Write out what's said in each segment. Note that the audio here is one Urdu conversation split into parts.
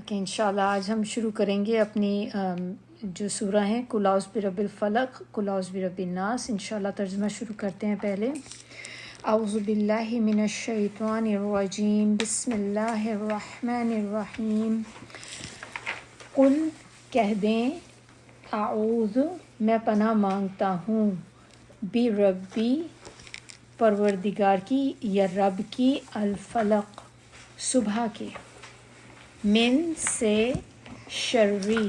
کہ انشاءاللہ آج ہم شروع کریں گے اپنی جو سورہ ہیں قل اعوذ برب الفلق قل اعوذ برب الناس. انشاءاللہ ترجمہ شروع کرتے ہیں. پہلے اعوذ باللہ من الشیطان الرجیم بسم اللہ الرحمن الرحیم. قل کہہ دیں اعوذ میں پناہ مانگتا ہوں بربی پروردگار کی یا رب کی الفلق صبح کے من سے شرری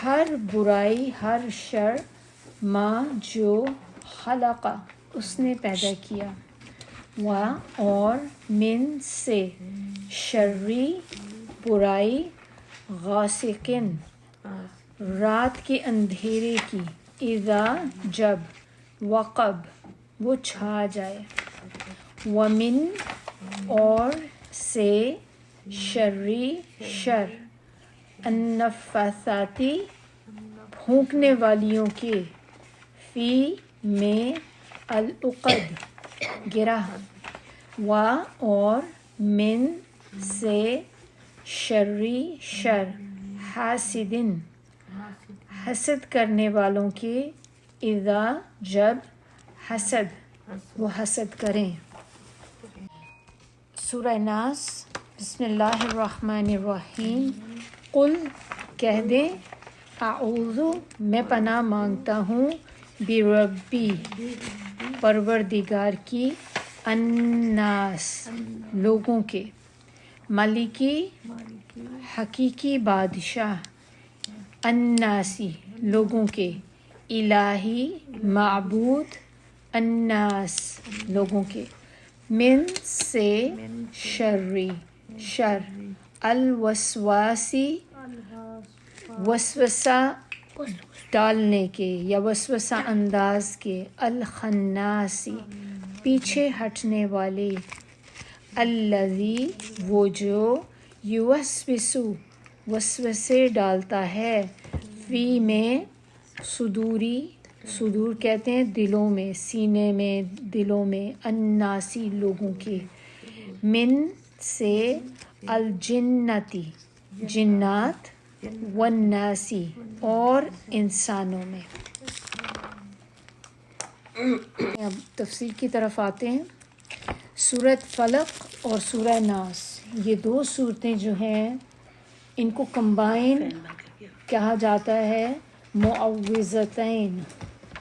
ہر برائی ہر شر ما جو خلق اس نے پیدا کیا و اور من سے شرری برائی غاسقن رات کے اندھیرے کی اذا جب وقب وہ چھا جائے ومن اور سے شرری شر النفاثاتی پھونکنے والیوں کے فی میں العقد گرہ و اور من سے شرری شر حاسدن حسد کرنے والوں کے اذا جب حسد وہ حسد کریں. سورہ ناس. بسم اللہ الرحمن الرحیم. قل کہہ دیں اعوذ میں پناہ مانگتا ہوں بربی پروردگار کی الناس لوگوں کے مالکی حقیقی بادشاہ الناسی لوگوں کے الہی معبود الناس لوگوں کے من سے شرری شر الوسواسی وسوسہ ڈالنے کے یا وسوسہ انداز کے الخناسی پیچھے ہٹنے والے الذی وہ جو یوسوسو وسوسے ڈالتا ہے فی میں صدوری صدور کہتے ہیں دلوں میں سینے میں دلوں میں الناسی لوگوں کے من سے الجنتی جنات والناسی اور انسانوں میں. اب تفسیر کی طرف آتے ہیں. سورۃ فلق اور سورہ ناس یہ دو صورتیں جو ہیں ان کو کمبائن کہا جاتا ہے معوذتین.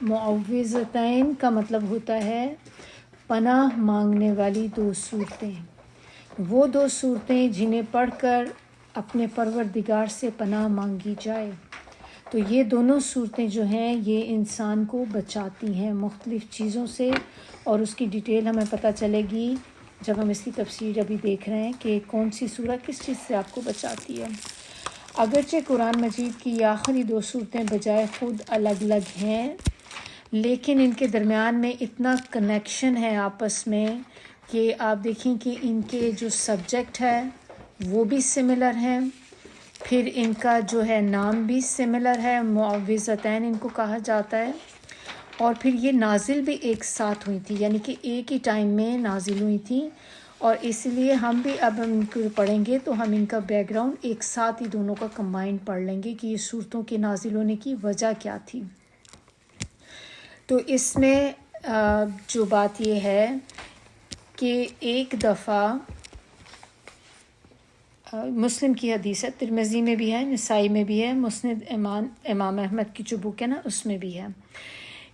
معوذتین کا مطلب ہوتا ہے پناہ مانگنے والی دو صورتیں. وہ دو صورتیں جنہیں پڑھ کر اپنے پروردگار سے پناہ مانگی جائے. تو یہ دونوں صورتیں جو ہیں یہ انسان کو بچاتی ہیں مختلف چیزوں سے اور اس کی ڈیٹیل ہمیں پتہ چلے گی جب ہم اس کی تفسیر ابھی دیکھ رہے ہیں کہ کون سی سورہ کس چیز سے آپ کو بچاتی ہے. اگرچہ قرآن مجید کی یہ آخری دو صورتیں بجائے خود الگ الگ ہیں لیکن ان کے درمیان میں اتنا کنیکشن ہے آپس میں کہ آپ دیکھیں کہ ان کے جو سبجیکٹ ہے وہ بھی سملر ہیں. پھر ان کا جو ہے نام بھی سملر ہے. معوذتین ان کو کہا جاتا ہے. اور پھر یہ نازل بھی ایک ساتھ ہوئی تھی یعنی کہ ایک ہی ٹائم میں نازل ہوئی تھی اور اس لیے ہم بھی اب ہم ان کو پڑھیں گے تو ہم ان کا بیک گراؤنڈ ایک ساتھ ہی دونوں کا کمبائن پڑھ لیں گے کہ یہ صورتوں کے نازل ہونے کی وجہ کیا تھی. تو اس میں جو بات یہ ہے کہ ایک دفعہ مسلم کی حدیث ہے, ترمذی میں بھی ہے, نسائی میں بھی ہے, مسند امام احمد کی جو بک ہے نا اس میں بھی ہے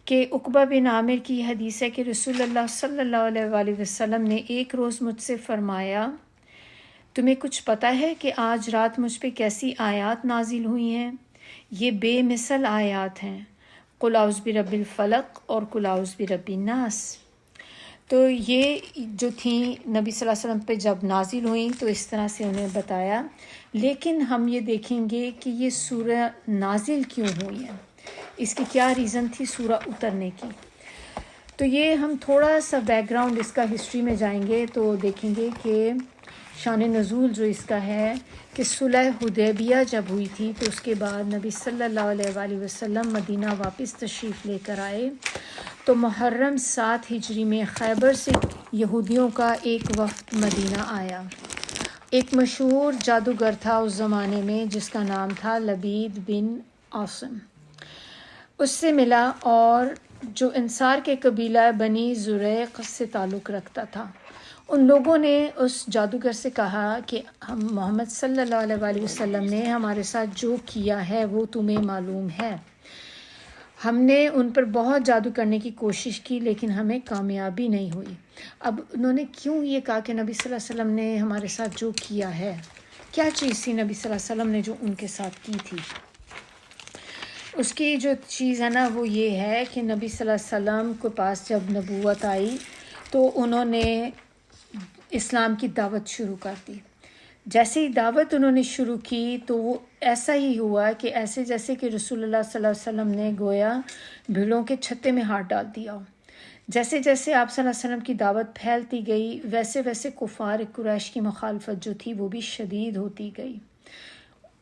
کہ عقبہ بن عامر کی حدیث ہے کہ رسول اللہ صلی اللہ علیہ وآلہ وسلم نے ایک روز مجھ سے فرمایا تمہیں کچھ پتہ ہے کہ آج رات مجھ پہ کیسی آیات نازل ہوئی ہیں؟ یہ بے مثل آیات ہیں قل اعوذ برب الفلق اور قل اعوذ برب الناس. تو یہ جو تھیں نبی صلی اللہ علیہ وسلم پہ جب نازل ہوئیں تو اس طرح سے انہیں بتایا. لیکن ہم یہ دیکھیں گے کہ یہ سورہ نازل کیوں ہوئی ہے, اس کی کیا ریزن تھی سورہ اترنے کی. تو یہ ہم تھوڑا سا بیک گراؤنڈ اس کا ہسٹری میں جائیں گے تو دیکھیں گے کہ شان نزول جو اس کا ہے کہ صلح حدیبیہ جب ہوئی تھی تو اس کے بعد نبی صلی اللہ علیہ وآلہ وسلم مدینہ واپس تشریف لے کر آئے تو محرم 7 ہجری میں خیبر سے یہودیوں کا ایک وفد مدینہ آیا. ایک مشہور جادوگر تھا اس زمانے میں جس کا نام تھا لبید بن عاصم. اس سے ملا اور جو انصار کے قبیلہ بنی زریق سے تعلق رکھتا تھا. ان لوگوں نے اس جادوگر سے کہا کہ ہم محمد صلی اللہ علیہ وآلہ وسلم نے ہمارے ساتھ جو کیا ہے وہ تمہیں معلوم ہے. ہم نے ان پر بہت جادو کرنے کی کوشش کی لیکن ہمیں کامیابی نہیں ہوئی. اب انہوں نے کیوں یہ کہا کہ نبی صلی اللہ علیہ وسلم نے ہمارے ساتھ جو کیا ہے؟ کیا چیز تھی نبی صلی اللہ علیہ وسلم نے جو ان کے ساتھ کی تھی؟ اس کی جو چیز ہے نا وہ یہ ہے کہ نبی صلی اللہ علیہ وسلم کے پاس جب نبوت آئی تو انہوں نے اسلام کی دعوت شروع کر دی. جیسے ہی دعوت انہوں نے شروع کی تو وہ ایسا ہی ہوا کہ ایسے جیسے کہ رسول اللہ صلی اللہ علیہ وسلم نے گویا بھیڑوں کے چھتے میں ہاتھ ڈال دیا ہو. جیسے جیسے آپ صلی اللہ علیہ وسلم کی دعوت پھیلتی گئی ویسے ویسے کفار قریش کی مخالفت جو تھی وہ بھی شدید ہوتی گئی.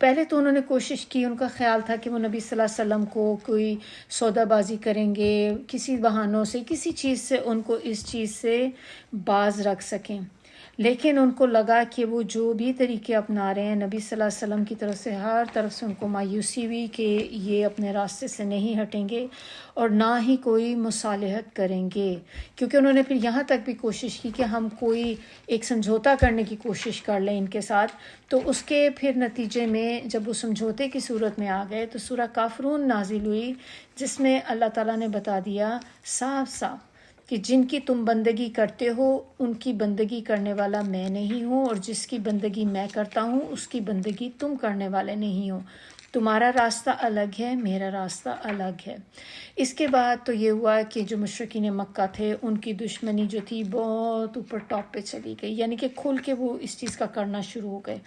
پہلے تو انہوں نے کوشش کی، ان کا خیال تھا کہ وہ نبی صلی اللہ علیہ وسلم کو کوئی سودا بازی کریں گے، کسی بہانوں سے کسی چیز سے ان کو اس چیز سے باز رکھ سکیں. لیکن ان کو لگا کہ وہ جو بھی طریقے اپنا رہے ہیں نبی صلی اللہ علیہ وسلم کی طرف سے ہر طرف سے ان کو مایوسی ہوئی کہ یہ اپنے راستے سے نہیں ہٹیں گے اور نہ ہی کوئی مصالحت کریں گے. کیونکہ انہوں نے پھر یہاں تک بھی کوشش کی کہ ہم کوئی ایک سمجھوتا کرنے کی کوشش کر لیں ان کے ساتھ. تو اس کے پھر نتیجے میں جب وہ سمجھوتے کی صورت میں آ گئے تو سورہ کافرون نازل ہوئی جس میں اللہ تعالیٰ نے بتا دیا صاف صاف کہ جن کی تم بندگی کرتے ہو ان کی بندگی کرنے والا میں نہیں ہوں، اور جس کی بندگی میں کرتا ہوں اس کی بندگی تم کرنے والے نہیں ہو. تمہارا راستہ الگ ہے، میرا راستہ الگ ہے. اس کے بعد تو یہ ہوا کہ جو مشرکین مکہ تھے ان کی دشمنی جو تھی بہت اوپر ٹاپ پہ چلی گئی، یعنی کہ کھل کے وہ اس چیز کا کرنا شروع ہو گئے.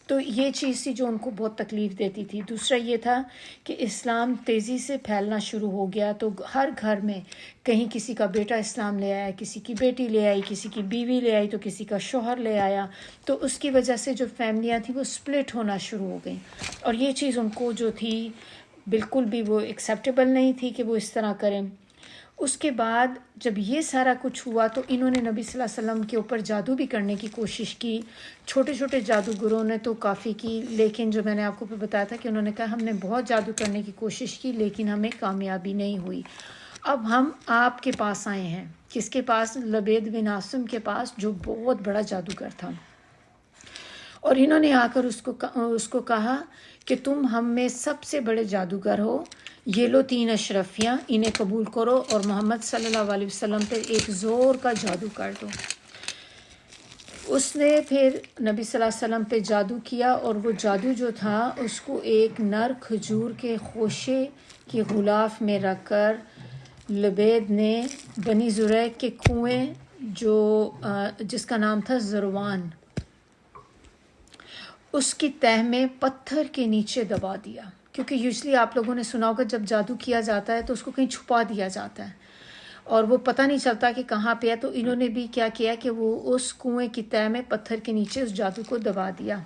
تو یہ چیز تھی جو ان کو بہت تکلیف دیتی تھی. دوسرا یہ تھا کہ اسلام تیزی سے پھیلنا شروع ہو گیا تو ہر گھر میں کہیں کسی کا بیٹا اسلام لے آیا، کسی کی بیٹی لے آئی، کسی کی بیوی لے آئی، تو کسی کا شوہر لے آیا. تو اس کی وجہ سے جو فیملیاں تھیں وہ سپلٹ ہونا شروع ہو گئیں، اور یہ چیز ان کو جو تھی بالکل بھی وہ ایکسیپٹیبل نہیں تھی کہ وہ اس طرح کریں. اس کے بعد جب یہ سارا کچھ ہوا تو انہوں نے نبی صلی اللہ علیہ وسلم کے اوپر جادو بھی کرنے کی کوشش کی. چھوٹے چھوٹے جادوگروں نے تو کافی کی، لیکن جو میں نے آپ کو بتایا تھا کہ انہوں نے کہا ہم نے بہت جادو کرنے کی کوشش کی لیکن ہمیں کامیابی نہیں ہوئی. اب ہم آپ کے پاس آئے ہیں. کس کے پاس؟ لبید بن عاصم کے پاس، جو بہت بڑا جادوگر تھا. اور انہوں نے آ کر اس کو کہا کہ تم ہم میں سب سے بڑے جادوگر ہو، یہ لو 3 اشرفیاں، انہیں قبول کرو اور محمد صلی اللہ علیہ وسلم پہ ایک زور کا جادو کر دو. اس نے پھر نبی صلی اللہ علیہ وسلم پہ جادو کیا، اور وہ جادو جو تھا اس کو ایک نر کھجور کے خوشے کی غلاف میں رکھ کر لبید نے بنی زریق کے کنویں جس کا نام تھا زروان، اس کی تہہ میں پتھر کے نیچے دبا دیا. کیونکہ یوزلی آپ لوگوں نے سنا ہوگا جب جادو کیا جاتا ہے تو اس کو کہیں چھپا دیا جاتا ہے اور وہ پتہ نہیں چلتا کہ کہاں پہ ہے. تو انہوں نے بھی کیا کیا کہ وہ اس کنویں کی تہہ میں پتھر کے نیچے اس جادو کو دبا دیا.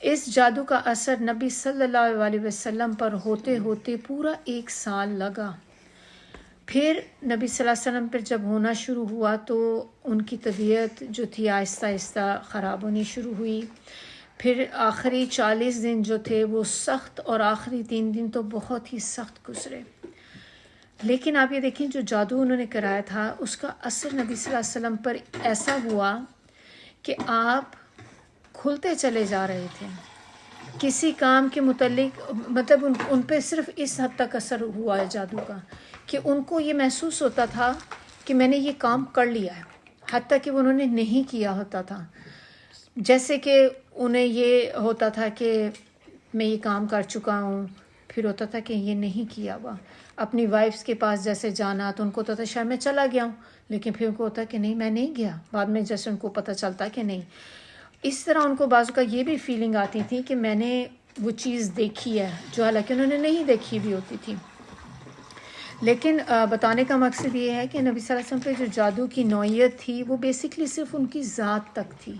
اس جادو کا اثر نبی صلی اللہ علیہ وسلم پر ہوتے ہوتے پورا 1 سال لگا. پھر نبی صلی اللہ علیہ وسلم پر جب ہونا شروع ہوا تو ان کی طبیعت جو تھی آہستہ آہستہ خراب ہونی شروع ہوئی. پھر آخری 40 دن جو تھے وہ سخت، اور آخری 3 دن تو بہت ہی سخت گزرے. لیکن آپ یہ دیکھیں جو جادو انہوں نے کرایا تھا اس کا اثر نبی صلی اللہ علیہ وسلم پر ایسا ہوا کہ آپ کھلتے چلے جا رہے تھے. کسی کام کے متعلق مطلب ان پہ صرف اس حد تک اثر ہوا ہے جادو کا کہ ان کو یہ محسوس ہوتا تھا کہ میں نے یہ کام کر لیا ہے، حتیٰ کہ انہوں نے نہیں کیا ہوتا تھا. جیسے کہ انہیں یہ ہوتا تھا کہ میں یہ کام کر چکا ہوں، پھر ہوتا تھا کہ یہ نہیں کیا ہوا. اپنی وائفس کے پاس جیسے جانا تو ان کو ہوتا تھا شاید میں چلا گیا ہوں، لیکن پھر ان کو ہوتا کہ نہیں میں نہیں گیا. بعد میں جیسے ان کو پتہ چلتا کہ نہیں. اس طرح ان کو بعض کا یہ بھی فیلنگ آتی تھی کہ میں نے وہ چیز دیکھی ہے جو حالانکہ انہوں نے نہیں دیکھی بھی ہوتی تھی. لیکن بتانے کا مقصد یہ ہے کہ نبی صلی اللہ علیہ وسلم پہ جو جادو کی نوعیت تھی وہ بیسکلی صرف ان کی ذات تک تھی،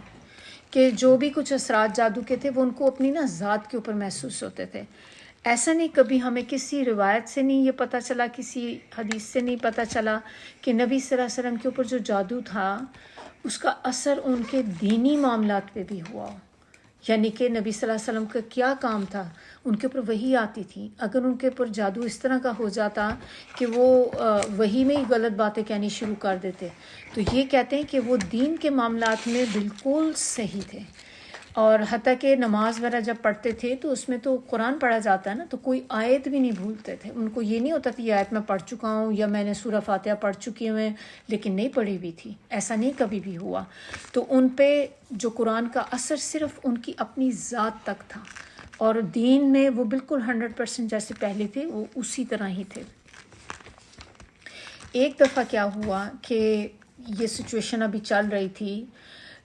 کہ جو بھی کچھ اثرات جادو کے تھے وہ ان کو اپنی ذات کے اوپر محسوس ہوتے تھے. ایسا نہیں کبھی ہمیں کسی روایت سے نہیں یہ پتہ چلا، کسی حدیث سے نہیں پتہ چلا کہ نبی صلی اللہ علیہ وسلم کے اوپر جو جادو تھا اس کا اثر ان کے دینی معاملات پہ بھی ہوا. یعنی کہ نبی صلی اللہ علیہ وسلم کا کیا کام تھا، ان کے اوپر وحی آتی تھی، اگر ان کے اوپر جادو اس طرح کا ہو جاتا کہ وہ وحی میں ہی غلط باتیں کہنی شروع کر دیتے، تو یہ کہتے ہیں کہ وہ دین کے معاملات میں بالکل صحیح تھے. اور حتیٰ کہ نماز وغیرہ جب پڑھتے تھے تو اس میں تو قرآن پڑھا جاتا ہے نا، تو کوئی آیت بھی نہیں بھولتے تھے. ان کو یہ نہیں ہوتا تھا یہ آیت میں پڑھ چکا ہوں یا میں نے سورہ فاتحہ پڑھ چکی ہوں لیکن نہیں پڑھی ہوئی تھی، ایسا نہیں کبھی بھی ہوا. تو ان پہ جو قرآن کا اثر صرف ان کی اپنی ذات تک تھا، اور دین میں وہ بالکل 100% جیسے پہلے تھے وہ اسی طرح ہی تھے. ایک دفعہ کیا ہوا کہ یہ سچویشن ابھی چل رہی تھی،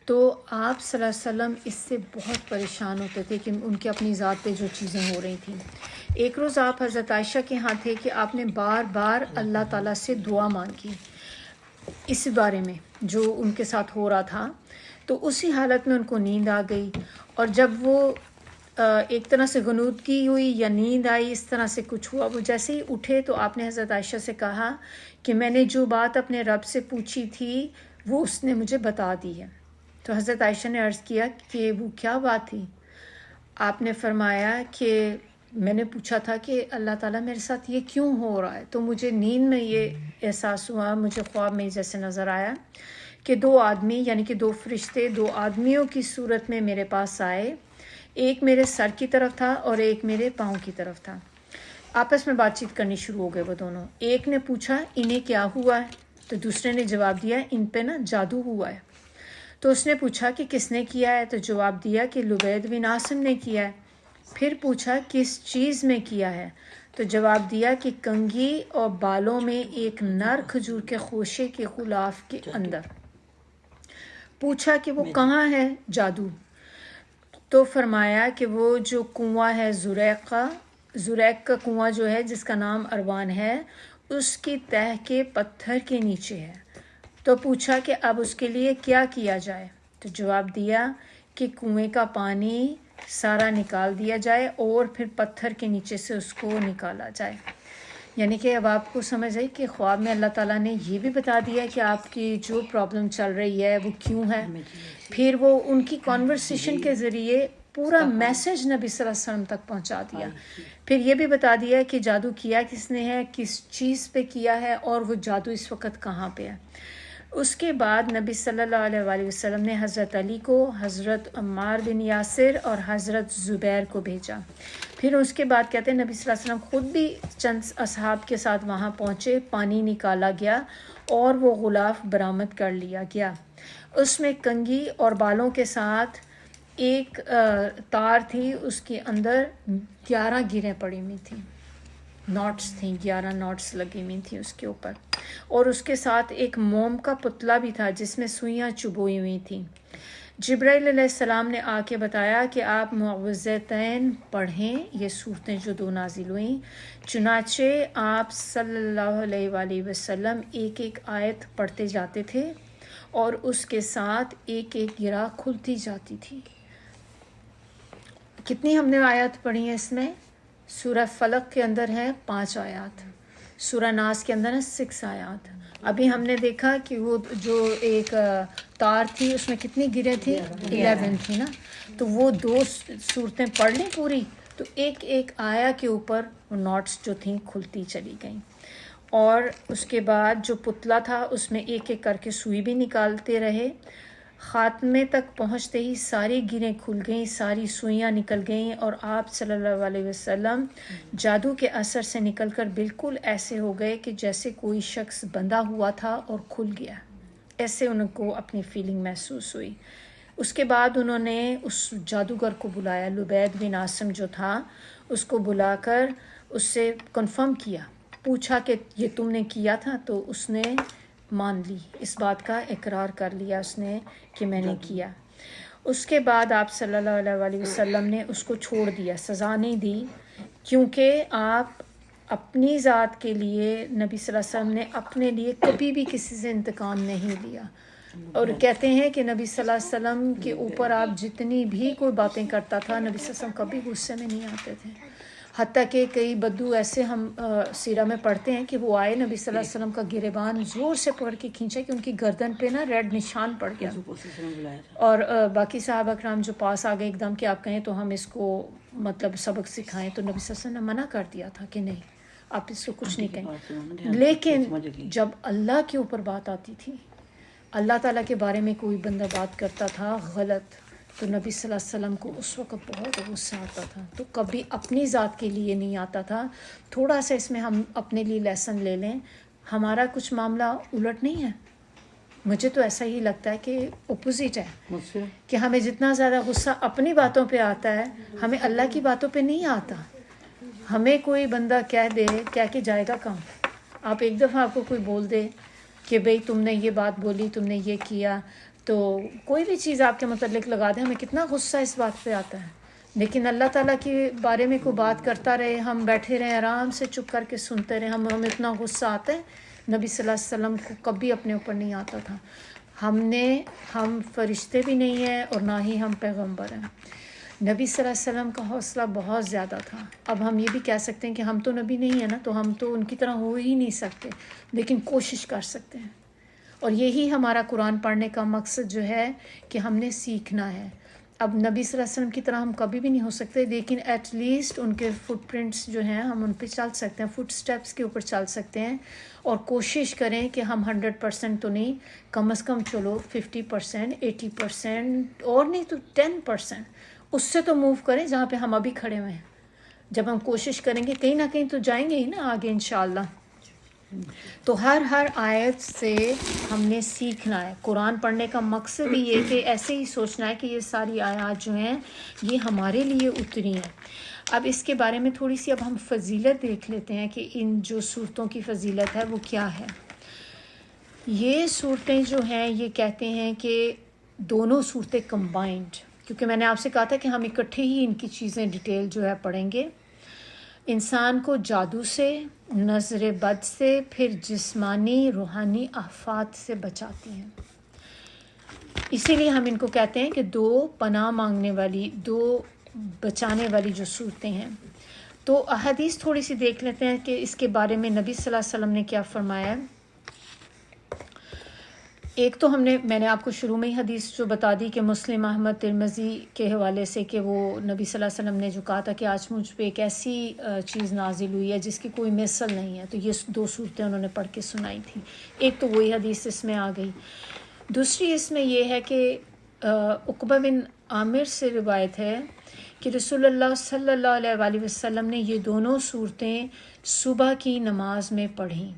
تو آپ صلی اللہ علیہ وسلم اس سے بہت پریشان ہوتے تھے کہ ان کے اپنی ذات پہ جو چیزیں ہو رہی تھیں. ایک روز آپ حضرت عائشہ کے ہاں تھے کہ آپ نے بار بار اللہ تعالیٰ سے دعا مانگی اس بارے میں جو ان کے ساتھ ہو رہا تھا. تو اسی حالت میں ان کو نیند آ گئی، اور جب وہ ایک طرح سے غنودگی ہوئی یا نیند آئی، اس طرح سے کچھ ہوا، وہ جیسے ہی اٹھے تو آپ نے حضرت عائشہ سے کہا کہ میں نے جو بات اپنے رب سے پوچھی تھی وہ اس نے مجھے بتا دی ہے. تو حضرت عائشہ نے عرض کیا کہ وہ کیا بات تھی؟ آپ نے فرمایا کہ میں نے پوچھا تھا کہ اللہ تعالیٰ میرے ساتھ یہ کیوں ہو رہا ہے. تو مجھے نیند میں یہ احساس ہوا، مجھے خواب میں جیسے نظر آیا کہ 2 آدمی یعنی کہ 2 فرشتے 2 آدمیوں کی صورت میں میرے پاس آئے، ایک میرے سر کی طرف تھا اور ایک میرے پاؤں کی طرف تھا. آپس میں بات چیت کرنی شروع ہو گئے وہ دونوں. ایک نے پوچھا انہیں کیا ہوا ہے، تو دوسرے نے جواب دیا ان پہ نا جادو ہوا ہے. تو اس نے پوچھا کہ کس نے کیا ہے، تو جواب دیا کہ لبید بن عاصم نے کیا ہے. پھر پوچھا کس چیز میں کیا ہے، تو جواب دیا کہ کنگھی اور بالوں میں ایک نر کھجور کے خوشے کے غلاف کے اندر. پوچھا کہ وہ کہاں ہے جادو، تو فرمایا کہ وہ جو کنواں ہے زریق کا کنواں جو ہے جس کا نام اروان ہے، اس کی تہہ کے پتھر کے نیچے ہے. تو پوچھا کہ اب اس کے لیے کیا کیا جائے، تو جواب دیا کہ کنویں کا پانی سارا نکال دیا جائے اور پھر پتھر کے نیچے سے اس کو نکالا جائے. یعنی کہ اب آپ کو سمجھ آئی کہ خواب میں اللہ تعالیٰ نے یہ بھی بتا دیا کہ آپ کی جو پرابلم چل رہی ہے وہ کیوں ہے. پھر وہ ان کی کانورسیشن کے ذریعے پورا میسج نبی صلی اللہ علیہ وسلم تک پہنچا دیا. پھر یہ بھی بتا دیا کہ جادو کیا کس نے ہے، کس چیز پہ کیا ہے، اور وہ جادو اس وقت کہاں پہ ہے. اس کے بعد نبی صلی اللہ علیہ وآلہ وسلم نے حضرت علی کو، حضرت عمار بن یاسر اور حضرت زبیر کو بھیجا. پھر اس کے بعد کہتے ہیں نبی صلی اللہ علیہ وسلم خود بھی چند اصحاب کے ساتھ وہاں پہنچے، پانی نکالا گیا اور وہ غلاف برآمد کر لیا گیا. اس میں کنگھی اور بالوں کے ساتھ ایک تار تھی، اس کے اندر 11 گیریں پڑی ہوئی تھیں، ناٹس تھیں، 11 ناٹس لگی ہوئی تھیں اس کے اوپر. اور اس کے ساتھ ایک موم کا پتلا بھی تھا جس میں سوئیاں چبوئی ہوئی تھیں. جبرائیل علیہ السلام نے آ کے بتایا کہ آپ معوذتین پڑھیں، یہ صورتیں جو 2 نازل ہوئیں. چنانچہ آپ صلی اللہ علیہ وآلہ وسلم ایک ایک آیت پڑھتے جاتے تھے اور اس کے ساتھ ایک ایک گرہ کھلتی جاتی تھی. کتنی ہم نے آیات پڑھی ہیں اس میں؟ سورہ فلق کے اندر ہے 5 آیات، سورہ ناس کے اندر ہے 6 آیات. ابھی ہم نے دیکھا کہ وہ جو ایک تار تھی اس میں کتنی گریں تھی؟ 11 تھی نا. تو وہ 2 صورتیں پڑھ لیں پوری، تو ایک ایک آیا کے اوپر وہ نوٹس جو تھیں کھلتی چلی گئیں. اور اس کے بعد جو پتلا تھا اس میں ایک ایک کر کے سوئی بھی نکالتے رہے. خاتمے تک پہنچتے ہی ساری گریں کھل گئیں، ساری سوئیاں نکل گئیں، اور آپ صلی اللہ علیہ وسلم جادو کے اثر سے نکل کر بالکل ایسے ہو گئے کہ جیسے کوئی شخص بندھا ہوا تھا اور کھل گیا. ایسے ان کو اپنی فیلنگ محسوس ہوئی. اس کے بعد انہوں نے اس جادوگر کو بلایا، لبید بن عاصم جو تھا اس کو بلا کر اس سے کنفرم کیا، پوچھا کہ یہ تم نے کیا تھا، تو اس نے مان لی، اس بات کا اقرار کر لیا اس نے کہ میں نے کیا. اس کے بعد آپ صلی اللہ علیہ وآلہ وسلم نے اس کو چھوڑ دیا، سزا نہیں دی، کیونکہ آپ اپنی ذات کے لیے نبی صلی اللہ علیہ وسلم نے اپنے لیے کبھی بھی کسی سے انتقام نہیں لیا. اور کہتے ہیں کہ نبی صلی اللہ علیہ وسلم کے اوپر آپ جتنی بھی کوئی باتیں کرتا تھا، نبی صلی اللہ علیہ وسلم کبھی غصے میں نہیں آتے تھے. حتیٰ کہ کئی بدو ایسے ہم سیرہ میں پڑھتے ہیں کہ وہ آئے نبی صلی اللہ علیہ وسلم کا گریبان زور سے پکڑ کے کھینچا کہ ان کی گردن پہ نا ریڈ نشان پڑ گیا، اور باقی صحابہ کرام جو پاس آ گئے ایک دم کہ آپ کہیں تو ہم اس کو مطلب سبق سکھائیں، تو نبی صلی اللہ علیہ وسلم نے منع کر دیا تھا کہ نہیں آپ اس کو کچھ نہیں کہیں. لیکن جب اللہ کے اوپر بات آتی تھی، اللہ تعالیٰ کے بارے میں کوئی بندہ بات کرتا تھا غلط، تو نبی صلی اللہ علیہ وسلم کو اس وقت بہت غصہ آتا تھا، تو کبھی اپنی ذات کے لیے نہیں آتا تھا. تھوڑا سا اس میں ہم اپنے لیے لیسن لے لیں، ہمارا کچھ معاملہ الٹ نہیں ہے. مجھے تو ایسا ہی لگتا ہے کہ اپوزٹ ہے کہ ہمیں جتنا زیادہ غصہ اپنی باتوں پہ آتا ہے ہمیں اللہ کی باتوں پہ نہیں آتا. ہمیں کوئی بندہ کہہ دے، کہہ کے جائے گا کام. آپ ایک دفعہ آپ کو کوئی بول دے کہ بھئی تم نے یہ بات بولی، تم نے یہ کیا، تو کوئی بھی چیز آپ کے متعلق لگا دیں، ہمیں کتنا غصہ اس بات پہ آتا ہے. لیکن اللہ تعالیٰ کے بارے میں کوئی بات کرتا رہے، ہم بیٹھے رہیں آرام سے چپ کر کے سنتے رہیں، ہمیں اتنا غصہ آتا ہے. نبی صلی اللہ علیہ وسلم کو کبھی اپنے اوپر نہیں آتا تھا. ہم فرشتے بھی نہیں ہیں اور نہ ہی ہم پیغمبر ہیں. نبی صلی اللہ علیہ وسلم کا حوصلہ بہت زیادہ تھا. اب ہم یہ بھی کہہ سکتے ہیں کہ ہم تو نبی نہیں ہیں نا، تو ہم تو ان کی طرح ہو ہی نہیں سکتے، لیکن کوشش کر سکتے ہیں. اور یہی ہمارا قرآن پڑھنے کا مقصد جو ہے کہ ہم نے سیکھنا ہے. اب نبی صلی اللہ علیہ وسلم کی طرح ہم کبھی بھی نہیں ہو سکتے، لیکن ایٹ لیسٹ ان کے فٹ پرنٹس جو ہیں ہم ان پہ چل سکتے ہیں، فٹ سٹیپس کے اوپر چل سکتے ہیں. اور کوشش کریں کہ ہم 100% تو نہیں، کم از کم چلو 50%، 80%، اور نہیں تو 10%، اس سے تو موو کریں جہاں پہ ہم ابھی کھڑے ہوئے ہیں. جب ہم کوشش کریں گے کہیں نہ کہیں تو جائیں گے ہی نا آگے انشاءاللہ. تو ہر آیت سے ہم نے سیکھنا ہے. قرآن پڑھنے کا مقصد بھی یہ کہ ایسے ہی سوچنا ہے کہ یہ ساری آیات جو ہیں یہ ہمارے لیے اتری ہیں. اب اس کے بارے میں تھوڑی سی اب ہم فضیلت دیکھ لیتے ہیں کہ ان جو صورتوں کی فضیلت ہے وہ کیا ہے. یہ صورتیں جو ہیں یہ کہتے ہیں کہ دونوں صورتیں کمبائنڈ، کیونکہ میں نے آپ سے کہا تھا کہ ہم اکٹھے ہی ان کی چیزیں ڈیٹیل جو ہے پڑھیں گے. انسان کو جادو سے، نظر بد سے، پھر جسمانی روحانی آفات سے بچاتی ہیں. اسی لیے ہم ان کو کہتے ہیں کہ دو پناہ مانگنے والی، دو بچانے والی جو صورتیں ہیں. تو احادیث تھوڑی سی دیکھ لیتے ہیں کہ اس کے بارے میں نبی صلی اللہ علیہ وسلم نے کیا فرمایا ہے. ایک تو میں نے آپ کو شروع میں ہی حدیث جو بتا دی کہ مسلم، احمد، ترمذی کے حوالے سے کہ وہ نبی صلی اللہ علیہ وسلم نے جو کہا تھا کہ آج مجھ پہ ایک ایسی چیز نازل ہوئی ہے جس کی کوئی مثل نہیں ہے. تو یہ دو صورتیں انہوں نے پڑھ کے سنائی تھیں. ایک تو وہی حدیث اس میں آ گئی. دوسری اس میں یہ ہے کہ عقبہ بن عامر سے روایت ہے کہ رسول اللہ صلی اللہ علیہ وآلہ وسلم نے یہ دونوں صورتیں صبح کی نماز میں پڑھیں.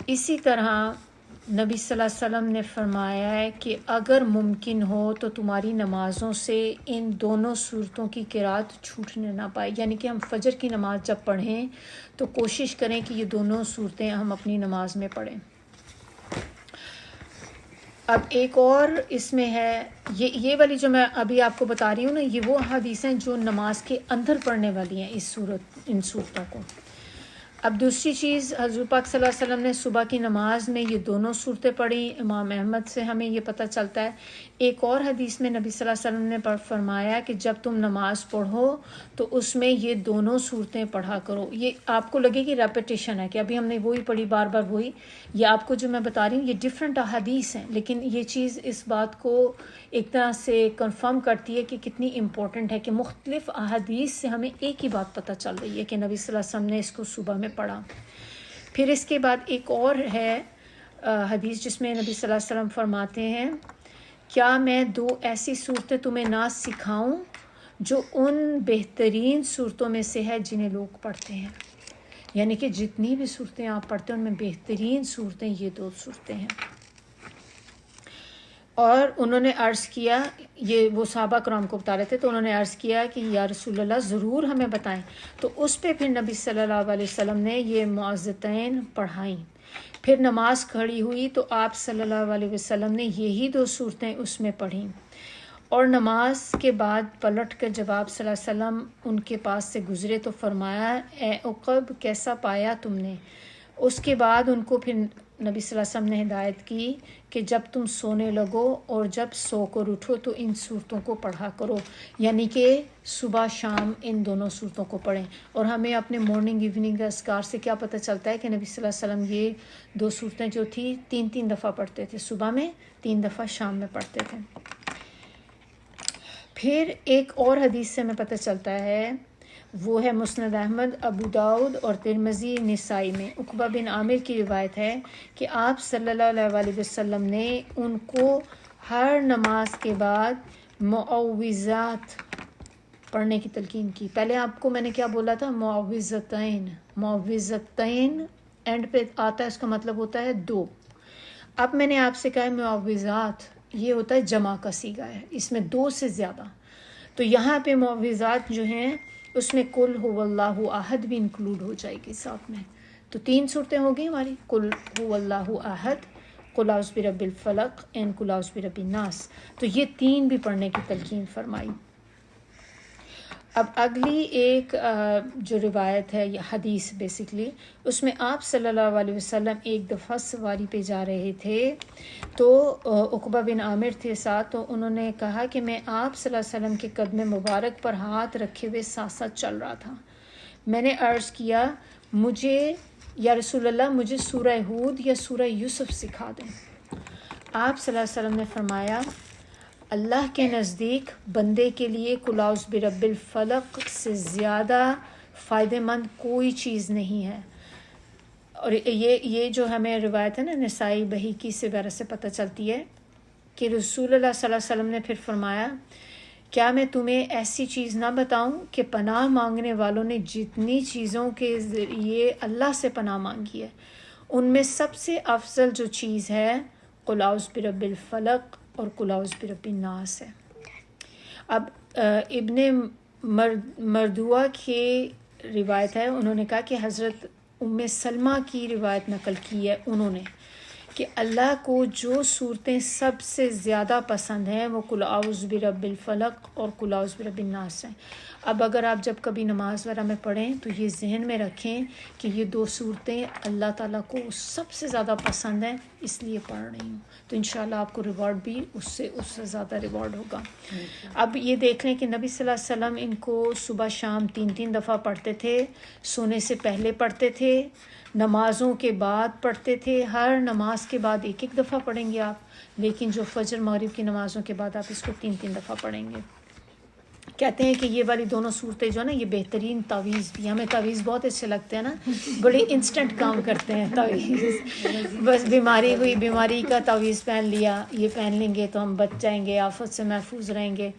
اسی طرح نبی صلی اللہ علیہ وسلم نے فرمایا ہے کہ اگر ممکن ہو تو تمہاری نمازوں سے ان دونوں صورتوں کی قرات چھوٹنے نہ پائے. یعنی کہ ہم فجر کی نماز جب پڑھیں تو کوشش کریں کہ یہ دونوں صورتیں ہم اپنی نماز میں پڑھیں. اب ایک اور اس میں ہے یہ والی جو میں ابھی آپ کو بتا رہی ہوں نا، یہ وہ حدیث ہیں جو نماز کے اندر پڑھنے والی ہیں ان صورتوں کو. اب دوسری چیز، حضور پاک صلی اللہ علیہ وسلم نے صبح کی نماز میں یہ دونوں صورتیں پڑھی. امام احمد سے ہمیں یہ پتہ چلتا ہے. ایک اور حدیث میں نبی صلی اللہ علیہ وسلم نے فرمایا کہ جب تم نماز پڑھو تو اس میں یہ دونوں صورتیں پڑھا کرو. یہ آپ کو لگے گی ریپیٹیشن ہے کہ ابھی ہم نے وہی پڑھی بار بار وہی. یہ آپ کو جو میں بتا رہی ہوں یہ ڈفرینٹ احادیث ہیں، لیکن یہ چیز اس بات کو ایک طرح سے کنفرم کرتی ہے کہ کتنی امپورٹنٹ ہے کہ مختلف احادیث سے ہمیں ایک ہی بات پتہ چل رہی ہے کہ نبی صلی اللہ علیہ وسلم نے اس کو صبح میں پڑھا. پھر اس کے بعد ایک اور ہے حدیث جس میں نبی صلی اللہ علیہ وسلم فرماتے ہیں کیا میں دو ایسی صورتیں تمہیں نہ سکھاؤں جو ان بہترین صورتوں میں سے ہے جنہیں لوگ پڑھتے ہیں. یعنی کہ جتنی بھی صورتیں آپ پڑھتے ہیں ان میں بہترین صورتیں یہ دو صورتیں ہیں. اور انہوں نے عرض کیا، یہ وہ صحابہ کرام کو بتا رہے تھے، تو انہوں نے عرض کیا کہ یا رسول اللہ ضرور ہمیں بتائیں. تو اس پہ پھر نبی صلی اللہ علیہ وسلم نے یہ معوذتین پڑھائیں. پھر نماز کھڑی ہوئی تو آپ صلی اللہ علیہ وسلم نے یہی دو صورتیں اس میں پڑھیں. اور نماز کے بعد پلٹ کر جب آپ صلی اللہ علیہ وسلم ان کے پاس سے گزرے تو فرمایا اے عقب کیسا پایا تم نے. اس کے بعد ان کو پھر نبی صلی اللہ علیہ وسلم نے ہدایت کی کہ جب تم سونے لگو اور جب سو کر اٹھو تو ان صورتوں کو پڑھا کرو، یعنی کہ صبح شام ان دونوں صورتوں کو پڑھیں۔ اور ہمیں اپنے مارننگ ایوننگ کے اذکار سے کیا پتہ چلتا ہے کہ نبی صلی اللہ علیہ وسلم یہ 2 صورتیں جو تھی 3 دفعہ پڑھتے تھے، صبح میں 3 دفعہ شام میں پڑھتے تھے۔ پھر ایک اور حدیث سے ہمیں پتہ چلتا ہے، وہ ہے مسند احمد، ابو داؤد اور ترمذی، نسائی میں عقبہ بن عامر کی روایت ہے کہ آپ صلی اللہ علیہ وسلم نے ان کو ہر نماز کے بعد معوذات پڑھنے کی تلقین کی۔ پہلے آپ کو میں نے کیا بولا تھا؟ معوذتین، معوذتین اینڈ پہ آتا ہے، اس کا مطلب ہوتا ہے 2۔ اب میں نے آپ سے کہا ہے معوذات، یہ ہوتا ہے جمع کا صیغہ ہے، اس میں 2 سے زیادہ۔ تو یہاں پہ معوذات جو ہیں اس میں قل هو اللہ احد بھی انکلوڈ ہو جائے گی ساتھ میں۔ تو 3 صورتیں ہو گئی ہماری، قل هو اللہ احد، قل اعوذ برب الفلق اینڈ قل اعوذ برب الناس۔ تو یہ 3 بھی پڑھنے کی تلقین فرمائی۔ اب اگلی ایک جو روایت ہے یا حدیث بیسکلی، اس میں آپ صلی اللہ علیہ وسلم ایک دفعہ سواری پہ جا رہے تھے، تو عقبہ بن عامر تھے ساتھ، تو انہوں نے کہا کہ میں آپ صلی اللہ علیہ وسلم کے قدم مبارک پر ہاتھ رکھے ہوئے ساتھ ساتھ چل رہا تھا۔ میں نے عرض کیا، مجھے یا رسول اللہ مجھے سورہ ہود یا سورہ یوسف سکھا دیں۔ آپ صلی اللہ علیہ وسلم نے فرمایا، اللہ کے نزدیک بندے کے لیے قل اعوذ برب الفلق سے زیادہ فائدہ مند کوئی چیز نہیں ہے۔ اور یہ جو ہمیں روایت ہے نا نسائی بہیقی سے وغیرہ سے پتہ چلتی ہے کہ رسول اللہ صلی اللہ علیہ وسلم نے پھر فرمایا، کیا میں تمہیں ایسی چیز نہ بتاؤں کہ پناہ مانگنے والوں نے جتنی چیزوں کے ذریعے اللہ سے پناہ مانگی ہے، ان میں سب سے افضل جو چیز ہے قل اعوذ برب الفلق اور قل اعوذ برب الناس ہے۔ اب ابن مردوہ کی روایت ہے، انہوں نے کہا کہ حضرت ام سلمہ کی روایت نقل کی ہے انہوں نے کہ اللہ کو جو صورتیں سب سے زیادہ پسند ہیں وہ قل اعوذ برب الفلق اور قل اعوذ برب الناس ہیں۔ اب اگر آپ جب کبھی نماز وغیرہ میں پڑھیں تو یہ ذہن میں رکھیں کہ یہ 2 صورتیں اللہ تعالیٰ کو سب سے زیادہ پسند ہیں، اس لیے پڑھ رہی ہوں، تو انشاءاللہ آپ کو ریوارڈ بھی اس سے زیادہ ریوارڈ ہوگا۔ اب یہ دیکھ لیں کہ نبی صلی اللہ علیہ وسلم ان کو صبح شام 3 دفعہ پڑھتے تھے، سونے سے پہلے پڑھتے تھے، نمازوں کے بعد پڑھتے تھے، ہر نماز کے بعد 1 دفعہ پڑھیں گے آپ، لیکن جو فجر مغرب کی نمازوں کے بعد آپ اس کو 3 دفعہ پڑھیں گے۔ کہتے ہیں کہ یہ والی دونوں صورتیں جو ہے نا یہ بہترین تعویذ بھی، ہمیں تعویذ بہت اچھے لگتے ہیں نا، بڑے انسٹنٹ کام کرتے ہیں تعویذ، بس بیماری ہوئی بیماری کا تعویذ پہن لیا، یہ پہن لیں گے تو ہم بچ جائیں گے، آفت سے محفوظ رہیں گے۔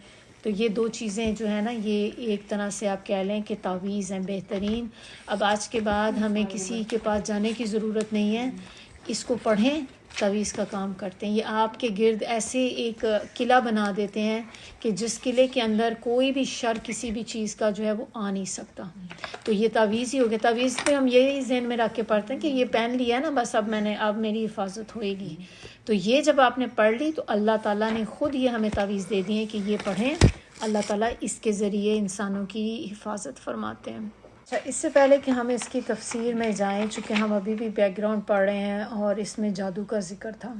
تو یہ 2 چیزیں جو ہے نا یہ ایک طرح سے آپ کہہ لیں کہ تعویذ ہیں بہترین۔ اب آج کے بعد ہمیں کسی کے پاس جانے کی ضرورت نہیں ہے، اس کو پڑھیں، تعویذ کا کام کرتے ہیں۔ یہ آپ کے گرد ایسے ایک قلعہ بنا دیتے ہیں کہ جس قلعے کے اندر کوئی بھی شر کسی بھی چیز کا جو ہے وہ آ نہیں سکتا۔ تو یہ تعویذ ہی ہو گیا۔ تعویذ پہ ہم یہی ذہن میں رکھ کے پڑھتے ہیں کہ یہ پہن لیا نا بس اب میری حفاظت ہوئے گی۔ تو یہ جب آپ نے پڑھ لی تو اللہ تعالیٰ نے خود یہ ہمیں تعویذ دے دی ہے کہ یہ پڑھیں، اللہ تعالیٰ اس کے ذریعے انسانوں کی حفاظت فرماتے ہیں۔ اچھا، اس سے پہلے کہ ہم اس کی تفسیر میں جائیں، چونکہ ہم ابھی بھی بیک گراؤنڈ پڑھ رہے ہیں اور اس میں جادو کا ذکر تھا،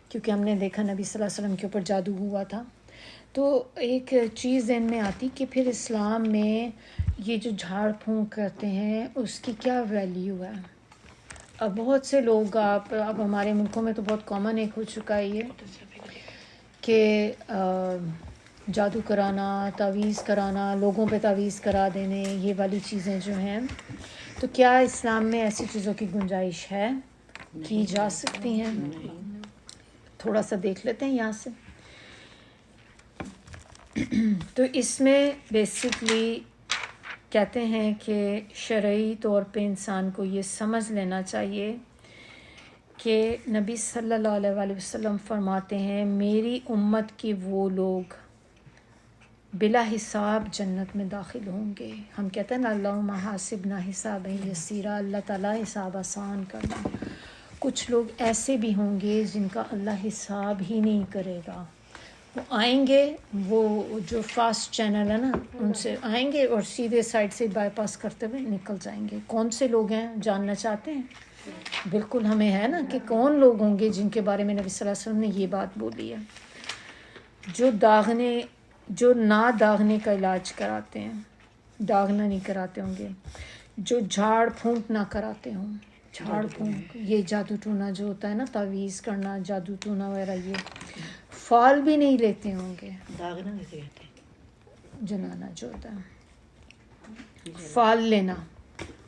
کیونکہ ہم نے دیکھا نبی صلی اللہ علیہ وسلم کے اوپر جادو ہوا تھا، تو ایک چیز ذہن میں آتی کہ پھر اسلام میں یہ جو جھاڑ پھونک کرتے ہیں اس کی کیا ویلیو ہے۔ اب بہت سے لوگ اب ہمارے ملکوں میں تو بہت کامن ایک ہو چکا ہے یہ کہ جادو کرانا، تعویذ کرانا، لوگوں پہ تعویذ کرا دینے، یہ والی چیزیں جو ہیں، تو کیا اسلام میں ایسی چیزوں کی گنجائش ہے، کی جا سکتی ہیں؟ تھوڑا سا دیکھ لیتے ہیں یہاں سے۔ تو اس میں بیسکلی کہتے ہیں کہ شرعی طور پہ انسان کو یہ سمجھ لینا چاہیے کہ نبی صلی اللہ علیہ وسلم فرماتے ہیں میری امت کے وہ لوگ بلا حساب جنت میں داخل ہوں گے۔ ہم کہتے ہیں نا اللہم حاسبنا حسابا یسیرا، اللہ تعالیٰ حساب آسان کرنا۔ کچھ لوگ ایسے بھی ہوں گے جن کا اللہ حساب ہی نہیں کرے گا، وہ آئیں گے، وہ جو فاسٹ چینل ہے نا ان سے آئیں گے اور سیدھے سائڈ سے بائی پاس کرتے ہوئے نکل جائیں گے۔ کون سے لوگ ہیں جاننا چاہتے ہیں؟ بالکل ہمیں ہے نا کہ کون لوگ ہوں گے جن کے بارے میں نبی صلی اللہ علیہ وسلم نے یہ بات بولی ہے، جو نہ داغنے کا علاج کراتے ہیں، داغنا نہیں کراتے ہوں گے، جو جھاڑ پھونک نہ کراتے ہوں، جھاڑ پھونک یہ جادو ٹونا جو ہوتا ہے نا، تعویذ کرنا، جادو ٹونا وغیرہ، یہ فال بھی نہیں لیتے ہوں گے، داغنا نہیں کہتے، جنانا جو ہوتا ہے فال لینا،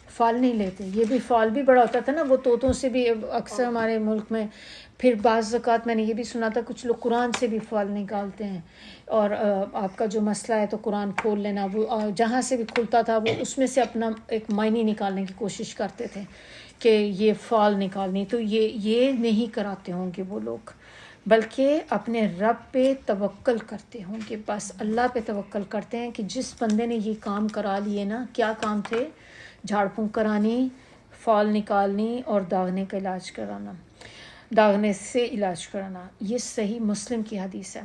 فال نہیں لیتے، یہ بھی فال بھی بڑا ہوتا تھا نا، وہ طوطوں سے بھی اکثر ہمارے ملک میں، پھر بعض اوقات میں نے یہ بھی سنا تھا کچھ لوگ قرآن سے بھی فال نکالتے ہیں، اور آپ کا جو مسئلہ ہے تو قرآن کھول لینا، وہ جہاں سے بھی کھلتا تھا وہ اس میں سے اپنا ایک معنی نکالنے کی کوشش کرتے تھے کہ یہ فال نکالنی، تو یہ نہیں کراتے ہوں گے وہ لوگ، بلکہ اپنے رب پہ توکل کرتے ہوں گے، بس اللہ پہ توکل کرتے ہیں کہ جس بندے نے یہ کام کرا لیے نا، کیا کام تھے، جھاڑ پھونک کرانی، فال نکالنی اور داغنے کا علاج کرانا، داغنے سے علاج کرانا، یہ صحیح مسلم کی حدیث ہے۔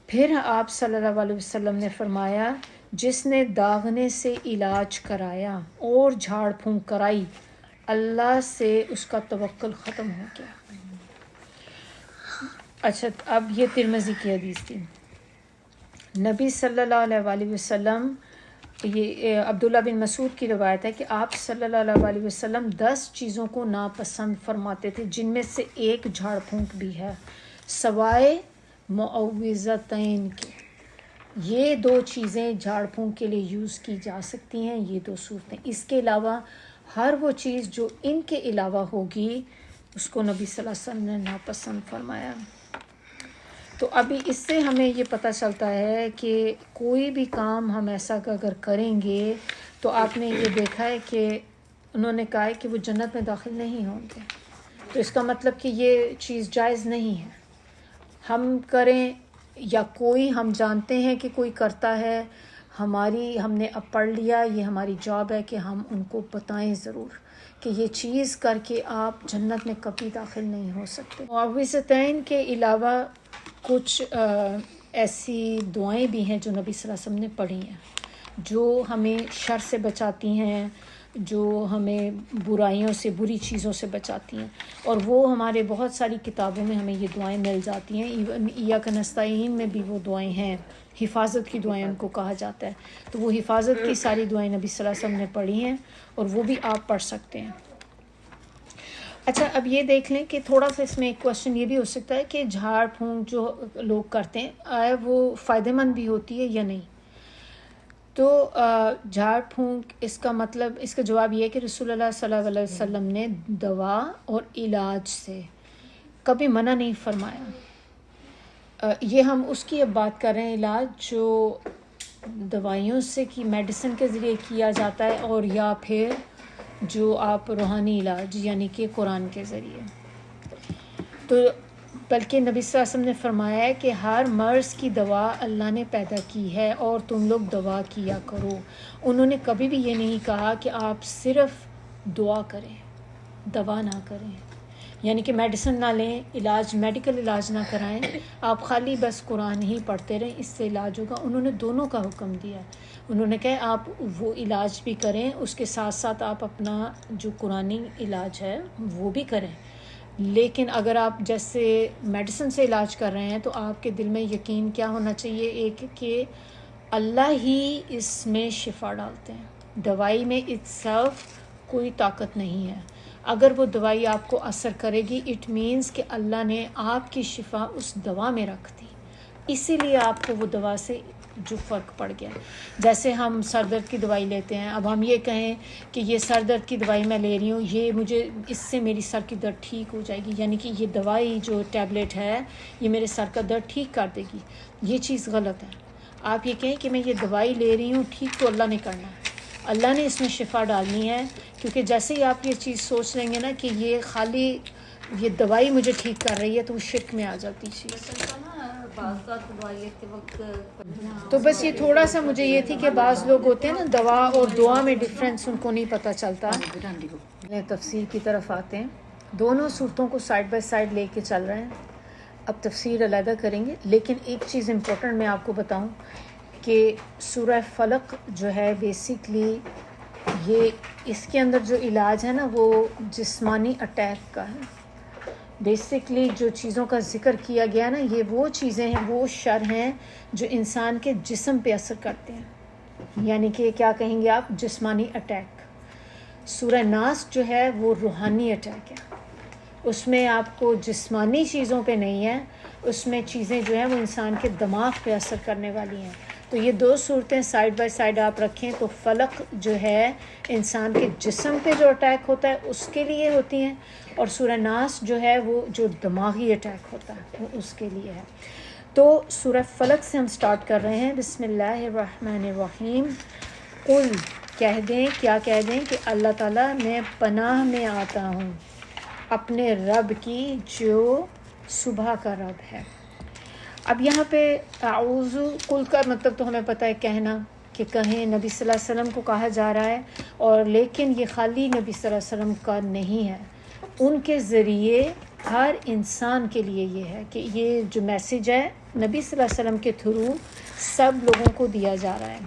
پھر آپ صلی اللہ علیہ وسلم نے فرمایا جس نے داغنے سے علاج کرایا اور جھاڑ پھونک کرائی، اللہ سے اس کا توکل ختم ہو گیا۔ اچھا، اب یہ ترمذی کی حدیث تھی، نبی صلی اللہ علیہ وسلم، یہ عبداللہ بن مسعود کی روایت ہے کہ آپ صلی اللہ علیہ وسلم 10 چیزوں کو ناپسند فرماتے تھے، جن میں سے ایک جھاڑ پھونک بھی ہے، سوائے معوذتین کے۔ یہ 2 چیزیں جھاڑ پھونک کے لیے یوز کی جا سکتی ہیں، یہ 2 صورتیں، اس کے علاوہ ہر وہ چیز جو ان کے علاوہ ہوگی اس کو نبی صلی اللہ علیہ وسلم نے ناپسند فرمایا۔ تو ابھی اس سے ہمیں یہ پتہ چلتا ہے کہ کوئی بھی کام ہم ایسا اگر کریں گے تو آپ نے یہ دیکھا ہے کہ انہوں نے کہا ہے کہ وہ جنت میں داخل نہیں ہوں گے، تو اس کا مطلب کہ یہ چیز جائز نہیں ہے، ہم کریں یا کوئی ہم جانتے ہیں کہ کوئی کرتا ہے، ہم نے اب پڑھ لیا، یہ ہماری جاب ہے کہ ہم ان کو بتائیں ضرور کہ یہ چیز کر کے آپ جنت میں کبھی داخل نہیں ہو سکتے۔ معوذتین کے علاوہ کچھ ایسی دعائیں بھی ہیں جو نبی صلی اللہ علیہ وسلم نے پڑھی ہیں، جو ہمیں شر سے بچاتی ہیں، جو ہمیں برائیوں سے، بری چیزوں سے بچاتی ہیں، اور وہ ہمارے بہت ساری کتابوں میں ہمیں یہ دعائیں مل جاتی ہیں، ایون ایاک نستعین میں بھی وہ دعائیں ہیں، حفاظت کی دعائیں ان کو کہا جاتا ہے، تو وہ حفاظت کی ساری دعائیں نبی صلی اللہ علیہ وسلم نے پڑھی ہیں، اور وہ بھی آپ پڑھ سکتے ہیں۔ اچھا، اب یہ دیکھ لیں کہ تھوڑا سا اس میں ایک کوشچن یہ بھی ہو سکتا ہے کہ جھاڑ پھونک جو لوگ کرتے ہیں آیا وہ فائدہ مند بھی ہوتی ہے یا نہیں؟ تو جھاڑ پھونک، اس کا مطلب، اس کا جواب یہ ہے کہ رسول اللہ صلی اللہ علیہ وسلم نے دوا اور علاج سے کبھی منع نہیں فرمایا۔ یہ ہم اس کی اب بات کر رہے ہیں، علاج جو دوائیوں سے کی میڈیسن کے ذریعے کیا جاتا ہے، اور یا پھر جو آپ روحانی علاج یعنی کہ قرآن کے ذریعے، تو بلکہ نبی صلی اللہ علیہ وسلم نے فرمایا ہے کہ ہر مرض کی دوا اللہ نے پیدا کی ہے اور تم لوگ دوا کیا کرو۔ انہوں نے کبھی بھی یہ نہیں کہا کہ آپ صرف دعا کریں، دوا نہ کریں، یعنی کہ میڈیسن نہ لیں، علاج، میڈیکل علاج نہ کرائیں، آپ خالی بس قرآن ہی پڑھتے رہیں، اس سے علاج ہوگا۔ انہوں نے دونوں کا حکم دیا ہے، انہوں نے کہا آپ وہ علاج بھی کریں، اس کے ساتھ ساتھ آپ اپنا جو قرآنی علاج ہے وہ بھی کریں، لیکن اگر آپ جیسے میڈیسن سے علاج کر رہے ہیں تو آپ کے دل میں یقین کیا ہونا چاہیے، ایک کہ اللہ ہی اس میں شفا ڈالتے ہیں، دوائی میں itself کوئی طاقت نہیں ہے، اگر وہ دوائی آپ کو اثر کرے گی اٹ مینس کہ اللہ نے آپ کی شفا اس دوا میں رکھ دی، اسی لیے آپ کو وہ دوا سے جو فرق پڑ گیا۔ جیسے ہم سر درد کی دوائی لیتے ہیں، اب ہم یہ کہیں کہ یہ سر درد کی دوائی میں لے رہی ہوں، یہ مجھے اس سے میری سر کی درد ٹھیک ہو جائے گی، یعنی کہ یہ دوائی جو ٹیبلٹ ہے یہ میرے سر کا درد ٹھیک کر دے گی، یہ چیز غلط ہے۔ آپ یہ کہیں کہ میں یہ دوائی لے رہی ہوں، ٹھیک تو اللہ نے کرنا ہے، اللہ نے اس میں شفا ڈالنی ہے، کیونکہ جیسے ہی آپ یہ چیز سوچ لیں گے نا کہ یہ خالی یہ دوائی مجھے ٹھیک کر رہی ہے تو وہ شرک میں آ جاتی چیز۔ تو بس یہ تھوڑا سا مجھے یہ تھی کہ بعض لوگ ہوتے ہیں نا دوا اور دعا میں ڈفرینس ان کو نہیں پتہ چلتا۔ تفسیر کی طرف آتے ہیں، دونوں صورتوں کو سائڈ بائی سائڈ لے کے چل رہے ہیں، اب تفسیر علیحدہ کریں گے، لیکن ایک چیز امپورٹنٹ میں آپ کو بتاؤں کہ سورہ فلق جو ہے بیسکلی یہ اس کے اندر جو علاج ہے نا وہ جسمانی اٹیک کا ہے. بیسکلی جو چیزوں کا ذکر کیا گیا نا یہ وہ چیزیں ہیں، وہ شر ہیں جو انسان کے جسم پہ اثر کرتے ہیں، یعنی کہ کیا کہیں گے آپ، جسمانی اٹیک. سورہ ناس جو ہے وہ روحانی اٹیک ہے، اس میں آپ کو جسمانی چیزوں پہ نہیں ہے، اس میں چیزیں جو ہیں وہ انسان کے دماغ پہ اثر کرنے والی ہیں. تو یہ دو صورتیں سائیڈ بائی سائیڈ آپ رکھیں تو فلق جو ہے انسان کے جسم پہ جو اٹیک ہوتا ہے اس کے لیے ہوتی ہیں، اور سورہ ناس جو ہے وہ جو دماغی اٹیک ہوتا ہے وہ اس کے لیے ہے. تو سورہ فلق سے ہم سٹارٹ کر رہے ہیں. بسم اللہ الرحمن الرحیم. قل کہہ دیں، کیا کہہ دیں کہ اللہ تعالیٰ میں پناہ میں آتا ہوں اپنے رب کی جو صبح کا رب ہے. اب یہاں پہ اعوذ قل کا مطلب تو ہمیں پتہ ہے کہنا، کہ کہیں نبی صلی اللہ علیہ وسلم کو کہا جا رہا ہے، اور لیکن یہ خالی نبی صلی اللہ علیہ وسلم کا نہیں ہے، ان کے ذریعے ہر انسان کے لیے یہ ہے کہ یہ جو میسیج ہے نبی صلی اللہ علیہ وسلم کے تھرو سب لوگوں کو دیا جا رہا ہے.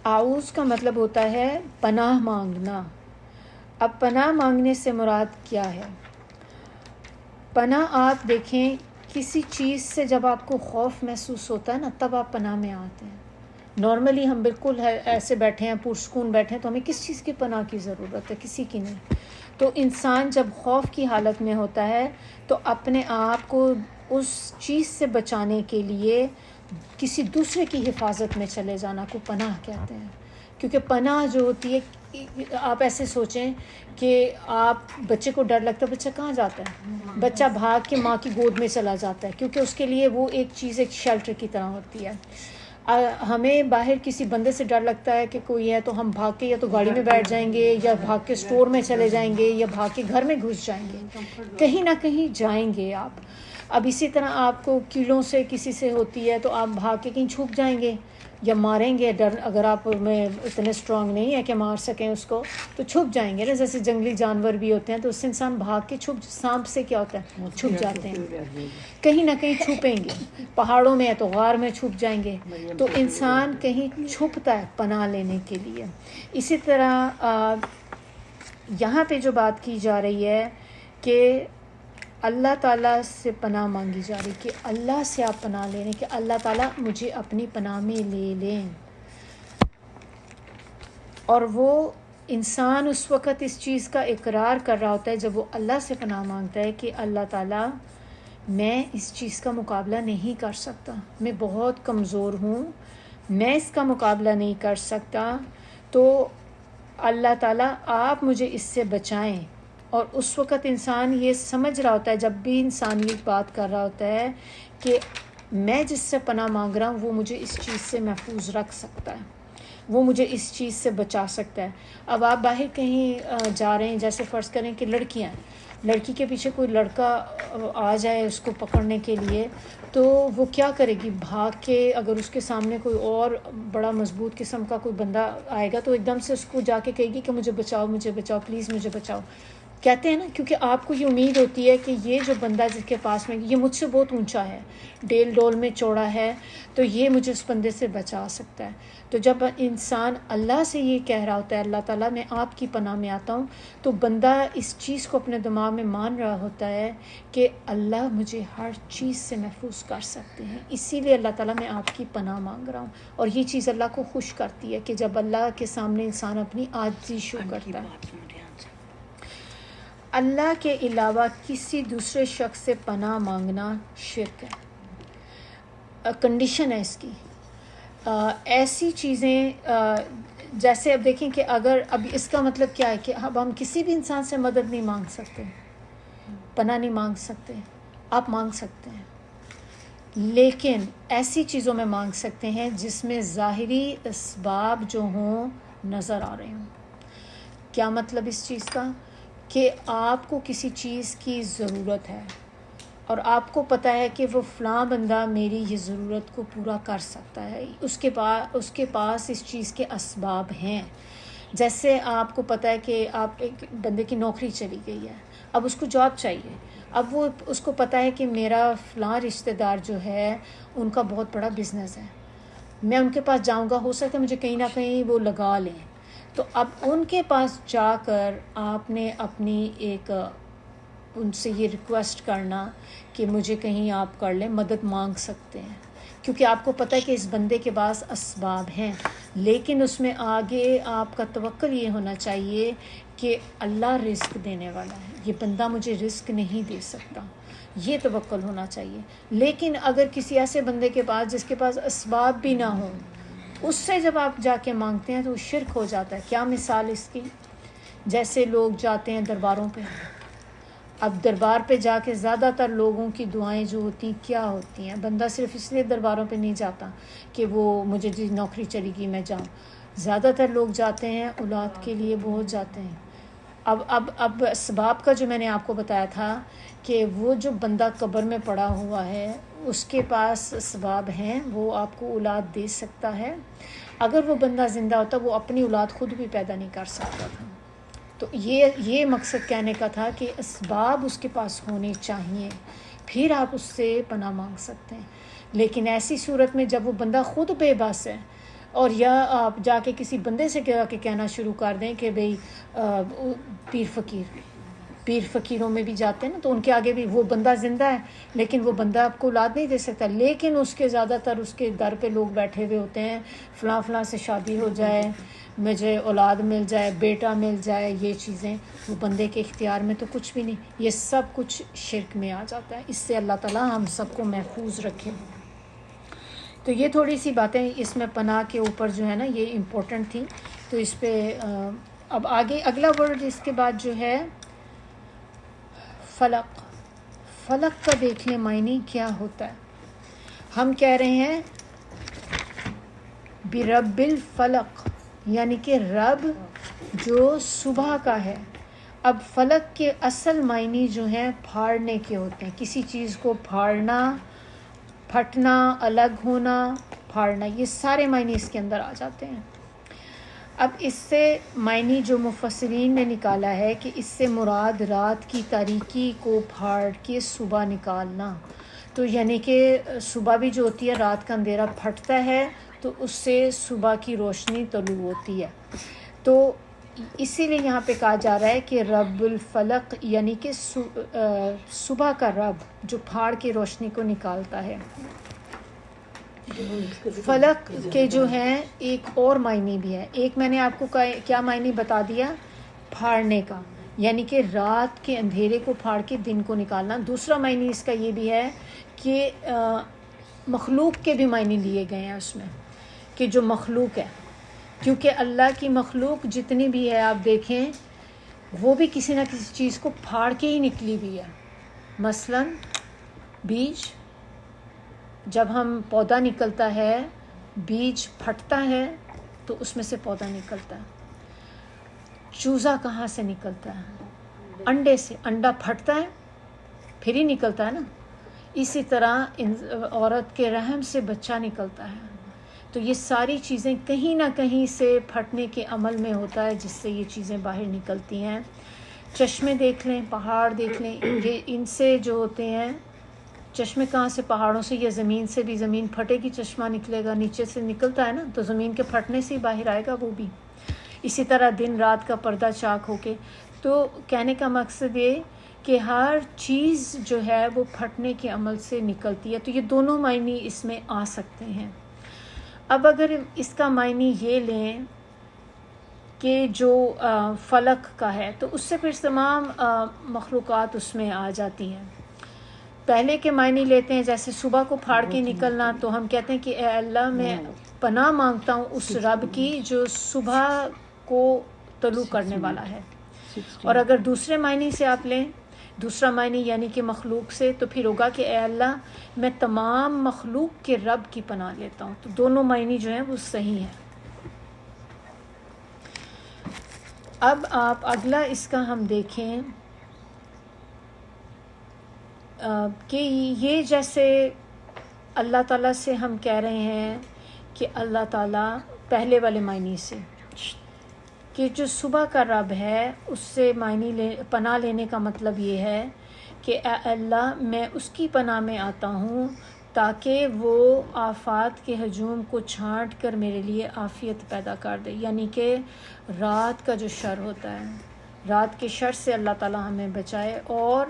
اعوذ کا مطلب ہوتا ہے پناہ مانگنا. اب پناہ مانگنے سے مراد کیا ہے؟ پناہ آپ دیکھیں کسی چیز سے جب آپ کو خوف محسوس ہوتا ہے نا تب آپ پناہ میں آتے ہیں. نارملی ہم بالکل ایسے بیٹھے ہیں پرسکون بیٹھے ہیں تو ہمیں کس چیز کی پناہ کی ضرورت ہے؟ کسی کی نہیں. تو انسان جب خوف کی حالت میں ہوتا ہے تو اپنے آپ کو اس چیز سے بچانے کے لیے کسی دوسرے کی حفاظت میں چلے جانا کو پناہ کہتے ہیں. کیونکہ پناہ جو ہوتی ہے، آپ ایسے سوچیں کہ آپ بچے کو ڈر لگتا ہے، بچہ کہاں جاتا ہے؟ بچہ بھاگ کے ماں کی گود میں چلا جاتا ہے، کیونکہ اس کے لیے وہ ایک چیز ایک شیلٹر کی طرح ہوتی ہے. ہمیں باہر کسی بندے سے ڈر لگتا ہے کہ کوئی ہے تو ہم بھاگ کے یا تو گاڑی میں بیٹھ جائیں گے یا بھاگ کے اسٹور میں چلے جائیں گے یا بھاگ کے گھر میں گھس جائیں گے، کہیں نہ کہیں جائیں گے آپ. اب اسی طرح آپ کو کیڑوں سے کسی سے ہوتی ہے تو آپ بھاگ کے کہیں چھپ جائیں گے یا ماریں گے. ڈر اگر آپ میں اتنے اسٹرانگ نہیں ہے کہ مار سکیں اس کو تو چھپ جائیں گے نا. جیسے جنگلی جانور بھی ہوتے ہیں تو اس سے انسان بھاگ کے سانپ سے کیا ہوتا ہے، چھپ جاتے ہیں، کہیں نہ کہیں چھپیں گے. پہاڑوں میں ہے تو غار میں چھپ جائیں گے. تو انسان کہیں چھپتا ہے پناہ لینے کے لیے. اسی طرح یہاں پہ جو بات کی جا رہی ہے کہ اللہ تعالیٰ سے پناہ مانگی جا رہی کہ اللہ سے آپ پناہ لے لیں، کہ اللہ تعالیٰ مجھے اپنی پناہ میں لے لیں. اور وہ انسان اس وقت اس چیز کا اقرار کر رہا ہوتا ہے جب وہ اللہ سے پناہ مانگتا ہے کہ اللہ تعالیٰ میں اس چیز کا مقابلہ نہیں کر سکتا، میں بہت کمزور ہوں، میں اس کا مقابلہ نہیں کر سکتا، تو اللہ تعالیٰ آپ مجھے اس سے بچائیں. اور اس وقت انسان یہ سمجھ رہا ہوتا ہے جب بھی انسان یہ بات کر رہا ہوتا ہے کہ میں جس سے پناہ مانگ رہا ہوں وہ مجھے اس چیز سے محفوظ رکھ سکتا ہے، وہ مجھے اس چیز سے بچا سکتا ہے. اب آپ باہر کہیں جا رہے ہیں، جیسے فرض کریں کہ لڑکیاں، لڑکی کے پیچھے کوئی لڑکا آ جائے اس کو پکڑنے کے لیے تو وہ کیا کرے گی؟ بھاگ کے اگر اس کے سامنے کوئی اور بڑا مضبوط قسم کا کوئی بندہ آئے گا تو ایک دم سے اس کو جا کے کہے گی کہ مجھے بچاؤ، مجھے بچاؤ، پلیز مجھے بچاؤ. کہتے ہیں نا، کیونکہ آپ کو یہ امید ہوتی ہے کہ یہ جو بندہ جس کے پاس میں یہ مجھ سے بہت اونچا ہے، ڈیل ڈول میں چوڑا ہے، تو یہ مجھے اس بندے سے بچا سکتا ہے. تو جب انسان اللہ سے یہ کہہ رہا ہوتا ہے اللہ تعالیٰ میں آپ کی پناہ میں آتا ہوں، تو بندہ اس چیز کو اپنے دماغ میں مان رہا ہوتا ہے کہ اللہ مجھے ہر چیز سے محفوظ کر سکتے ہیں، اسی لیے اللہ تعالیٰ میں آپ کی پناہ مانگ رہا ہوں. اور یہ چیز اللہ کو خوش کرتی ہے کہ جب اللہ کے سامنے انسان اپنی عاجزی شو کرتا ہے. اللہ کے علاوہ کسی دوسرے شخص سے پناہ مانگنا شرک ہے. کنڈیشن ہے اس کی. ایسی چیزیں جیسے اب دیکھیں کہ اگر اب اس کا مطلب کیا ہے کہ اب ہم کسی بھی انسان سے مدد نہیں مانگ سکتے، پناہ نہیں مانگ سکتے. آپ مانگ سکتے ہیں لیکن ایسی چیزوں میں مانگ سکتے ہیں جس میں ظاہری اسباب جو ہوں نظر آ رہے ہوں. کیا مطلب اس چیز کا؟ کہ آپ کو کسی چیز کی ضرورت ہے اور آپ کو پتہ ہے کہ وہ فلاں بندہ میری یہ ضرورت کو پورا کر سکتا ہے، اس کے پاس اس چیز کے اسباب ہیں. جیسے آپ کو پتہ ہے کہ آپ ایک بندے کی نوکری چلی گئی ہے، اب اس کو جاب چاہیے. اب وہ اس کو پتہ ہے کہ میرا فلاں رشتہ دار جو ہے ان کا بہت بڑا بزنس ہے، میں ان کے پاس جاؤں گا، ہو سکتا ہے مجھے کہیں نہ کہیں وہ لگا لیں. تو اب ان کے پاس جا کر آپ نے اپنی ایک ان سے یہ ریکویسٹ کرنا کہ مجھے کہیں آپ کر لیں، مدد مانگ سکتے ہیں، کیونکہ آپ کو پتہ ہے کہ اس بندے کے پاس اسباب ہیں، لیکن اس میں آگے آپ کا توکل یہ ہونا چاہیے کہ اللہ رزق دینے والا ہے، یہ بندہ مجھے رزق نہیں دے سکتا، یہ توکل ہونا چاہیے۔ لیکن اگر کسی ایسے بندے کے پاس جس کے پاس اسباب بھی نہ ہوں، اس سے جب آپ جا کے مانگتے ہیں تو وہ شرک ہو جاتا ہے۔ کیا مثال اس کی؟ جیسے لوگ جاتے ہیں درباروں پہ، اب دربار پہ جا کے زیادہ تر لوگوں کی دعائیں جو ہوتی ہیں کیا ہوتی ہیں؟ بندہ صرف اس لیے درباروں پہ نہیں جاتا کہ وہ مجھے جی نوکری چلی گئی میں جاؤں، زیادہ تر لوگ جاتے ہیں اولاد کے لیے، بہت جاتے ہیں۔ اب اسباب کا جو میں نے آپ کو بتایا تھا کہ وہ جو بندہ قبر میں پڑا ہوا ہے اس کے پاس اسباب ہیں، وہ آپ کو اولاد دے سکتا ہے۔ اگر وہ بندہ زندہ ہوتا وہ اپنی اولاد خود بھی پیدا نہیں کر سکتا تھا۔ تو یہ مقصد کہنے کا تھا کہ اسباب اس کے پاس ہونے چاہیے، پھر آپ اس سے پناہ مانگ سکتے ہیں۔ لیکن ایسی صورت میں جب وہ بندہ خود بے بس ہے، اور یا آپ جا کے کسی بندے سے کہنا شروع کر دیں کہ بھئی پیر فقیروں میں بھی جاتے ہیں نا، تو ان کے آگے بھی وہ بندہ زندہ ہے لیکن وہ بندہ آپ کو اولاد نہیں دے سکتا، لیکن اس کے زیادہ تر اس کے در پہ لوگ بیٹھے ہوئے ہوتے ہیں، فلاں فلاں سے شادی ہو جائے، مجھے اولاد مل جائے، بیٹا مل جائے، یہ چیزیں وہ بندے کے اختیار میں تو کچھ بھی نہیں، یہ سب کچھ شرک میں آ جاتا ہے۔ اس سے اللہ تعالیٰ ہم سب کو محفوظ رکھے۔ تو یہ تھوڑی سی باتیں اس میں پناہ کے اوپر جو ہے نا یہ امپورٹنٹ تھی، تو اس پہ اب آگے اگلا ورڈ اس کے بعد جو ہے فلق۔ فلق کا دیکھ لیں معنی کیا ہوتا ہے۔ ہم کہہ رہے ہیں برب الفلق، یعنی کہ رب جو صبح کا ہے۔ اب فلق کے اصل معنی جو ہیں پھاڑنے کے ہوتے ہیں، کسی چیز کو پھاڑنا، پھٹنا، الگ ہونا، پھاڑنا، یہ سارے معنی اس کے اندر آ جاتے ہیں۔ اب اس سے معنی جو مفسرین نے نکالا ہے کہ اس سے مراد رات کی تاریکی کو پھاڑ کے صبح نکالنا، تو یعنی کہ صبح بھی جو ہوتی ہے رات کا اندھیرا پھٹتا ہے تو اس سے صبح کی روشنی طلوع ہوتی ہے۔ تو اسی لیے یہاں پہ کہا جا رہا ہے کہ رب الفلق، یعنی کہ صبح کا رب جو پھاڑ کے روشنی کو نکالتا ہے۔ فلق کے جو ہیں ایک اور معنی بھی ہے، ایک میں نے آپ کو کیا معنی بتا دیا، پھاڑنے کا، یعنی کہ رات کے اندھیرے کو پھاڑ کے دن کو نکالنا۔ دوسرا معنی اس کا یہ بھی ہے کہ مخلوق کے بھی معنی لیے گئے ہیں اس میں، کہ جو مخلوق ہے، کیونکہ اللہ کی مخلوق جتنی بھی ہے آپ دیکھیں وہ بھی کسی نہ کسی چیز کو پھاڑ کے ہی نکلی بھی ہے۔ مثلا بیج، جب ہم پودا نکلتا ہے، بیج پھٹتا ہے تو اس میں سے پودا نکلتا ہے۔ چوزا کہاں سے نکلتا ہے؟ انڈے سے، انڈا پھٹتا ہے پھر ہی نکلتا ہے نا۔ اسی طرح عورت کے رحم سے بچہ نکلتا ہے۔ تو یہ ساری چیزیں کہیں نہ کہیں سے پھٹنے کے عمل میں ہوتا ہے جس سے یہ چیزیں باہر نکلتی ہیں۔ چشمے دیکھ لیں، پہاڑ دیکھ لیں، یہ ان سے جو ہوتے ہیں، چشمے کہاں سے؟ پہاڑوں سے، یا زمین سے بھی، زمین پھٹے گی چشمہ نکلے گا، نیچے سے نکلتا ہے نا، تو زمین کے پھٹنے سے ہی باہر آئے گا وہ بھی۔ اسی طرح دن رات کا پردہ چاک ہو کے۔ تو کہنے کا مقصد یہ کہ ہر چیز جو ہے وہ پھٹنے کے عمل سے نکلتی ہے، تو یہ دونوں معنی اس میں آ سکتے ہیں۔ اب اگر اس کا معنی یہ لیں کہ جو فلک کا ہے تو اس سے پھر تمام مخلوقات اس میں آ جاتی ہیں۔ پہلے کے معنی لیتے ہیں جیسے صبح کو پھاڑ کے نکلنا، تو ہم کہتے ہیں کہ اے اللہ میں پناہ مانگتا ہوں اس رب کی جو صبح کو طلوع کرنے والا ہے۔ اور اگر دوسرے معنی سے آپ لیں، دوسرا معنی یعنی کہ مخلوق سے، تو پھر ہوگا کہ اے اللہ میں تمام مخلوق کے رب کی پناہ لیتا ہوں۔ تو دونوں معنی جو ہیں وہ صحیح ہیں۔ اب آپ اگلا اس کا ہم دیکھیں کہ یہ جیسے اللہ تعالیٰ سے ہم کہہ رہے ہیں کہ اللہ تعالیٰ پہلے والے معنی سے کہ جو صبح کا رب ہے اس سے پناہ لینے کا مطلب یہ ہے کہ اے اللہ میں اس کی پناہ میں آتا ہوں تاکہ وہ آفات کے ہجوم کو چھانٹ کر میرے لیے عافیت پیدا کر دے. یعنی کہ رات کا جو شر ہوتا ہے، رات کے شر سے اللہ تعالیٰ ہمیں بچائے. اور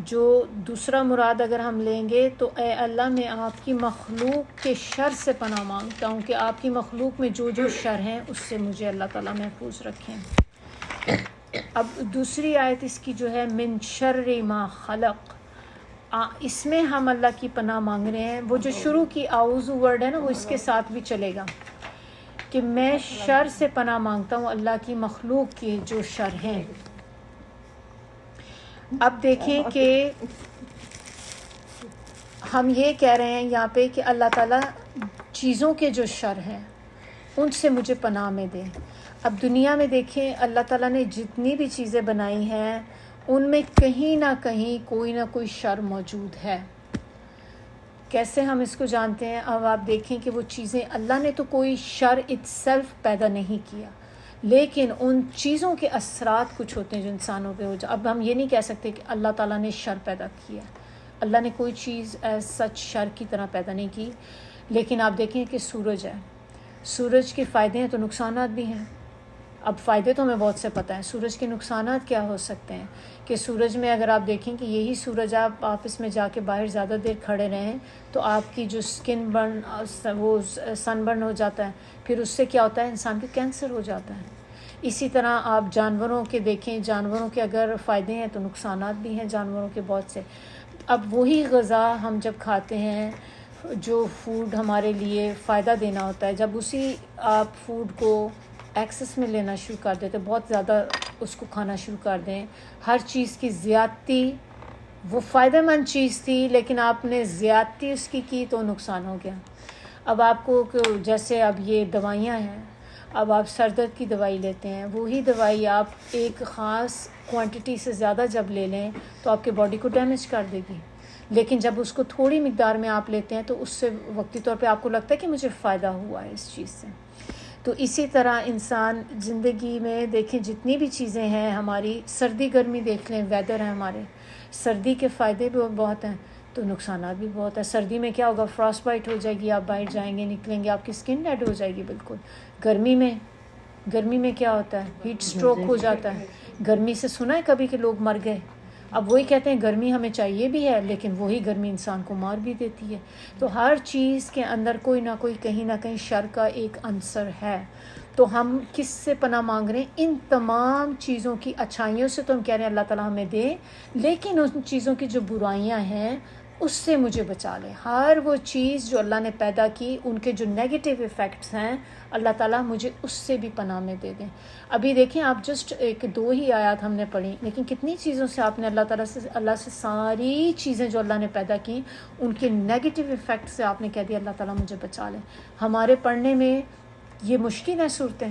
جو دوسرا مراد اگر ہم لیں گے تو اے اللہ میں آپ کی مخلوق کے شر سے پناہ مانگتا ہوں کہ آپ کی مخلوق میں جو جو شر ہیں اس سے مجھے اللہ تعالیٰ محفوظ رکھیں. اب دوسری آیت اس کی جو ہے من شر ما خلق، اس میں ہم اللہ کی پناہ مانگ رہے ہیں. وہ جو شروع کی اعوذ ورڈ ہے نا، وہ اس کے ساتھ بھی چلے گا کہ میں شر سے پناہ مانگتا ہوں اللہ کی مخلوق کے جو شر ہیں. اب دیکھیں کہ ہم یہ کہہ رہے ہیں یہاں پہ کہ اللہ تعالیٰ چیزوں کے جو شر ہیں ان سے مجھے پناہ میں دے. اب دنیا میں دیکھیں اللہ تعالیٰ نے جتنی بھی چیزیں بنائی ہیں ان میں کہیں نہ کہیں کوئی نہ کوئی شر موجود ہے. کیسے ہم اس کو جانتے ہیں؟ اب آپ دیکھیں کہ وہ چیزیں اللہ نے تو کوئی شر itself پیدا نہیں کیا، لیکن ان چیزوں کے اثرات کچھ ہوتے ہیں جو انسانوں پہ ہو جائے. اب ہم یہ نہیں کہہ سکتے کہ اللہ تعالیٰ نے شر پیدا کیا. اللہ نے کوئی چیز سچ شر کی طرح پیدا نہیں کی. لیکن آپ دیکھیں کہ سورج ہے، سورج کے فائدے ہیں تو نقصانات بھی ہیں. اب فائدے تو ہمیں بہت سے پتہ ہیں، سورج کے نقصانات کیا ہو سکتے ہیں کہ سورج میں اگر آپ دیکھیں کہ یہی سورج آپ آفس میں جا کے باہر زیادہ دیر کھڑے رہیں تو آپ کی جو اسکن برن وہ سن برن ہو جاتا ہے، پھر اس سے کیا ہوتا ہے انسان کے کینسر ہو جاتا ہے. اسی طرح آپ جانوروں کے دیکھیں، جانوروں کے اگر فائدے ہیں تو نقصانات بھی ہیں جانوروں کے بہت سے. اب وہی غذا ہم جب کھاتے ہیں جو فوڈ ہمارے لیے فائدہ دینا ہوتا ہے، جب اسی آپ فوڈ کو ایکسس میں لینا شروع کر دیتے، بہت زیادہ اس کو کھانا شروع کر دیں، ہر چیز کی زیادتی، وہ فائدہ مند چیز تھی لیکن آپ نے زیادتی اس کی تو نقصان ہو گیا. اب آپ کو جیسے اب یہ دوائیاں ہیں، اب آپ سر درد کی دوائی لیتے ہیں، وہی دوائی آپ ایک خاص کوانٹٹی سے زیادہ جب لے لیں تو آپ کے باڈی کو ڈیمیج کر دے گی. لیکن جب اس کو تھوڑی مقدار میں آپ لیتے ہیں تو اس سے وقتی طور پہ آپ کو لگتا ہے کہ مجھے فائدہ ہوا ہے اس چیز سے. تو اسی طرح انسان زندگی میں دیکھیں جتنی بھی چیزیں ہیں ہماری، سردی گرمی دیکھ لیں، ویدر ہے ہمارے، سردی کے فائدے بھی بہت ہیں تو نقصانات بھی بہت ہیں. سردی میں کیا ہوگا؟ فراسٹ بائٹ ہو جائے گی، آپ باہر جائیں گے نکلیں گے آپ کی اسکن ڈیڈ ہو جائے گی بالکل. گرمی میں کیا ہوتا ہے؟ ہیٹ سٹروک ہو جاتا ہے. گرمی سے سنا ہے کبھی کہ لوگ مر گئے؟ اب وہی کہتے ہیں گرمی ہمیں چاہیے بھی ہے لیکن وہی گرمی انسان کو مار بھی دیتی ہے. تو ہر چیز کے اندر کوئی نہ کوئی کہیں نہ کہیں شر کا ایک عنصر ہے. تو ہم کس سے پناہ مانگ رہے ہیں؟ ان تمام چیزوں کی اچھائیوں سے تو ہم کہہ رہے ہیں اللہ تعالیٰ ہمیں دے، لیکن ان چیزوں کی جو برائیاں ہیں اس سے مجھے بچا لے. ہر وہ چیز جو اللہ نے پیدا کی ان کے جو نیگیٹو ایفیکٹس ہیں اللہ تعالیٰ مجھے اس سے بھی پناہ میں دے دیں. ابھی دیکھیں آپ جسٹ ایک دو ہی آیات ہم نے پڑھی، لیکن کتنی چیزوں سے آپ نے اللہ سے ساری چیزیں جو اللہ نے پیدا کی ان کے نیگیٹو ایفیکٹ سے آپ نے کہہ دیا اللہ تعالیٰ مجھے بچا لیں. ہمارے پڑھنے میں یہ مشکل ہے صورتیں،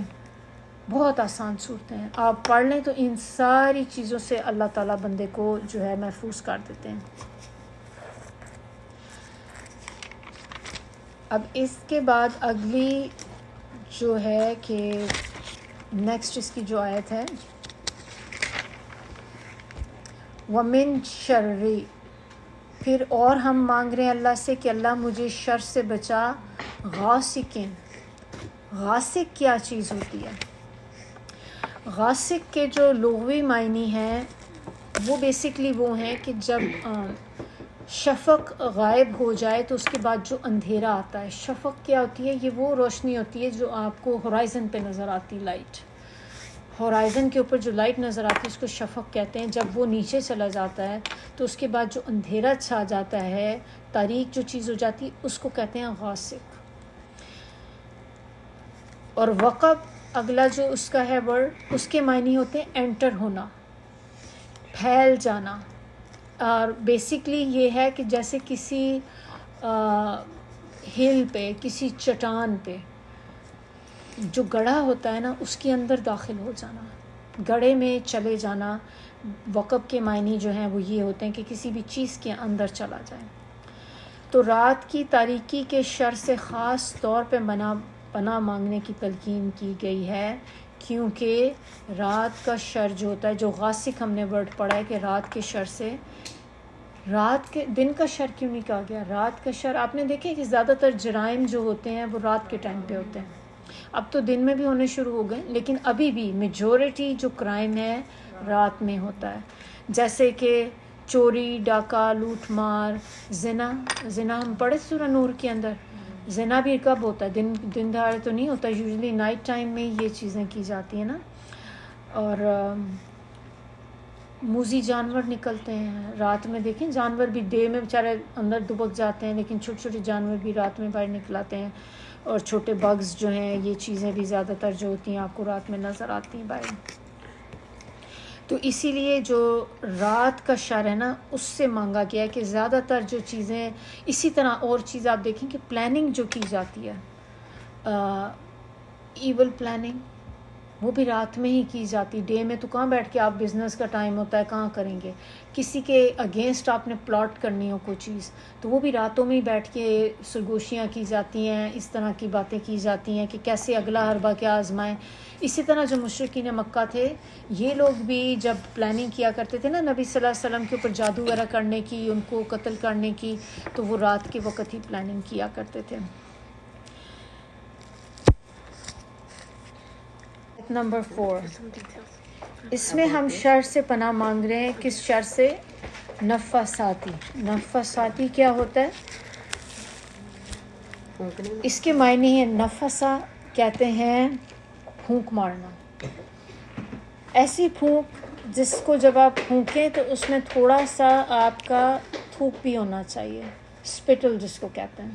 بہت آسان صورتیں ہیں، آپ پڑھ لیں تو ان ساری چیزوں سے اللہ تعالیٰ بندے کو جو ہے محفوظ کر دیتے ہیں. اب اس کے بعد اگلی جو ہے کہ نیکسٹ اس کی جو آیت ہے وَمِن شَرِّ، پھر اور ہم مانگ رہے ہیں اللہ سے کہ اللہ مجھے شر سے بچا غاسقن. غاسق کیا چیز ہوتی ہے؟ غاسق کے جو لغوی معنی ہیں وہ بیسکلی وہ ہیں کہ جب شفق غائب ہو جائے تو اس کے بعد جو اندھیرا آتا ہے. شفق کیا ہوتی ہے؟ یہ وہ روشنی ہوتی ہے جو آپ کو ہورائزن پہ نظر آتی، لائٹ، ہورائزن کے اوپر جو لائٹ نظر آتی ہے اس کو شفق کہتے ہیں. جب وہ نیچے چلا جاتا ہے تو اس کے بعد جو اندھیرا چھا جاتا ہے، تاریک جو چیز ہو جاتی ہے اس کو کہتے ہیں غاسق. اور وقب اگلا جو اس کا ہے ورڈ، اس کے معنی ہوتے ہیں انٹر ہونا، پھیل جانا. اور بیسکلی یہ ہے کہ جیسے کسی ہل پہ، کسی چٹان پہ جو گڑھا ہوتا ہے نا اس کے اندر داخل ہو جانا، گڑھے میں چلے جانا. وقب کے معنی جو ہیں وہ یہ ہوتے ہیں کہ کسی بھی چیز کے اندر چلا جائے. تو رات کی تاریکی کے شر سے خاص طور پہ پناہ مانگنے کی تلقین کی گئی ہے، کیونکہ رات کا شر جو ہوتا ہے، جو غاسق ہم نے ورڈ پڑھا ہے کہ رات کے شر سے رات کے دن کا شر کیوں نہیں کہا گیا؟ رات کا شر آپ نے دیکھا کہ زیادہ تر جرائم جو ہوتے ہیں وہ رات کے ٹائم پہ ہوتے ہیں. اب تو دن میں بھی ہونے شروع ہو گئے لیکن ابھی بھی میجورٹی جو کرائم ہے رات میں ہوتا ہے. جیسے کہ چوری، ڈاکہ، لوٹ مار، زنا ہم پڑھے سورہ نور کے اندر. زنا بھی کب ہوتا ہے؟ دن دہاڑے تو نہیں ہوتا، یوزلی نائٹ ٹائم میں یہ چیزیں کی جاتی ہیں نا. اور موذی جانور نکلتے ہیں رات میں. دیکھیں جانور بھی ڈے میں بیچارے اندر دبک جاتے ہیں لیکن چھوٹے چھوٹے جانور بھی رات میں باہر نکلاتے ہیں. اور چھوٹے بگز جو ہیں یہ چیزیں بھی زیادہ تر جو ہوتی ہیں آپ کو رات میں نظر آتی ہیں باہر. تو اسی لیے جو رات کا شر ہے نا اس سے مانگا گیا ہے کہ زیادہ تر جو چیزیں. اسی طرح اور چیز آپ دیکھیں کہ پلاننگ جو کی جاتی ہے، ایول پلاننگ، وہ بھی رات میں ہی کی جاتی. ڈے میں تو کہاں بیٹھ کے آپ بزنس کا ٹائم ہوتا ہے کہاں کریں گے. کسی کے اگینسٹ آپ نے پلاٹ کرنی ہو کوئی چیز تو وہ بھی راتوں میں ہی بیٹھ کے سرگوشیاں کی جاتی ہیں، اس طرح کی باتیں کی جاتی ہیں کہ کیسے اگلا حربہ کیا آزمائیں. اسی طرح جو مشرکین مکہ تھے یہ لوگ بھی جب پلاننگ کیا کرتے تھے نا نبی صلی اللہ علیہ وسلم کے اوپر جادو وغیرہ کرنے کی، ان کو قتل کرنے کی، تو وہ رات کے وقت ہی پلاننگ کیا کرتے تھے. نمبر 4، اس میں ہم شر سے پناہ مانگ رہے ہیں. کس شر سے؟ نفاساتی. نفاساتی کیا ہوتا ہے؟ اس کے معنی ہے نفسا کہتے ہیں پھونک مارنا. ایسی پھونک جس کو جب آپ پھونکیں تو اس میں تھوڑا سا آپ کا تھوک بھی ہونا چاہیے، اسپٹل جس کو کہتے ہیں.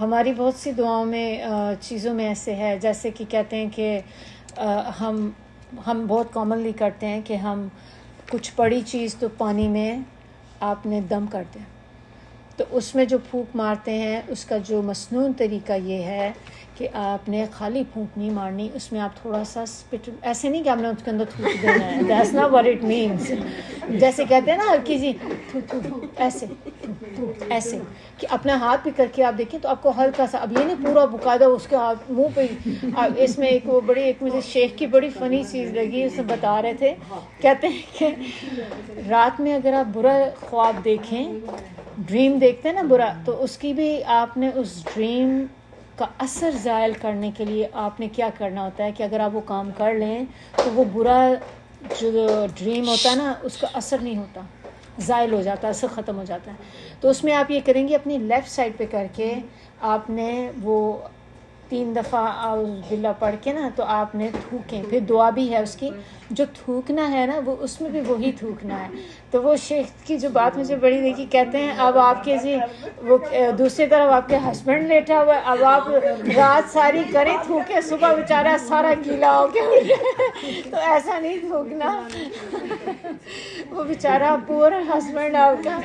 ہماری بہت سی دعاؤں میں چیزوں میں ایسے ہے، جیسے کہ کہتے ہیں کہ ہم بہت کامنلی کرتے ہیں کہ ہم کچھ پڑی چیز تو پانی میں آپ نے دم کر دیں، تو اس میں جو پھونک مارتے ہیں اس کا جو مصنون طریقہ یہ ہے کہ آپ نے خالی پھونک نہیں مارنی، اس میں آپ تھوڑا سا اسپٹ، ایسے نہیں کہ آپ نے اس کے اندر تھوک دینا ہے. That's not what it means. جیسے کہتے ہیں نا ہلکی سی ایسے ایسے کہ اپنا ہاتھ بھی کر کے آپ دیکھیں تو آپ کو ہلکا سا، اب یہ نہیں پورا باقاعدہ اس کے ہاتھ منہ پہ. اس میں ایک وہ بڑی ایک مجھے شیخ کی بڑی فنی چیز لگی، اسے بتا رہے تھے، کہتے ہیں کہ رات میں اگر آپ برا خواب دیکھیں، ڈریم دیکھتے ہیں نا برا، تو اس کی بھی آپ نے اس ڈریم کا اثر زائل کرنے کے لیے آپ نے کیا کرنا ہوتا ہے کہ اگر آپ وہ کام کر لیں تو وہ برا جو ڈریم ہوتا ہے نا اس کا اثر نہیں ہوتا، زائل ہو جاتا ہے، اثر ختم ہو جاتا ہے. تو اس میں آپ یہ کریں گے اپنی لیفٹ سائڈ پہ کر کے آپ نے وہ 3 دفعہ اعوذ باللہ پڑھ کے نا تو آپ نے تھوکیں. پھر دعا بھی ہے اس کی، جو تھوکنا ہے نا وہ اس میں بھی وہی تھوکنا ہے. تو وہ شیخ کی جو بات مجھے بڑی دیکھی، کہتے ہیں اب آپ کے جی وہ دوسری طرف آپ کے ہسبینڈ لیٹا ہوا ہے، اب آپ رات ساری کریں تھوکے، صبح بیچارہ سارا گیلا ہو کے تو ایسا نہیں تھوکنا. وہ بیچارہ پورا ہسبینڈ آپ کا،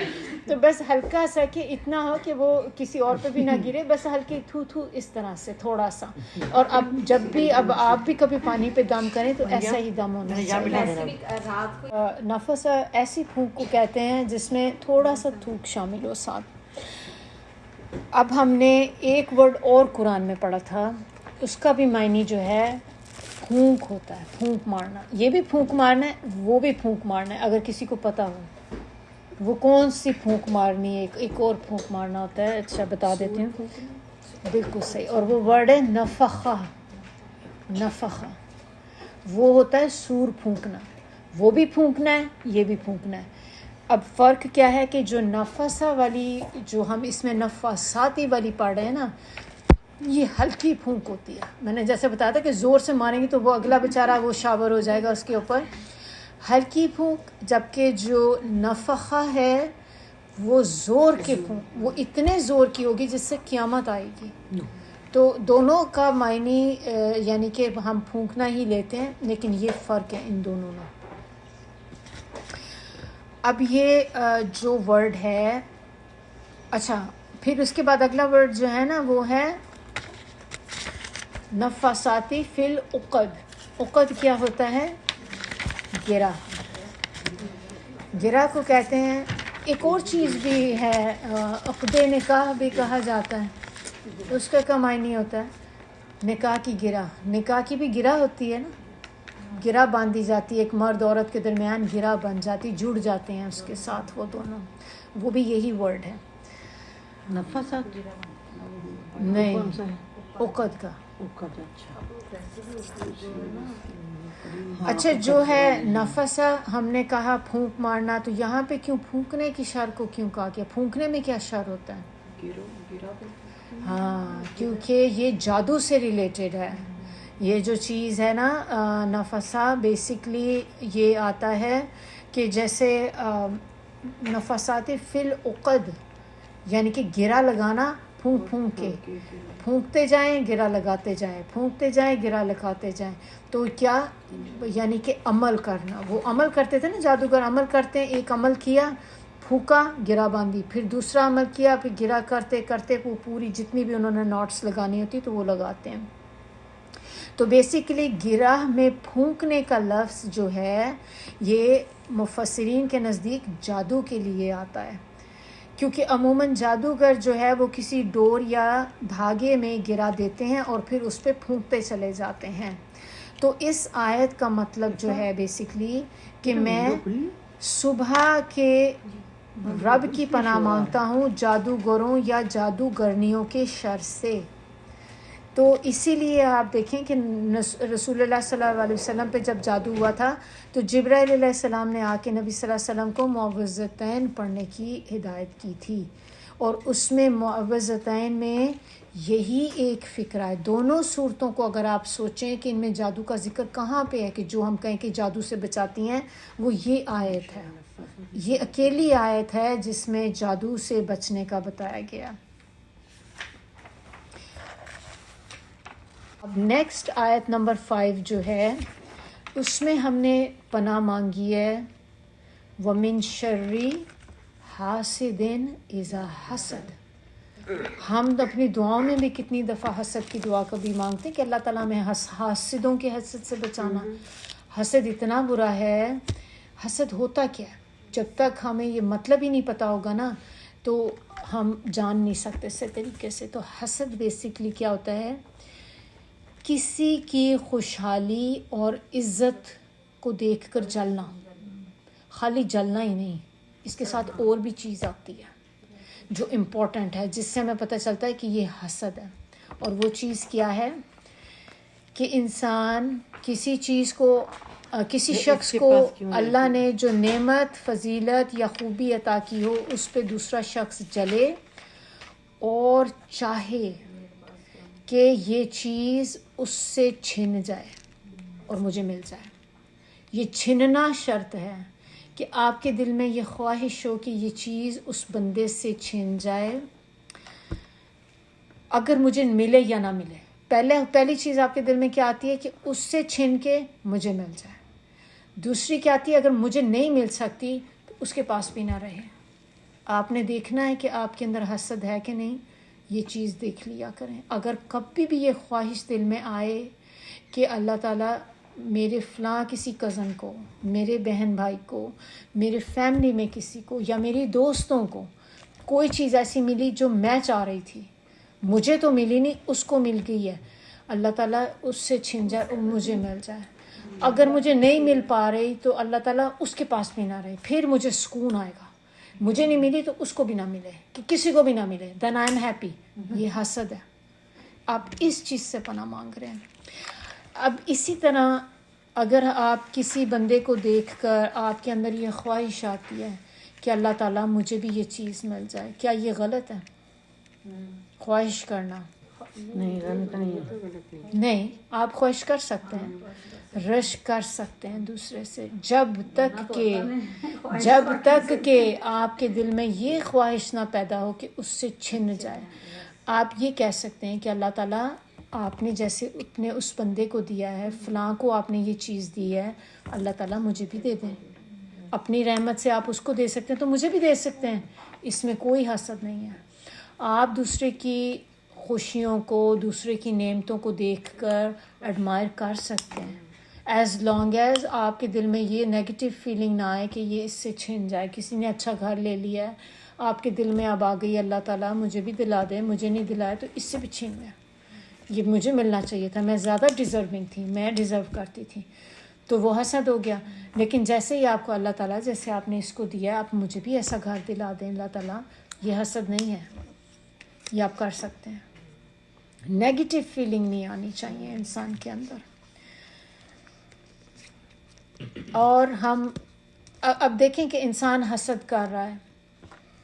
تو بس ہلکا سا کہ اتنا ہو کہ وہ کسی اور پہ بھی نہ گرے، بس ہلکی تھو اس طرح سے تھوڑا سا. اور اب جب بھی اب آپ بھی کبھی پانی پہ دم کریں تو ایسا ہی دم ہونا چاہیے. نفس ایسی پھونک کو کہتے ہیں جس میں تھوڑا سا تھوک شامل ہو ساتھ. اب ہم نے ایک ورڈ اور قرآن میں پڑھا تھا، اس کا بھی معنی جو ہے پھونک ہوتا ہے، پھونک مارنا. یہ بھی پھونک مارنا ہے، وہ بھی پھونک مارنا ہے. اگر کسی کو پتہ ہو وہ کون سی پھونک مارنی ہے، ایک اور پھونک مارنا ہوتا ہے. اچھا بتا دیتی ہوں، بالکل صحیح. اور وہ ورڈ ہے نفخہ. نفخہ وہ ہوتا ہے سور پھونکنا، وہ بھی پھونکنا ہے، یہ بھی پھونکنا ہے. اب فرق کیا ہے کہ جو نفسہ والی جو ہم اس میں نفاساتی والی پڑھ رہے ہیں نا، یہ ہلکی پھونک ہوتی ہے. میں نے جیسے بتایا تھا کہ زور سے ماریں گے تو وہ اگلا بیچارہ وہ شاور ہو جائے گا اس کے اوپر. ہلکی پھونک، جبکہ جو نفخہ ہے وہ زور کے پھونک، وہ اتنے زور کی ہوگی جس سے قیامت آئے گی. تو دونوں کا معنی یعنی کہ ہم پھونکنا ہی لیتے ہیں، لیکن یہ فرق ہے ان دونوں میں. اب یہ جو ورڈ ہے، اچھا پھر اس کے بعد اگلا ورڈ جو ہے نا وہ ہے نفاساتی فی العقد. عقد کیا ہوتا ہے؟ گرہ. گرہ کو کہتے ہیں. ایک اور چیز بھی ہے، عقد نکاح بھی کہا جاتا ہے. اس کا کیا معنی ہوتا ہے؟ نکاح کی گرہ. نکاح کی بھی گرہ ہوتی ہے نا، گرہ باندھی جاتی ہے، ایک مرد عورت کے درمیان گرہ بن جاتی، جڑ جاتے ہیں اس کے ساتھ وہ دونوں، وہ بھی یہی ورڈ ہے. نفسات نہیں، کون سا ہے؟ عقد کا. عقد. اچھا اچھا جو ہے نفسہ ہم نے کہا پھونک مارنا، تو یہاں پہ کیوں پھونکنے کی شر کو کیوں کہا گیا؟ پھونکنے میں کیا شر ہوتا ہے؟ ہاں، کیونکہ یہ جادو سے ریلیٹڈ ہے. یہ جو چیز ہے نا نفسہ، بیسکلی یہ آتا ہے کہ جیسے نفسات فی العقد، یعنی کہ گرہ لگانا، پھونک پھونک کے پھونکتے جائیں گرہ لگاتے جائیں، پھونکتے جائیں گرہ لگاتے جائیں. تو کیا یعنی کہ عمل کرنا، وہ عمل کرتے تھے نا جادوگر، عمل کرتے ہیں، ایک عمل کیا پھونکا گرہ باندھی، پھر دوسرا عمل کیا، پھر گرہ کرتے کرتے وہ پوری جتنی بھی انہوں نے ناٹس لگانی ہوتی تو وہ لگاتے ہیں. تو بیسیکلی گرہ میں پھونکنے کا لفظ جو ہے یہ مفسرین کے نزدیک جادو کے لیے آتا ہے، کیونکہ عموماً جادوگر جو ہے وہ کسی ڈور یا دھاگے میں گرا دیتے ہیں اور پھر اس پہ پھونکتے چلے جاتے ہیں. تو اس آیت کا مطلب جو ہے بیسکلی کہ میں صبح کے رب کی پناہ مانگتا ہوں جادوگروں یا جادوگرنیوں کے شر سے. تو اسی لیے آپ دیکھیں کہ رسول اللہ صلی اللہ علیہ وسلم پہ جب جادو ہوا تھا تو جبرائیل علیہ السلام نے آ کے نبی صلی اللہ علیہ وسلم کو معوذتین پڑھنے کی ہدایت کی تھی، اور اس میں معوذتین میں یہی ایک فکرہ ہے. دونوں صورتوں کو اگر آپ سوچیں کہ ان میں جادو کا ذکر کہاں پہ ہے کہ جو ہم کہیں کہ جادو سے بچاتی ہیں، وہ یہ آیت ہے. یہ اکیلی آیت ہے جس میں جادو سے بچنے کا بتایا گیا. اب نیکسٹ آیت نمبر 5 جو ہے اس میں ہم نے پناہ مانگی ہے وَمِن شَرِّ حَاسِدٍ إِذَا حَسَدَ. ہم اپنی دعاؤں میں بھی کتنی دفعہ حسد کی دعا کبھی مانگتے ہیں کہ اللہ تعالیٰ میں حاسدوں کے حسد سے بچانا. حسد اتنا برا ہے. حسد ہوتا کیا ہے؟ جب تک ہمیں یہ مطلب ہی نہیں پتہ ہوگا نا تو ہم جان نہیں سکتے اس طریقے سے. تو حسد بیسکلی کیا ہوتا ہے؟ کسی کی خوشحالی اور عزت کو دیکھ کر جلنا. خالی جلنا ہی نہیں، اس کے ساتھ اور بھی چیز آتی ہے جو امپورٹنٹ ہے، جس سے ہمیں پتہ چلتا ہے کہ یہ حسد ہے. اور وہ چیز کیا ہے کہ انسان کسی چیز کو، کسی شخص کو اللہ نے جو نعمت، فضیلت یا خوبی عطا کی ہو اس پہ دوسرا شخص جلے اور چاہے کہ یہ چیز اس سے چھن جائے اور مجھے مل جائے. یہ چھننا شرط ہے کہ آپ کے دل میں یہ خواہش ہو کہ یہ چیز اس بندے سے چھن جائے، اگر مجھے ملے یا نہ ملے. پہلی چیز آپ کے دل میں کیا آتی ہے کہ اس سے چھن کے مجھے مل جائے. دوسری کیا آتی ہے؟ اگر مجھے نہیں مل سکتی تو اس کے پاس بھی نہ رہے. آپ نے دیکھنا ہے کہ آپ کے اندر حسد ہے کہ نہیں، یہ چیز دیکھ لیا کریں. اگر کبھی بھی یہ خواہش دل میں آئے کہ اللہ تعالیٰ میرے فلاں کسی کزن کو، میرے بہن بھائی کو، میرے فیملی میں کسی کو یا میری دوستوں کو کوئی چیز ایسی ملی جو میں چاہ رہی تھی، مجھے تو ملی نہیں، اس کو مل گئی ہے، اللہ تعالیٰ اس سے چھن جائے اور مجھے مل جائے. اگر مجھے نہیں مل پا رہی تو اللہ تعالیٰ اس کے پاس بھی نہ رہے، پھر مجھے سکون آئے گا. مجھے نہیں ملی تو اس کو بھی نہ ملے، کہ کسی کو بھی نہ ملے، then I am happy. یہ حسد ہے. آپ اس چیز سے پناہ مانگ رہے ہیں. اب اسی طرح اگر آپ کسی بندے کو دیکھ کر آپ کے اندر یہ خواہش آتی ہے کہ اللہ تعالیٰ مجھے بھی یہ چیز مل جائے، کیا یہ غلط ہے؟ خواہش کرنا نہیں، غلط نہیں ہے. نہیں، آپ خواہش کر سکتے ہیں، رش کر سکتے ہیں دوسرے سے، جب تک کہ آپ کے دل میں یہ خواہش نہ پیدا ہو کہ اس سے چھن جائے. آپ یہ کہہ سکتے ہیں کہ اللہ تعالیٰ آپ نے جیسے اپنے اس بندے کو دیا ہے، فلاں کو آپ نے یہ چیز دی ہے، اللہ تعالیٰ مجھے بھی دے دیں. اپنی رحمت سے آپ اس کو دے سکتے ہیں تو مجھے بھی دے سکتے ہیں. اس میں کوئی حسد نہیں ہے. آپ دوسرے کی خوشیوں کو، دوسرے کی نعمتوں کو دیکھ کر ایڈمائر کر سکتے ہیں، ایز لانگ ایز آپ کے دل میں یہ نیگیٹو فیلنگ نہ آئے کہ یہ اس سے چھن جائے. کسی نے اچھا گھر لے لیا ہے، آپ کے دل میں اب آ گئی اللہ تعالیٰ مجھے بھی دلا دے، مجھے نہیں دلایا تو اس سے بھی چھین گیا، یہ مجھے ملنا چاہیے تھا، میں زیادہ ڈیزرونگ تھی، میں ڈیزرو کرتی تھی. تو وہ حسد ہو گیا. لیکن جیسے ہی آپ کو اللہ تعالیٰ جیسے آپ نے اس کو دیا آپ مجھے بھی ایسا گھر دلا دیں اللہ تعالیٰ, یہ حسد نہیں ہے, یہ آپ کر سکتے ہیں. نیگیٹو فیلنگ نہیں آنی چاہیے انسان کے اندر. اور ہم اب دیکھیں کہ انسان حسد کر رہا ہے,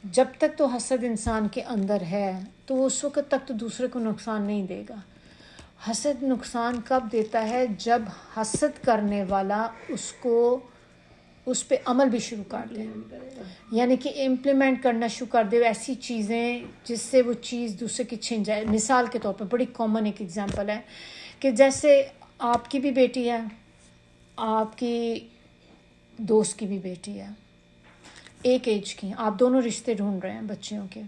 جب تک تو حسد انسان کے اندر ہے تو اس وقت تک تو دوسرے کو نقصان نہیں دے گا. حسد نقصان کب دیتا ہے؟ جب حسد کرنے والا اس پہ عمل بھی شروع کر دے, یعنی کہ امپلیمنٹ کرنا شروع کر دے ایسی چیزیں جس سے وہ چیز دوسرے کی چھن جائے. مثال کے طور پہ بڑی کامن ایک ایگزامپل ہے کہ جیسے آپ کی بھی بیٹی ہے, آپ کی دوست کی بھی بیٹی ہے, ایک ایج کی, آپ دونوں رشتے ڈھونڈ رہے ہیں بچیوں کے.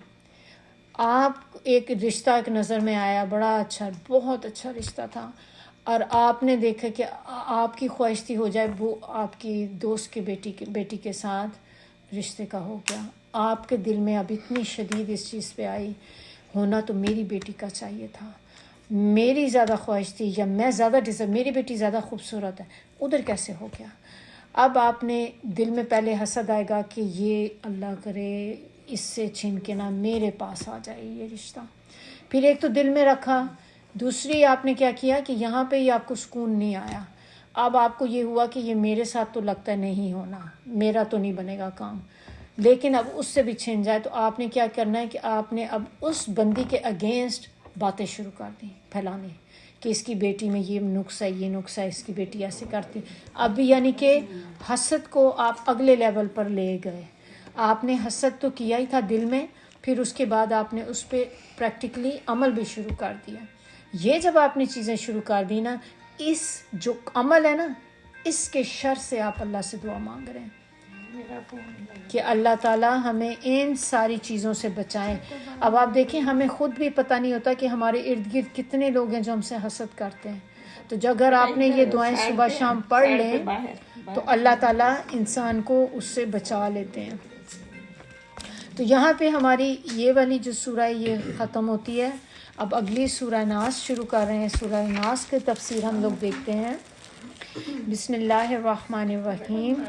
آپ ایک رشتہ ایک نظر میں آیا, بڑا اچھا, بہت اچھا رشتہ تھا, اور آپ نے دیکھا کہ آپ کی خواہش تھی ہو جائے وہ آپ کی دوست کے بیٹی کے ساتھ رشتے کا ہو گیا. آپ کے دل میں اب اتنی شدید اس چیز پہ آئی, ہونا تو میری بیٹی کا چاہیے تھا, میری زیادہ خواہش تھی, یا میں زیادہ میری بیٹی زیادہ خوبصورت ہے, ادھر کیسے ہو گیا. اب آپ نے دل میں پہلے حسد آئے گا کہ یہ اللہ کرے اس سے چھن کے نہ میرے پاس آ جائے یہ رشتہ. پھر ایک تو دل میں رکھا, دوسری آپ نے کیا کیا کہ یہاں پہ ہی آپ کو سکون نہیں آیا. اب آپ کو یہ ہوا کہ یہ میرے ساتھ تو لگتا ہے نہیں ہونا, میرا تو نہیں بنے گا کام, لیکن اب اس سے بھی چھن جائے تو آپ نے کیا کرنا ہے کہ آپ نے اب اس بندی کے اگینسٹ باتیں شروع کر دیں پھیلانے کہ اس کی بیٹی میں یہ نقص ہے, یہ نقص ہے, اس کی بیٹی ایسے کرتی. اب یعنی کہ حسد کو آپ اگلے لیول پر لے گئے. آپ نے حسد تو کیا ہی تھا دل میں, پھر اس کے بعد آپ نے اس پہ پریکٹیکلی عمل بھی شروع کر دیا. یہ جب آپ نے چیزیں شروع کر دی نا, اس جو عمل ہے نا اس کے شر سے آپ اللہ سے دعا مانگ رہے ہیں کہ اللہ تعالیٰ ہمیں ان ساری چیزوں سے بچائیں. اب آپ دیکھیں ہمیں خود بھی پتہ نہیں ہوتا کہ ہمارے ارد گرد کتنے لوگ ہیں جو ہم سے حسد کرتے ہیں. تو اگر آپ نے یہ دعائیں صبح شام پڑھ لیں تو اللہ تعالیٰ انسان کو اس سے بچا لیتے ہیں. تو یہاں پہ ہماری یہ والی جو سورہ یہ ختم ہوتی ہے. اب اگلی سورہ ناس شروع کر رہے ہیں. سورہ ناس کی تفسیر ہم لوگ دیکھتے ہیں. بسم اللہ الرحمن الرحیم.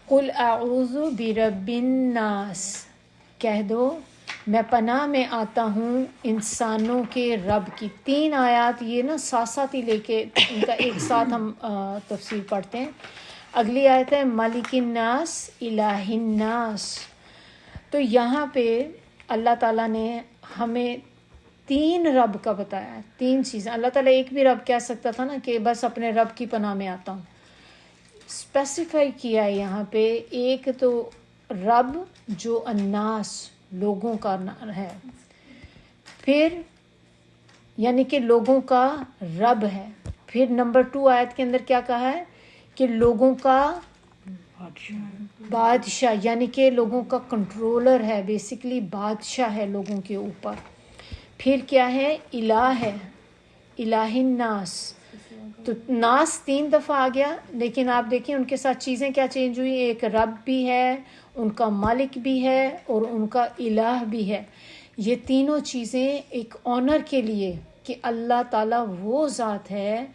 قل اعوذ برب الناس, کہہ دو میں پناہ میں آتا ہوں انسانوں کے رب کی. 3 آیات یہ نا ساتھ ساتھ ہی لے کے ان کا ایک ساتھ ہم تفسیر پڑھتے ہیں. اگلی آیت ہے مالک الناس الہ الناس. تو یہاں پہ اللہ تعالیٰ نے ہمیں 3 رب کا بتایا, 3 چیزیں. اللہ تعالیٰ ایک بھی رب کہہ سکتا تھا نا کہ بس اپنے رب کی پناہ میں آتا ہوں. اسپیسیفائی کیا ہے یہاں پہ. ایک تو رب جو الناس لوگوں کا ہے, پھر یعنی کہ لوگوں کا رب ہے. پھر نمبر 2 آیت کے اندر کیا کہا ہے کہ لوگوں کا بادشاہ, یعنی کہ لوگوں کا کنٹرولر ہے, بیسیکلی بادشاہ ہے لوگوں کے اوپر. پھر کیا ہے الہ ہے, الہ الناس. تو ناس 3 دفعہ آ گیا, لیکن آپ دیکھیں ان کے ساتھ چیزیں کیا چینج ہوئی. ایک رب بھی ہے, ان کا مالک بھی ہے, اور ان کا الہ بھی ہے. یہ تینوں چیزیں ایک آنر کے لیے کہ اللہ تعالیٰ وہ ذات ہے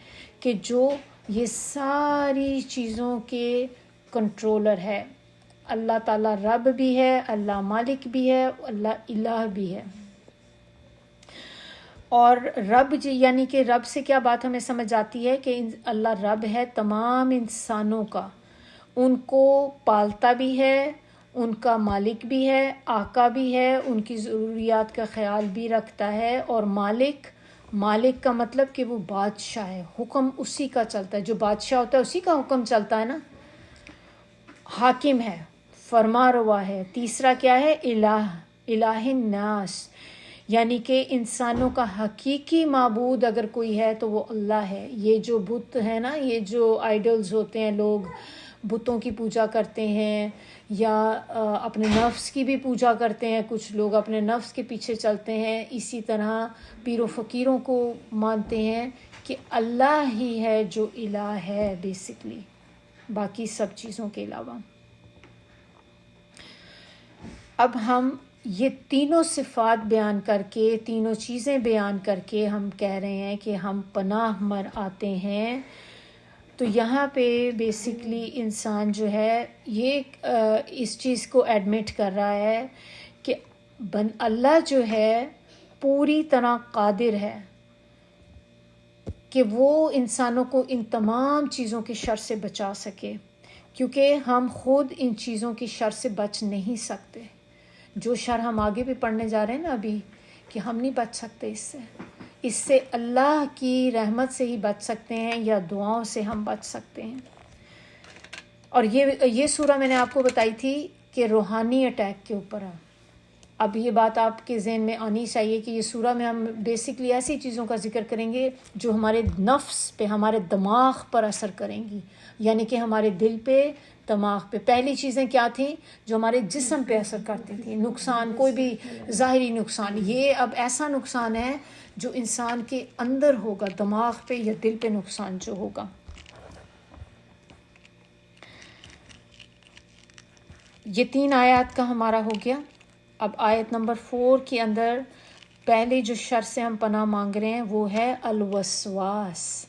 کہ جو یہ ساری چیزوں کے کنٹرولر ہے. اللہ تعالیٰ رب بھی ہے, اللہ مالک بھی ہے, اللہ الہ بھی ہے. اور رب یعنی کہ رب سے کیا بات ہمیں سمجھ آتی ہے کہ اللہ رب ہے تمام انسانوں کا, ان کو پالتا بھی ہے, ان کا مالک بھی ہے, آقا بھی ہے, ان کی ضروریات کا خیال بھی رکھتا ہے. اور مالک کا مطلب کہ وہ بادشاہ ہے, حکم اسی کا چلتا ہے. جو بادشاہ ہوتا ہے اسی کا حکم چلتا ہے نا. حاکم ہے, فرما روا ہے. تیسرا کیا ہے الہ الناس, یعنی کہ انسانوں کا حقیقی معبود اگر کوئی ہے تو وہ اللہ ہے. یہ جو بت ہے نا, یہ جو آئیڈلز ہوتے ہیں, لوگ بتوں کی پوجا کرتے ہیں یا اپنے نفس کی بھی پوجا کرتے ہیں, کچھ لوگ اپنے نفس کے پیچھے چلتے ہیں. اسی طرح پیر و فقیروں کو مانتے ہیں کہ اللہ ہی ہے جو الہ ہے بیسیکلی, باقی سب چیزوں کے علاوہ. اب ہم یہ تینوں صفات بیان کر کے, تینوں چیزیں بیان کر کے ہم کہہ رہے ہیں کہ ہم پناہ مر آتے ہیں تو یہاں پہ بیسکلی انسان جو ہے یہ اس چیز کو ایڈمٹ کر رہا ہے کہ اللہ جو ہے پوری طرح قادر ہے کہ وہ انسانوں کو ان تمام چیزوں کی شر سے بچا سکے، کیونکہ ہم خود ان چیزوں کی شر سے بچ نہیں سکتے. جو شر ہم آگے بھی پڑھنے جا رہے ہیں نا ابھی، کہ ہم نہیں بچ سکتے اس سے اللہ کی رحمت سے ہی بچ سکتے ہیں یا دعاؤں سے ہم بچ سکتے ہیں. اور یہ سورہ میں نے آپ کو بتائی تھی کہ روحانی اٹیک کے اوپر ہے. اب یہ بات آپ کے ذہن میں آنی چاہیے کہ یہ سورہ میں ہم بیسکلی ایسی چیزوں کا ذکر کریں گے جو ہمارے نفس پہ، ہمارے دماغ پر اثر کریں گی، یعنی کہ ہمارے دل پہ، دماغ پہ. پہلی چیزیں کیا تھیں؟ جو ہمارے جسم پہ اثر کرتی تھیں، نقصان، کوئی بھی ظاہری نقصان. یہ اب ایسا نقصان ہے جو انسان کے اندر ہوگا، دماغ پہ یا دل پہ نقصان جو ہوگا. یہ 3 آیات کا ہمارا ہو گیا. اب آیت نمبر 4 کے اندر پہلے جو شر سے ہم پناہ مانگ رہے ہیں وہ ہے الوسواس.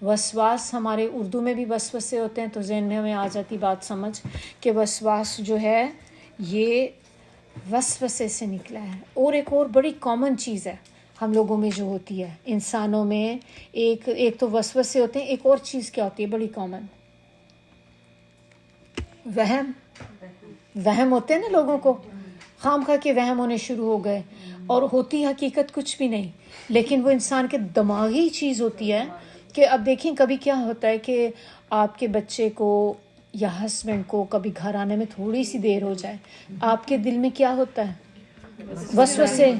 وسواس ہمارے اردو میں بھی وسوسے ہوتے ہیں، تو ذہن میں ہمیں آ جاتی بات سمجھ کہ وسواس جو ہے یہ وسوسے سے نکلا ہے. ایک اور بڑی کامن چیز ہے ہم لوگوں میں جو ہوتی ہے، انسانوں میں ایک تو وسوسے ہوتے ہیں، ایک اور چیز کیا ہوتی ہے بڑی کامن؟ وہم ہوتے ہیں نا لوگوں کو، خام خواہ کے وہم ہونے شروع ہو گئے، اور ہوتی حقیقت کچھ بھی نہیں، لیکن وہ انسان کے دماغی چیز ہوتی ہے. کہ اب دیکھیں کبھی کیا ہوتا ہے کہ آپ کے بچے کو یا ہسبینڈ کو کبھی گھر آنے میں تھوڑی سی دیر ہو جائے، آپ کے دل میں کیا ہوتا ہے؟ وسوسے،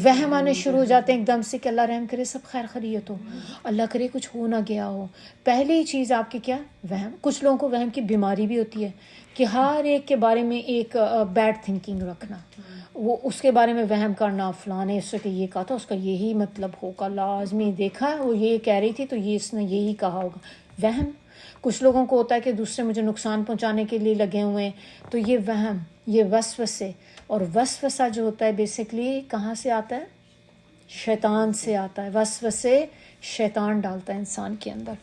وہم آنے شروع ہو جاتے ہیں ایک دم سے کہ اللہ رحم کرے، سب خیر خیریت ہو، اللہ کرے کچھ ہو نہ گیا ہو. پہلی چیز آپ کی کیا؟ وہم. کچھ لوگوں کو وہم کی بیماری بھی ہوتی ہے کہ ہر ایک کے بارے میں ایک بیڈ تھنکنگ رکھنا، وہ اس کے بارے میں وہم کرنا، فلاں نے اس سے یہ کہا تھا، اس کا یہی مطلب ہوگا، لازمی دیکھا وہ یہ کہہ رہی تھی تو یہ اس نے یہی کہا ہوگا. وہم. کچھ لوگوں کو ہوتا ہے کہ دوسرے مجھے نقصان پہنچانے کے لیے لگے ہوئے ہیں، تو یہ وہم، یہ وسوسے. اور وسوسہ جو ہوتا ہے بیسکلی کہاں سے آتا ہے؟ شیطان سے آتا ہے. وسوسے شیطان ڈالتا ہے انسان کے اندر.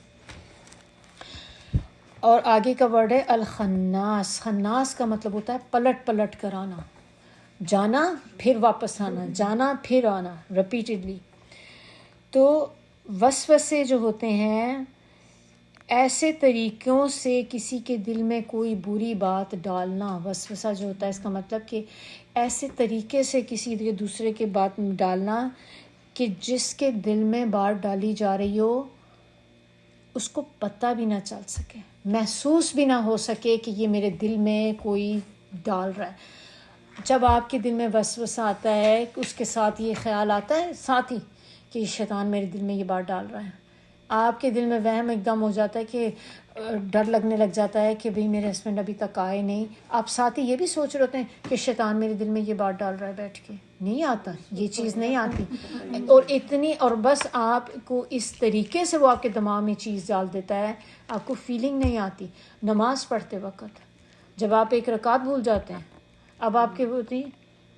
اور آگے کا ورڈ ہے الخناس. خناس کا مطلب ہوتا ہے پلٹ پلٹ کر آنا، جانا پھر واپس آنا، جانا پھر آنا، ریپیٹڈلی. تو وسوسے جو ہوتے ہیں ایسے طریقوں سے کسی کے دل میں کوئی بری بات ڈالنا. وسوسہ جو ہوتا ہے اس کا مطلب کہ ایسے طریقے سے کسی دوسرے کے بات ڈالنا کہ جس کے دل میں بات ڈالی جا رہی ہو اس کو پتہ بھی نہ چل سکے، محسوس بھی نہ ہو سکے کہ یہ میرے دل میں کوئی ڈال رہا ہے. جب آپ کے دل میں وسوسہ آتا ہے اس کے ساتھ یہ خیال آتا ہے ساتھ ہی کہ یہ شیطان میرے دل میں یہ بات ڈال رہا ہے. آپ کے دل میں وہم ایک دم ہو جاتا ہے کہ ڈر لگنے لگ جاتا ہے کہ بھئی میرے ہسبینڈ ابھی تک آئے نہیں. آپ ساتھ ہی یہ بھی سوچ رہے ہوتے ہیں کہ شیطان میرے دل میں یہ بات ڈال رہا ہے بیٹھ کے. نہیں آتا، یہ چیز نہیں آتی. اور اتنی، اور بس آپ کو اس طریقے سے وہ آپ کے دماغ میں چیز ڈال دیتا ہے، آپ کو فیلنگ نہیں آتی. نماز پڑھتے وقت جب آپ ایک رکعت بھول جاتے ہیں، اب آپ کے ہوتی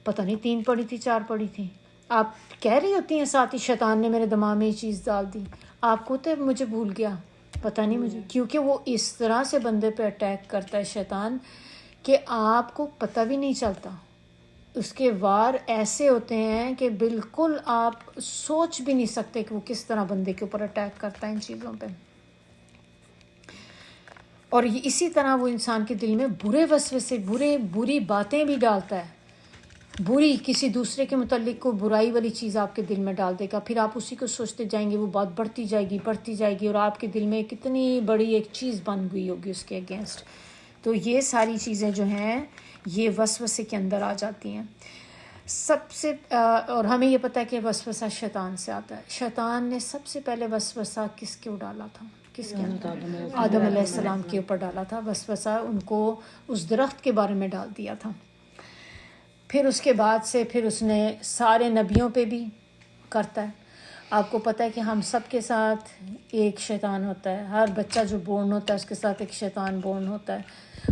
پتہ نہیں 3 پڑھی تھی 4 پڑھی تھی، آپ کہہ رہی ہوتی ہیں ساتھ ہی شیطان نے میرے دماغ میں یہ چیز ڈال دی. آپ کو تو مجھے بھول گیا، پتہ نہیں مجھے، کیونکہ وہ اس طرح سے بندے پہ اٹیک کرتا ہے شیطان کہ آپ کو پتہ بھی نہیں چلتا. اس کے وار ایسے ہوتے ہیں کہ بالکل آپ سوچ بھی نہیں سکتے کہ وہ کس طرح بندے کے اوپر اٹیک کرتا ہے ان چیزوں پہ. اور اسی طرح وہ انسان کے دل میں برے وسوسے، بری باتیں بھی ڈالتا ہے. بری کسی دوسرے کے متعلق کو برائی والی چیز آپ کے دل میں ڈال دے گا، پھر آپ اسی کو سوچتے جائیں گے، وہ بات بڑھتی جائے گی اور آپ کے دل میں کتنی بڑی ایک چیز بن گئی ہوگی اس کے اگینسٹ. تو یہ ساری چیزیں جو ہیں یہ وسوسے کے اندر آ جاتی ہیں. سب سے اور ہمیں یہ پتہ ہے کہ وسوسہ شیطان سے آتا ہے. شیطان نے سب سے پہلے وسوسہ کس کو ڈالا تھا؟ کس کے اندر؟ آدم علیہ السلام کے اوپر ڈالا تھا وسوسہ. ان کو اس درخت کے بارے میں ڈال دیا تھا. پھر اس کے بعد سے پھر اس نے سارے نبیوں پہ بھی کرتا ہے. آپ کو پتہ ہے کہ ہم سب کے ساتھ ایک شیطان ہوتا ہے. ہر بچہ جو بورن ہوتا ہے اس کے ساتھ ایک شیطان بورن ہوتا ہے.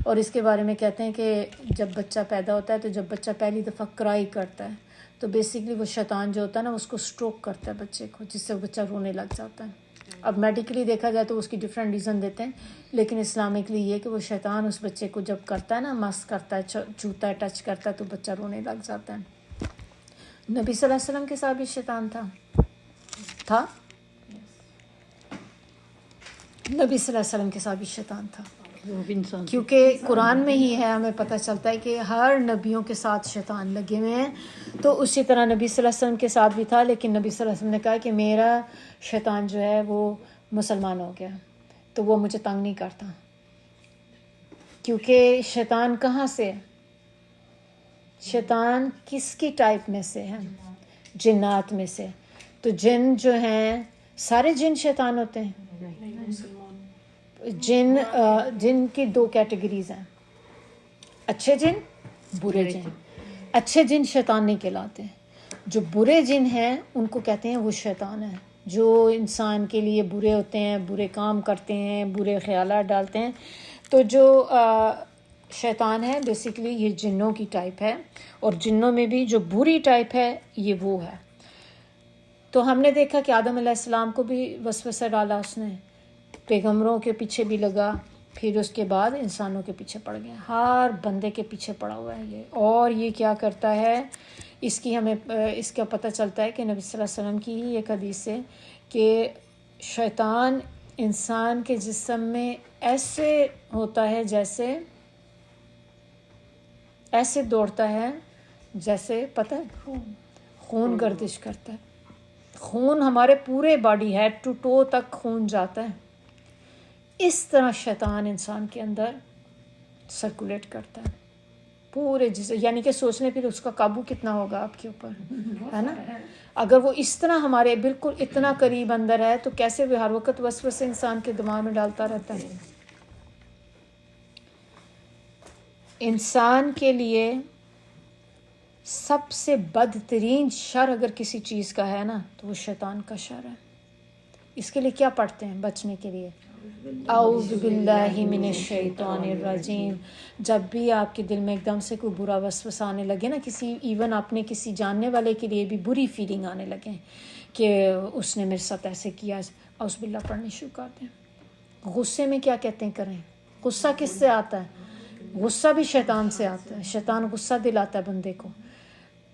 اور اس کے بارے میں کہتے ہیں کہ جب بچہ پیدا ہوتا ہے تو جب بچہ پہلی دفعہ کرائی کرتا ہے تو بیسکلی وہ شیطان جو ہوتا ہے نا اس کو اسٹروک کرتا ہے بچے کو، جس سے بچہ رونے لگ جاتا ہے. اب میڈیکلی دیکھا جائے تو اس کی ڈفرینٹ ریزن دیتے ہیں، لیکن اسلامکلی یہ کہ وہ شیطان اس بچے کو جب کرتا ہے نا، مس کرتا ہے، چھوتا ہے، ٹچ کرتا ہے، تو بچہ رونے لگ جاتا ہے. نبی صلی اللہ علیہ وسلم کے ساتھ بھی شیطان تھا. نبی صلی اللہ علیہ وسلم کے ساتھ بھی شیطان تھا، وہ بھی انسان کیونکہ قرآن میں ہی ہے، ہمیں پتہ چلتا ہے کہ ہر نبیوں کے ساتھ شیطان لگے ہوئے ہیں. تو اسی طرح نبی صلی اللہ علیہ وسلم کے ساتھ بھی تھا، لیکن نبی صلی اللہ علیہ وسلم نے کہا کہ میرا شیطان جو ہے وہ مسلمان ہو گیا تو وہ مجھے تنگ نہیں کرتا. کیونکہ شیطان کہاں سے ہے؟ شیطان کس کی ٹائپ میں سے ہے؟ جنات میں سے. تو جن جو ہیں، سارے جن شیطان ہوتے ہیں؟ جن کی دو کیٹیگریز ہیں، اچھے جن، برے جن. اچھے جن شیطان نہیں کہلاتے، جو برے جن ہیں ان کو کہتے ہیں وہ شیطان ہیں، جو انسان کے لیے برے ہوتے ہیں، برے کام کرتے ہیں، برے خیالات ڈالتے ہیں. تو جو شیطان ہے بیسیکلی یہ جنوں کی ٹائپ ہے، اور جنوں میں بھی جو بری ٹائپ ہے یہ وہ ہے. تو ہم نے دیکھا کہ آدم علیہ السلام کو بھی وسوسہ ڈالا اس نے، پیغمبروں کے پیچھے بھی لگا، پھر اس کے بعد انسانوں کے پیچھے پڑ گیا. ہر بندے کے پیچھے پڑا ہوا ہے یہ. اور یہ کیا کرتا ہے، اس کا پتہ چلتا ہے کہ نبی صلی اللہ علیہ وسلم کی ہی ایک حدیث سے کہ شیطان انسان کے جسم میں ایسے ہوتا ہے جیسے ایسے دوڑتا ہے جیسے پتہ ہے خون گردش کرتا ہے. خون ہمارے پورے باڈی ہیڈ ٹو ٹو تک خون جاتا ہے. اس طرح شیطان انسان کے اندر سرکولیٹ کرتا ہے پورے جسم. یعنی کہ سوچنے پھر اس کا قابو کتنا ہوگا آپ کے اوپر، ہے نا. اگر وہ اس طرح ہمارے بالکل اتنا قریب اندر ہے تو کیسے وہ ہر وقت وسوسے انسان کے دماغ میں ڈالتا رہتا ہے. انسان کے لیے سب سے بدترین شر اگر کسی چیز کا ہے نا تو وہ شیطان کا شر ہے. اس کے لیے کیا پڑھتے ہیں بچنے کے لیے؟ اعوذ باللہ من الشیطان الرجیم. جب بھی آپ کے دل میں ایک دم سے کوئی برا وسوسہ آنے لگے نا، کسی ایون اپنے کسی جاننے والے کے لیے بھی بری فیلنگ آنے لگے کہ اس نے میرے ساتھ ایسے کیا، اعوذ باللہ پڑھنے شروع کر دیں. غصے میں کیا کہتے ہیں کریں؟ غصہ کس سے آتا ہے؟ غصہ بھی شیطان سے آتا ہے. شیطان غصہ دلاتا ہے بندے کو،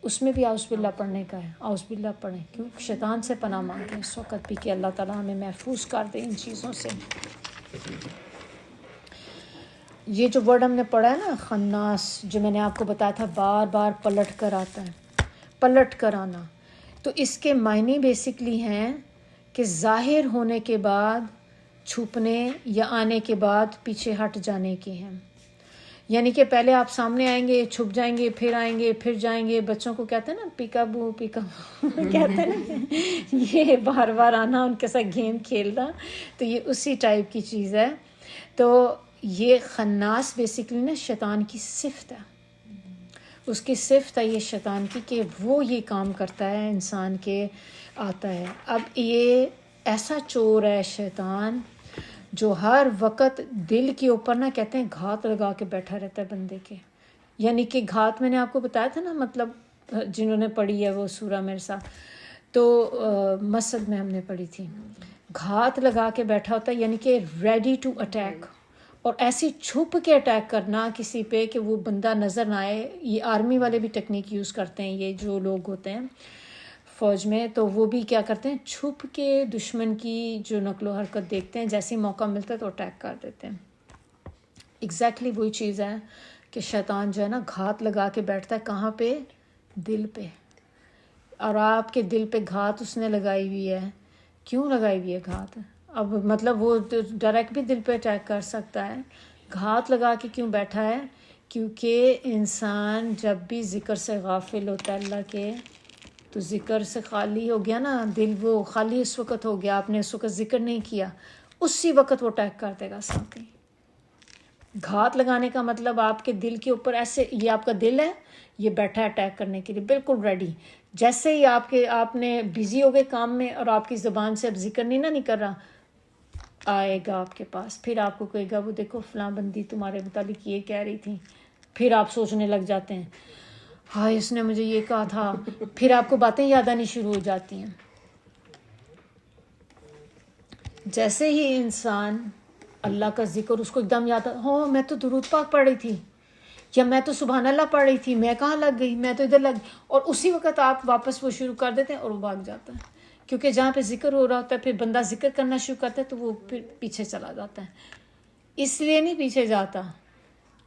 اس میں بھی اعوذ باللہ پڑھنے کا ہے. اعوذ باللہ پڑھیں، کیوں؟ شیطان سے پناہ مانگیں اس وقت بھی کہ اللہ تعالیٰ ہمیں محفوظ کر دے ان چیزوں سے. یہ جو ورڈ ہم نے پڑھا ہے نا خناس، جو میں نے آپ کو بتایا تھا بار بار پلٹ کر آتا ہے، پلٹ کر آنا، تو اس کے معنی بیسکلی ہیں کہ ظاہر ہونے کے بعد چھپنے یا آنے کے بعد پیچھے ہٹ جانے کے ہیں. یعنی کہ پہلے آپ سامنے آئیں گے، چھپ جائیں گے، پھر آئیں گے، پھر جائیں گے. بچوں کو کہتے ہیں نا پیکا بو کہتے ہیں نا، یہ بار بار آنا، ان کے ساتھ گیم کھیلنا، تو یہ اسی ٹائپ کی چیز ہے. تو یہ خناس بیسکلی نا شیطان کی صفت ہے، اس کی صفت ہے یہ شیطان کی کہ وہ یہ کام کرتا ہے انسان کے آتا ہے. اب یہ ایسا چور ہے شیطان جو ہر وقت دل کے اوپر نا کہتے ہیں گھات لگا کے بیٹھا رہتا ہے بندے کے. یعنی کہ گھات میں نے آپ کو بتایا تھا نا، مطلب جنہوں نے پڑھی ہے وہ سورہ میرے ساتھ، تو مسجد میں ہم نے پڑھی تھی. گھات لگا کے بیٹھا ہوتا ہے، یعنی کہ ریڈی ٹو اٹیک، اور ایسی چھپ کے اٹیک کرنا کسی پہ کہ وہ بندہ نظر نہ آئے. یہ آرمی والے بھی ٹیکنیک یوز کرتے ہیں، یہ جو لوگ ہوتے ہیں فوج میں، تو وہ بھی کیا کرتے ہیں چھپ کے دشمن کی جو نقل و حرکت دیکھتے ہیں، جیسے موقع ملتا ہے تو اٹیک کر دیتے ہیں. ایگزیکٹلی وہی چیز ہے کہ شیطان جو ہے نا گھات لگا کے بیٹھتا ہے کہاں پہ؟ دل پہ. اور آپ کے دل پہ گھات اس نے لگائی ہوئی ہے. کیوں لگائی ہوئی ہے گھات؟ اب مطلب وہ ڈائریکٹ بھی دل پہ اٹیک کر سکتا ہے. گھات لگا کے کیوں بیٹھا ہے؟ کیونکہ انسان جب بھی ذکر سے غافل ہوتا ہے اللہ کے، تو ذکر سے خالی ہو گیا نا دل، وہ خالی اس وقت ہو گیا، آپ نے اس وقت ذکر نہیں کیا، اسی وقت وہ اٹیک کر دے گا ساتھ ہی. گھات لگانے کا مطلب آپ کے دل کے اوپر ایسے، یہ آپ کا دل ہے، یہ بیٹھا ہے اٹیک کرنے کے لیے بالکل ریڈی. جیسے ہی آپ نے بزی ہو گئے کام میں اور آپ کی زبان سے اب ذکر نہیں کر رہا، آئے گا آپ کے پاس، پھر آپ کو کہے گا وہ دیکھو فلاں بندی تمہارے متعلق یہ کہہ رہی تھی، پھر آپ سوچنے لگ جاتے ہیں ہائے اس نے مجھے یہ کہا تھا، پھر آپ کو باتیں یاد آنی شروع ہو جاتی ہیں. جیسے ہی انسان اللہ کا ذکر اس کو ایک دم یاد ہو، میں تو درود پاک پڑھ رہی تھی، یا میں تو سبحان اللہ پڑھ رہی تھی، میں کہاں لگ گئی، میں تو ادھر لگ گئی، اور اسی وقت آپ واپس وہ شروع کر دیتے ہیں اور وہ بھاگ جاتا ہے. کیونکہ جہاں پہ ذکر ہو رہا ہوتا ہے پھر بندہ ذکر کرنا شروع کرتا ہے تو وہ پھر پیچھے چلا جاتا ہے. اس لیے نہیں پیچھے جاتا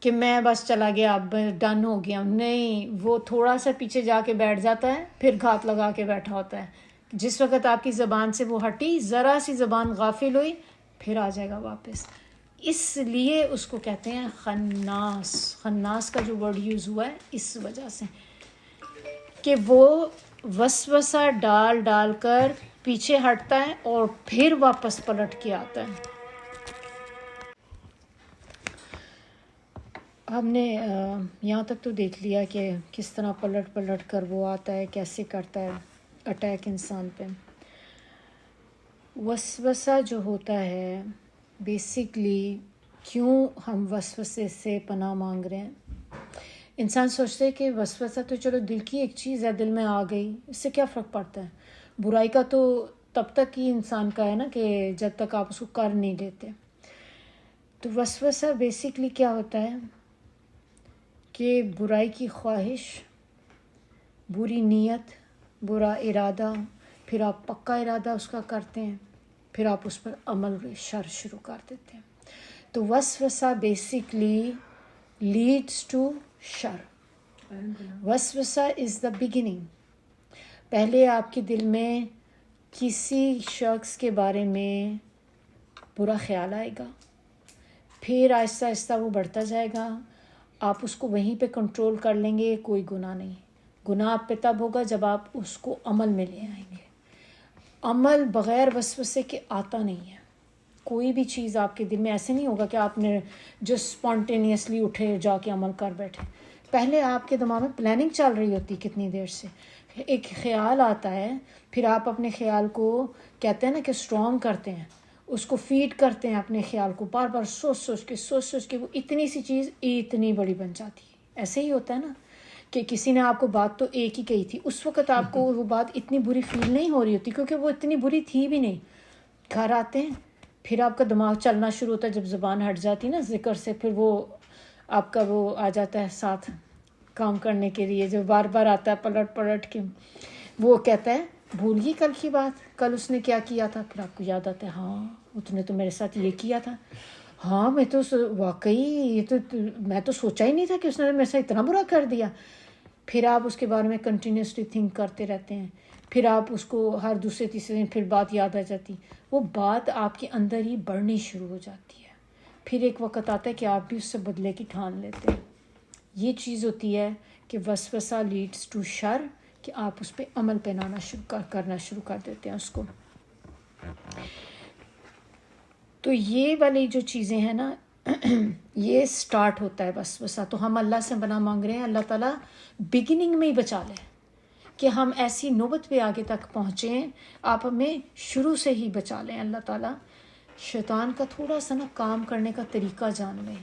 کہ میں بس چلا گیا اب ڈن ہو گیا، نہیں، وہ تھوڑا سا پیچھے جا کے بیٹھ جاتا ہے، پھر گھات لگا کے بیٹھا ہوتا ہے. جس وقت آپ کی زبان سے وہ ہٹی، ذرا سی زبان غافل ہوئی، پھر آ جائے گا واپس. اس لیے اس کو کہتے ہیں خناس. خناس کا جو ورڈ یوز ہوا ہے اس وجہ سے کہ وہ وسوسہ ڈال ڈال کر پیچھے ہٹتا ہے اور پھر واپس پلٹ کے آتا ہے. ہم نے یہاں تک تو دیکھ لیا کہ کس طرح پلٹ پلٹ کر وہ آتا ہے، کیسے کرتا ہے اٹیک انسان پہ. وسوسہ جو ہوتا ہے بیسکلی کیوں ہم وسوسے سے پناہ مانگ رہے ہیں. انسان سوچتے ہے کہ وسوسہ تو چلو دل کی ایک چیز ہے، دل میں آ گئی، اس سے کیا فرق پڑتا ہے. برائی کا تو تب تک ہی انسان کا ہے نا کہ جب تک آپ اس کو کر نہیں لیتے. تو وسوسہ بیسکلی کیا ہوتا ہے کہ برائی کی خواہش، بری نیت، برا ارادہ، پھر آپ پکا ارادہ اس کا کرتے ہیں، پھر آپ اس پر عمل شر شروع کر دیتے ہیں. تو وسوسہ بیسکلی لیڈس ٹو شر. وسوسہ از دا بگننگ. پہلے آپ کے دل میں کسی شخص کے بارے میں برا خیال آئے گا، پھر آہستہ آہستہ وہ بڑھتا جائے گا، آپ اس کو وہیں پہ کنٹرول کر لیں گے، کوئی گناہ نہیں. گناہ آپ پہ تب ہوگا جب آپ اس کو عمل میں لے آئیں گے. عمل بغیر وسوسے کے آتا نہیں ہے. کوئی بھی چیز آپ کے دل میں ایسے نہیں ہوگا کہ آپ نے جو اسپونٹینیسلی اٹھے جا کے عمل کر بیٹھے. پہلے آپ کے دماغ میں پلاننگ چل رہی ہوتی کتنی دیر سے، ایک خیال آتا ہے، پھر آپ اپنے خیال کو کہتے ہیں نا کہ اسٹرانگ کرتے ہیں، اس کو فیڈ کرتے ہیں اپنے خیال کو، بار بار سوچ سوچ کے وہ اتنی سی چیز اتنی بڑی بن جاتی ہے. ایسے ہی ہوتا ہے نا کہ کسی نے آپ کو بات تو ایک ہی کہی تھی، اس وقت آپ کو وہ بات اتنی بری فیل نہیں ہو رہی ہوتی کیونکہ وہ اتنی بری تھی بھی نہیں. گھر آتے ہیں پھر آپ کا دماغ چلنا شروع ہوتا ہے، جب زبان ہٹ جاتی نا ذکر سے، پھر وہ آپ کا وہ آ جاتا ہے ساتھ کام کرنے کے لیے، جو بار بار آتا ہے پلٹ پلٹ کے. وہ کہتا ہے بھول گئی کل کی بات، کل اس نے کیا کیا تھا، پھر آپ کو یاد آتا ہے ہاں اس نے تو میرے ساتھ یہ کیا تھا، ہاں میں تو واقعی یہ تو میں تو سوچا ہی نہیں تھا کہ اس نے میرے ساتھ اتنا برا کر دیا. پھر آپ اس کے بارے میں کنٹینیوسلی تھنک کرتے رہتے ہیں، پھر آپ اس کو ہر دوسرے تیسرے دن پھر بات یاد آ جاتی، وہ بات آپ کے اندر ہی بڑھنی شروع ہو جاتی ہے. پھر ایک وقت آتا ہے کہ آپ بھی اس سے بدلے کی ٹھان لیتے ہیں. یہ چیز ہوتی ہے کہ وسوسہ لیڈس ٹو شر، کہ آپ اس پہ عمل پہنانا کرنا شروع کر دیتے ہیں اس کو. تو یہ والی جو چیزیں ہیں نا یہ سٹارٹ ہوتا ہے وسوسہ. تو ہم اللہ سے پناہ مانگ رہے ہیں اللہ تعالیٰ بگننگ میں ہی بچا لے کہ ہم ایسی نوبت پہ آگے تک پہنچیں، آپ ہمیں شروع سے ہی بچا لیں اللہ تعالیٰ. شیطان کا تھوڑا سا نا کام کرنے کا طریقہ جان لیں،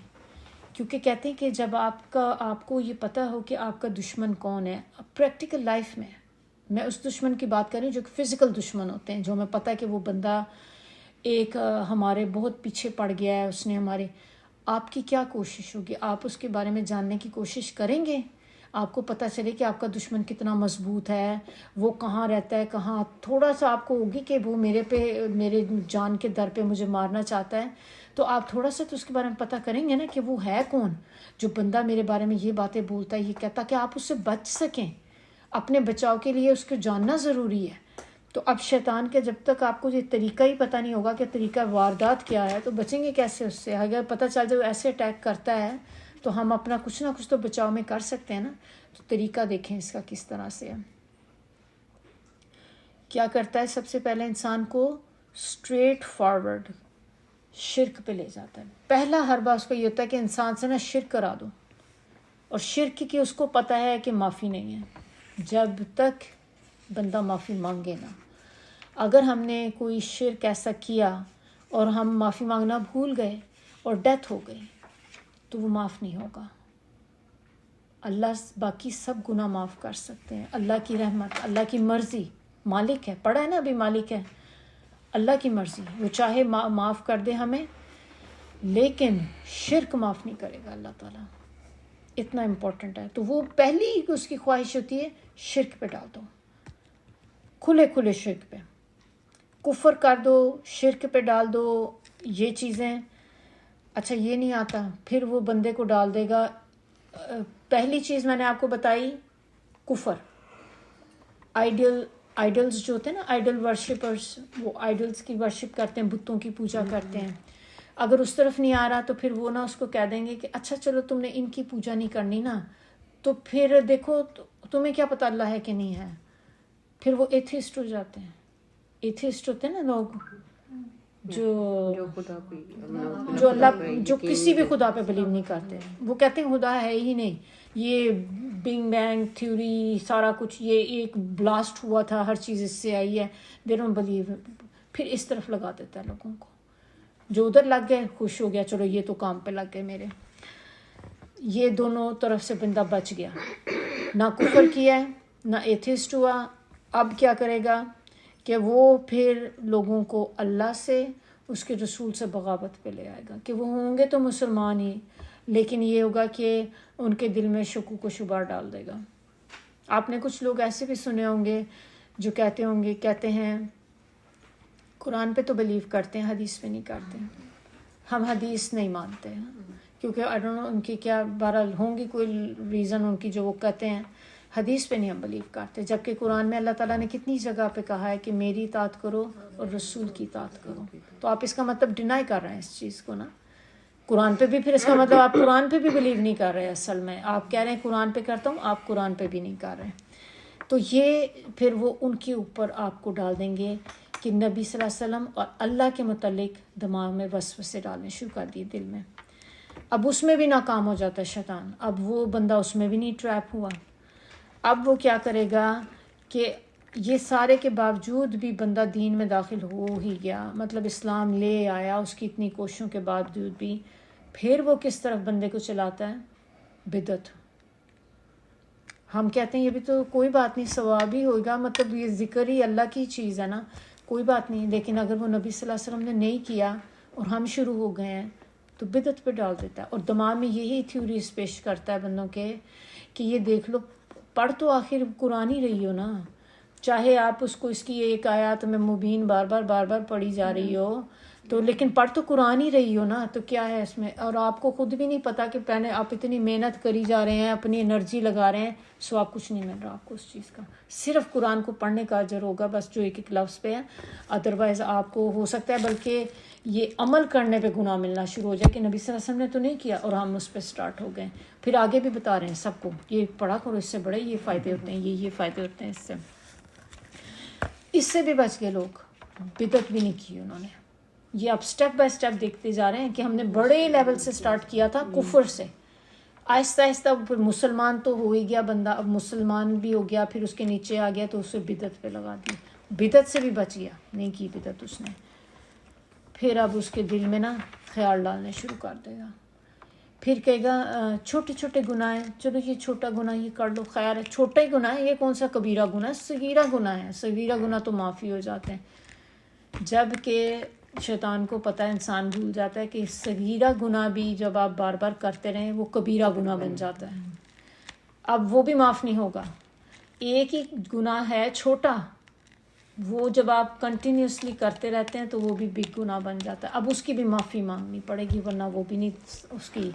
کیونکہ کہتے ہیں کہ جب آپ کو یہ پتہ ہو کہ آپ کا دشمن کون ہے پریکٹیکل لائف میں اس دشمن کی بات کر رہی ہوں جو کہ فزیکل دشمن ہوتے ہیں، جو ہمیں پتہ ہے کہ وہ بندہ ایک ہمارے بہت پیچھے پڑ گیا ہے، اس نے ہمارے، آپ کی کیا کوشش ہوگی؟ آپ اس کے بارے میں جاننے کی کوشش کریں گے، آپ کو پتہ چلے کہ آپ کا دشمن کتنا مضبوط ہے، وہ کہاں رہتا ہے، کہاں، تھوڑا سا آپ کو ہوگی کہ وہ میرے جان کے در پہ مجھے مارنا چاہتا ہے، تو آپ تھوڑا سا تو اس کے بارے میں پتہ کریں گے نا کہ وہ ہے کون جو بندہ میرے بارے میں یہ باتیں بولتا ہے، یہ کہتا، کہ آپ اس سے بچ سکیں. اپنے بچاؤ کے لیے اس کو جاننا ضروری ہے. تو اب شیطان کے جب تک آپ کو یہ طریقہ ہی پتہ نہیں ہوگا کہ طریقہ واردات کیا ہے تو بچیں گے کیسے اس سے؟ اگر پتہ چل جائے ایسے اٹیک کرتا ہے تو ہم اپنا کچھ نہ کچھ تو بچاؤ میں کر سکتے ہیں نا. تو طریقہ دیکھیں اس کا کس طرح سے ہے. کیا کرتا ہے؟ سب سے پہلے انسان کو اسٹریٹ فارورڈ شرک پہ لے جاتا ہے. پہلا حربہ اس کا یہ ہوتا ہے کہ انسان سے نا شرک کرا دو، اور شرک کی اس کو پتہ ہے کہ معافی نہیں ہے جب تک بندہ معافی مانگے نا. اگر ہم نے کوئی شرک ایسا کیا اور ہم معافی مانگنا بھول گئے اور ڈیتھ ہو گئی تو وہ معاف نہیں ہوگا. اللہ باقی سب گناہ معاف کر سکتے ہیں. اللہ کی رحمت, اللہ کی مرضی, مالک ہے, پڑھا ہے نا ابھی, مالک ہے, اللہ کی مرضی, وہ چاہے معاف کر دے ہمیں, لیکن شرک معاف نہیں کرے گا اللہ تعالیٰ. اتنا امپورٹنٹ ہے. تو وہ پہلی اس کی خواہش ہوتی ہے شرک پہ ڈال دو, کھلے کھلے شرک پہ, کفر کر دو, شرک پہ ڈال دو یہ چیزیں. اچھا یہ نہیں آتا, پھر وہ بندے کو ڈال دے گا. پہلی چیز میں نے آپ کو بتائی کفر, آئیڈلز جو ہوتے ہیں نا, آئیڈل ورشپرز, وہ آئیڈلز کی ورشپ کرتے ہیں, بتوں کی پوجا کرتے ہیں. اگر اس طرف نہیں آ رہا تو پھر وہ نا اس کو کہہ دیں گے کہ اچھا چلو تم نے ان کی پوجا نہیں کرنی نا, تو پھر دیکھو تمہیں کیا پتہ اللہ ہے کہ نہیں ہے. پھر وہ ایتھیسٹ ہو جاتے ہیں. ایتھیسٹ ہوتے ہیں نا لوگ جو اللہ, جو کسی بھی خدا پہ بلیو نہیں کرتے. وہ کہتے ہیں خدا ہے ہی نہیں, یہ بگ بینگ تھیوری سارا کچھ یہ ایک بلاسٹ ہوا تھا, ہر چیز اس سے آئی ہے, دے ڈونٹ بلیو. پھر اس طرف لگا دیتا ہے لوگوں کو, جو ادھر لگ گئے خوش ہو گیا, چلو یہ تو کام پہ لگ گئے میرے. یہ دونوں طرف سے بندہ بچ گیا, نہ کفر کیا ہے نہ ایتھیسٹ ہوا. اب کیا کرے گا کہ وہ پھر لوگوں کو اللہ سے, اس کے رسول سے بغاوت پہ لے آئے گا, کہ وہ ہوں گے تو مسلمان ہی, لیکن یہ ہوگا کہ ان کے دل میں شکوک و شبہ ڈال دے گا. آپ نے کچھ لوگ ایسے بھی سنے ہوں گے جو کہتے ہیں قرآن پہ تو بلیو کرتے ہیں, حدیث پہ نہیں کرتے. ہم حدیث نہیں مانتے کیونکہ آئی ڈونٹ نو ان کی کیا, بہرحال ہوں گی کوئی ریزن ان کی جو وہ کہتے ہیں حدیث پہ نہیں ہم بلیو کرتے. جبکہ قرآن میں اللہ تعالیٰ نے کتنی جگہ پہ کہا ہے کہ میری اطاعت کرو اور رسول کی اطاعت کرو. تو آپ اس کا مطلب ڈینائی کر رہے ہیں اس چیز کو نا. قرآن پہ بھی پھر اس کا مطلب آپ قرآن پہ بھی بلیو نہیں کر رہے. اصل میں آپ کہہ رہے ہیں قرآن پہ کرتا ہوں, آپ قرآن پہ بھی نہیں کر رہے. تو یہ پھر وہ ان کے اوپر آپ کو ڈال دیں گے کہ نبی صلی اللہ علیہ وسلم اور اللہ کے متعلق دماغ میں وسوسے ڈالنے شروع کر دیے دل میں. اب اس میں بھی ناکام ہو جاتا ہے شیطان. اب وہ بندہ اس میں بھی نہیں ٹریپ ہوا. اب وہ کیا کرے گا کہ یہ سارے کے باوجود بھی بندہ دین میں داخل ہو ہی گیا, مطلب اسلام لے آیا, اس کی اتنی کوششوں کے باوجود بھی پھر وہ کس طرف بندے کو چلاتا ہے, بدعت. ہم کہتے ہیں یہ بھی تو کوئی بات نہیں, ثواب ہی ہوگا, مطلب یہ ذکر ہی اللہ کی چیز ہے نا, کوئی بات نہیں. لیکن اگر وہ نبی صلی اللہ علیہ وسلم نے نہیں کیا اور ہم شروع ہو گئے ہیں تو بدعت پہ ڈال دیتا ہے. اور دماغ میں یہی تھیوریز پیش کرتا ہے بندوں کے کہ یہ دیکھ لو, پڑھ تو آخر قرآن ہی رہی ہو نا, چاہے آپ اس کو اس کی ایک آیات میں مبین بار بار پڑھی جا رہی ہو تو, لیکن پڑھ تو قرآن ہی رہی ہو نا. تو کیا ہے اس میں, اور آپ کو خود بھی نہیں پتا کہ پہلے آپ اتنی محنت کری جا رہے ہیں, اپنی انرجی لگا رہے ہیں, سو آپ کچھ نہیں مل رہا آپ کو اس چیز کا. صرف قرآن کو پڑھنے کا اجر ہوگا بس, جو ایک لفظ پہ ہے. ادروائز آپ کو ہو سکتا ہے بلکہ یہ عمل کرنے پہ گناہ ملنا شروع ہو جائے کہ نبی صلی اللہ علیہ وسلم نے تو نہیں کیا اور ہم اس پہ سٹارٹ ہو گئے. پھر آگے بھی بتا رہے ہیں سب کو, یہ پڑھا کرو, اس سے بڑے یہ فائدے ہوتے ہیں, یہ فائدے ہوتے ہیں اس سے بھی بچ گئے لوگ. بدعت بھی نہیں کی انہوں نے. یہ اب سٹیپ بائی سٹیپ دیکھتے جا رہے ہیں کہ ہم نے بڑے لیول سے سٹارٹ کیا تھا کفر سے, آہستہ آہستہ مسلمان تو ہو ہی گیا بندہ, اب مسلمان بھی ہو گیا, پھر اس کے نیچے آ گیا تو اسے بدعت پہ لگا دی. بدعت سے بھی بچ گیا, نہیں کی بدعت اس نے. پھر اب اس کے دل میں نا خیال ڈالنے شروع کر دے گا. پھر کہے گا چھوٹے چھوٹے گناہ ہیں, چلو یہ چھوٹا گناہ یہ کر لو, خیر ہے چھوٹا ہی گناہ ہے, یہ کون سا کبیرہ گناہ ہے, صغیرہ گناہ ہے. صغیرہ گناہ تو معافی ہو جاتے ہیں. جب کہ شیطان کو پتہ ہے, انسان بھول جاتا ہے کہ صغیرہ گناہ بھی جب آپ بار بار کرتے رہیں وہ کبیرہ گناہ بن جاتا ہے. اب وہ بھی معاف نہیں ہوگا. ایک ہی گناہ ہے چھوٹا, وہ جب آپ کنٹینیوسلی کرتے رہتے ہیں تو وہ بھی بگ گناہ بن جاتا ہے. اب اس کی بھی معافی مانگنی پڑے گی, ورنہ وہ بھی نہیں, اس کی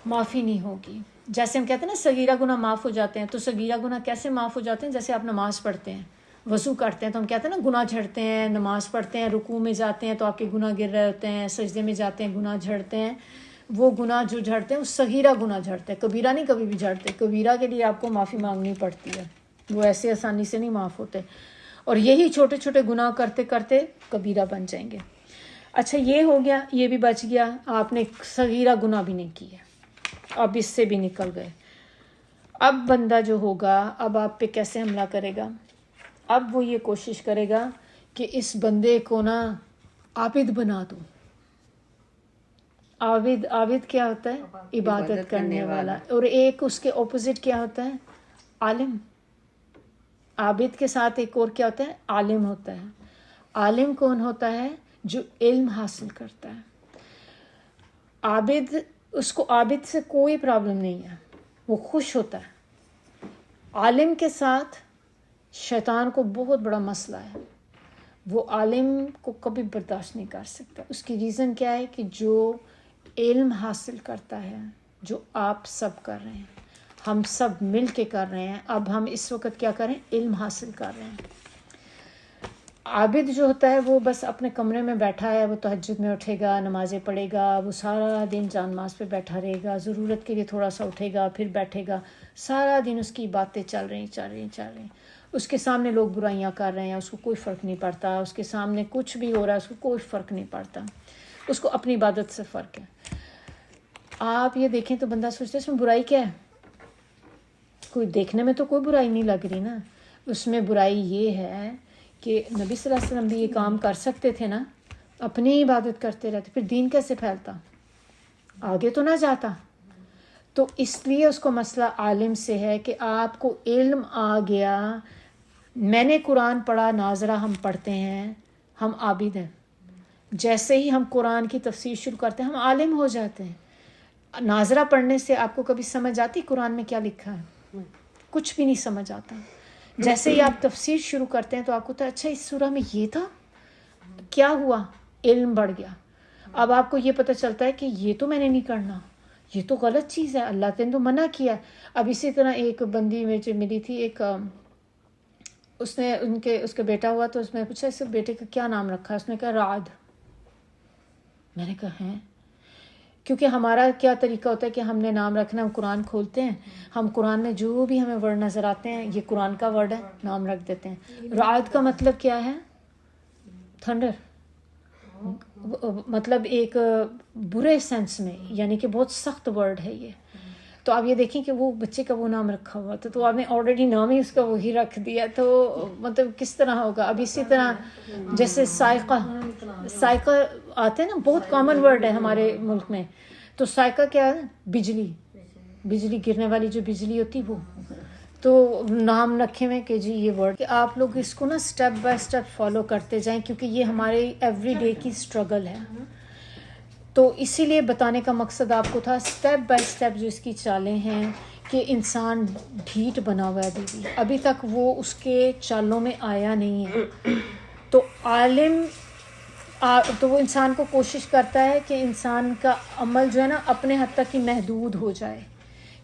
معافی نہیں ہوگی. جیسے ہم کہتے ہیں نا صغیرہ گناہ معاف ہو جاتے ہیں, تو صغیرہ گناہ کیسے معاف ہو جاتے ہیں؟ جیسے آپ نماز پڑھتے ہیں, وضو کرتے ہیں, تو ہم کہتے ہیں نا گناہ جھڑتے ہیں, نماز پڑھتے ہیں, رکوع میں جاتے ہیں تو آپ کے گناہ گر رہے ہوتے ہیں, سجدے میں جاتے ہیں گناہ جھڑتے ہیں. وہ گناہ جو جھڑتے ہیں وہ صغیرہ گناہ جھڑتے ہیں, کبیرہ نہیں کبھی بھی جھڑتے. کبیرہ کے لیے آپ کو معافی مانگنی پڑتی ہے, وہ ایسے آسانی سے نہیں معاف ہوتے. اور یہی چھوٹے چھوٹے گناہ کرتے کرتے کبیرہ بن جائیں گے. اچھا یہ ہو گیا, یہ بھی بچ گیا, آپ نے صغیرہ گناہ بھی نہیں کیا, اب اس سے بھی نکل گئے. اب بندہ جو ہوگا, اب آپ پہ کیسے حملہ کرے گا؟ اب وہ یہ کوشش کرے گا کہ اس بندے کو نا عابد بنا دو. عابد کیا ہوتا ہے؟ عبادت کرنے والا. اور ایک اس کے اپوزٹ کیا ہوتا ہے؟ عالم. عابد کے ساتھ ایک اور کیا ہوتا ہے؟ عالم ہوتا ہے. عالم کون ہوتا ہے؟ جو علم حاصل کرتا ہے. عابد، اس کو عابد سے کوئی پرابلم نہیں ہے، وہ خوش ہوتا ہے. عالم کے ساتھ شیطان کو بہت بڑا مسئلہ ہے، وہ عالم کو کبھی برداشت نہیں کر سکتا. اس کی ریزن کیا ہے؟ کہ جو علم حاصل کرتا ہے، جو آپ سب کر رہے ہیں، ہم سب مل کے کر رہے ہیں. اب ہم اس وقت کیا کریں؟ علم حاصل کر رہے ہیں. عابد جو ہوتا ہے وہ بس اپنے کمرے میں بیٹھا ہے، وہ تہجد میں اٹھے گا، نمازیں پڑھے گا، وہ سارا دن جانماز پہ بیٹھا رہے گا، ضرورت کے لیے تھوڑا سا اٹھے گا پھر بیٹھے گا، سارا دن اس کی باتیں چل رہی. اس کے سامنے لوگ برائیاں کر رہے ہیں، اس کو کوئی فرق نہیں پڑتا. اس کے سامنے کچھ بھی ہو رہا ہے، اس کو کوئی فرق نہیں پڑتا. اس کو اپنی عبادت سے فرق ہے. آپ یہ دیکھیں تو بندہ سوچتا ہے اس میں برائی کیا ہے؟ کوئی دیکھنے میں تو کوئی برائی نہیں لگ رہی نا. اس میں برائی یہ ہے کہ نبی صلی اللہ علیہ وسلم بھی یہ کام کر سکتے تھے نا، اپنی عبادت کرتے رہتے، پھر دین کیسے پھیلتا؟ آگے تو نہ جاتا. تو اس لیے اس کو مسئلہ عالم سے ہے کہ آپ کو علم آ گیا. میں نے قرآن پڑھا، ناظرہ ہم پڑھتے ہیں، ہم عابد ہیں. جیسے ہی ہم قرآن کی تفسیر شروع کرتے ہیں ہم عالم ہو جاتے ہیں. ناظرہ پڑھنے سے آپ کو کبھی سمجھ آتی قرآن میں کیا لکھا ہے؟ کچھ بھی نہیں سمجھ آتا. جیسے ہی آپ تفسیر شروع کرتے ہیں تو آپ کو تو اچھا اس سورہ میں یہ تھا، کیا ہوا؟ علم بڑھ گیا. اب آپ کو یہ پتہ چلتا ہے کہ یہ تو میں نے نہیں کرنا، یہ تو غلط چیز ہے، اللہ نے تو منع کیا. اب اسی طرح ایک بندی مجھے ملی تھی، ایک اس نے اس کا بیٹا ہوا تو اس میں پوچھا اس بیٹے کا کیا نام رکھا؟ اس نے کہا رعد. میں نے کہا ہیں، کیونکہ ہمارا کیا طریقہ ہوتا ہے کہ ہم نے نام رکھنا، ہم قرآن کھولتے ہیں، ہم قرآن میں جو بھی ہمیں ورڈ نظر آتے ہیں یہ قرآن کا ورڈ ہے، نام رکھ دیتے ہیں. رعد کا مطلب کیا ہے؟ تھنڈر. مطلب ایک برے سینس میں، یعنی کہ بہت سخت ورڈ ہے یہ. تو آپ یہ دیکھیں کہ وہ بچے کا وہ نام رکھا ہوا تھا، تو آپ نے آلریڈی نام ہی اس کا وہی رکھ دیا، تو مطلب کس طرح ہوگا؟ اب اسی طرح جیسے سائقہ آتے ہیں نا، بہت کامن ورڈ ہے ہمارے ملک میں. تو سائقہ کیا ہے؟ بجلی گرنے والی جو بجلی ہوتی وہ. تو نام رکھے ہوئے کہ جی یہ ورڈ، کہ آپ لوگ اس کو نا سٹیپ بائی سٹیپ فالو کرتے جائیں، کیونکہ یہ ہمارے ایوری ڈے کی سٹرگل ہے. تو اسی لیے بتانے کا مقصد آپ کو تھا سٹیپ بائی سٹیپ جو اس کی چالیں ہیں، کہ انسان ڈھیٹ بنا ہوا ہے ابھی تک وہ اس کے چالوں میں آیا نہیں ہے. تو عالم تو وہ انسان کو کوشش کرتا ہے کہ انسان کا عمل جو ہے نا اپنے حد تک ہی محدود ہو جائے،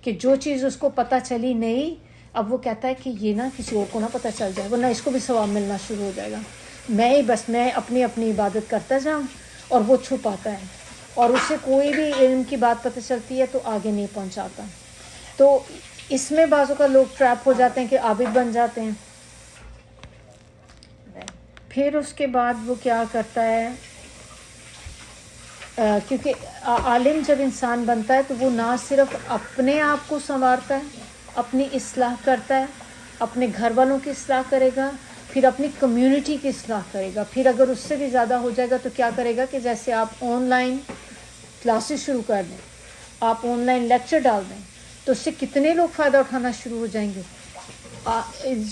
کہ جو چیز اس کو پتہ چلی نہیں، اب وہ کہتا ہے کہ یہ نا کسی اور کو نہ پتہ چل جائے ورنہ اس کو بھی ثواب ملنا شروع ہو جائے گا. میں اپنی عبادت کرتا جاؤں، اور وہ چھپاتا ہے، اور اسے کوئی بھی علم کی بات پتہ چلتی ہے تو آگے نہیں پہنچاتا. تو اس میں بعضوں کا لوگ ٹریپ ہو جاتے ہیں کہ عابد بن جاتے ہیں. پھر اس کے بعد وہ کیا کرتا ہے، کیونکہ عالم جب انسان بنتا ہے تو وہ نہ صرف اپنے آپ کو سنوارتا ہے، اپنی اصلاح کرتا ہے، اپنے گھر والوں کی اصلاح کرے گا، پھر اپنی کمیونٹی کی اصلاح کرے گا. پھر اگر اس سے بھی زیادہ ہو جائے گا تو کیا کرے گا کہ جیسے آپ آن لائن کلاسز شروع کر دیں، آپ آن لائن لیکچر ڈال دیں، تو اس سے کتنے لوگ فائدہ اٹھانا شروع ہو جائیں گے.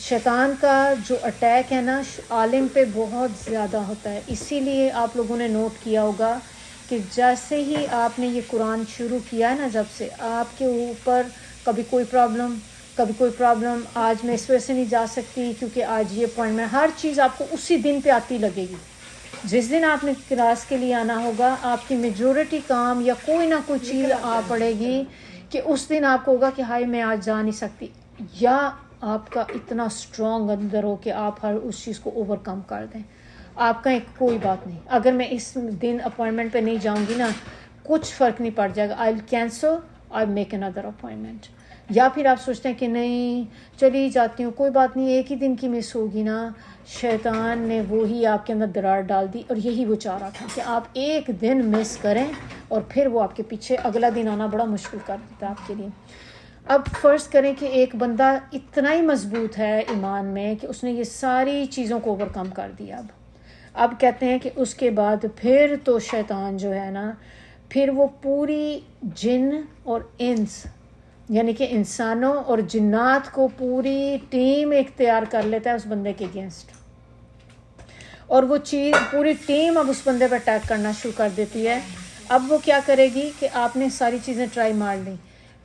شیطان کا جو اٹیک ہے نا عالم پہ بہت زیادہ ہوتا ہے. اسی لیے آپ لوگوں نے نوٹ کیا ہوگا کہ جیسے ہی آپ نے یہ قرآن شروع کیا ہے نا، جب سے آپ کے اوپر کبھی کوئی پرابلم، آج میں اس وجہ سے نہیں جا سکتی کیونکہ آج یہ اپوائنٹمنٹ، ہر چیز آپ کو اسی دن پہ آتی لگے گی. جس دن آپ نے کلاس کے لیے آنا ہوگا آپ کی میجورٹی کام یا کوئی نہ کوئی چیز آ پڑے گی کہ اس دن آپ کو ہوگا کہ ہائے میں آج جا نہیں سکتی، یا آپ کا اتنا اسٹرانگ اندر ہو کہ آپ ہر اس چیز کو اوور کم کر دیں. آپ کا ایک کوئی بات نہیں، اگر میں اس دن اپوائنٹمنٹ پہ نہیں جاؤں گی نا کچھ فرق نہیں پڑ جائے گا، I cancel, I make another appointment. یا پھر آپ سوچتے ہیں کہ نہیں چلی جاتی ہوں، کوئی بات نہیں، ایک ہی دن کی مس ہوگی نا. شیطان نے وہی آپ کے اندر درار ڈال دی، اور یہی وہ چاہ رہا تھا کہ آپ ایک دن مس کریں اور پھر وہ آپ کے پیچھے اگلا دن آنا بڑا مشکل کر دیتا آپ کے لیے. اب فرض کریں کہ ایک بندہ اتنا ہی مضبوط ہے ایمان میں کہ اس نے یہ ساری چیزوں کو اوور کم کر دیا. اب کہتے ہیں کہ اس کے بعد پھر تو شیطان جو ہے نا پھر وہ پوری جن اور انس یعنی کہ انسانوں اور جنات کو پوری ٹیم اختیار کر لیتا ہے اس بندے کے اگینسٹ، اور وہ چیز پوری ٹیم اب اس بندے پہ اٹیک کرنا شروع کر دیتی ہے. اب وہ کیا کرے گی کہ آپ نے ساری چیزیں ٹرائی مار لیں،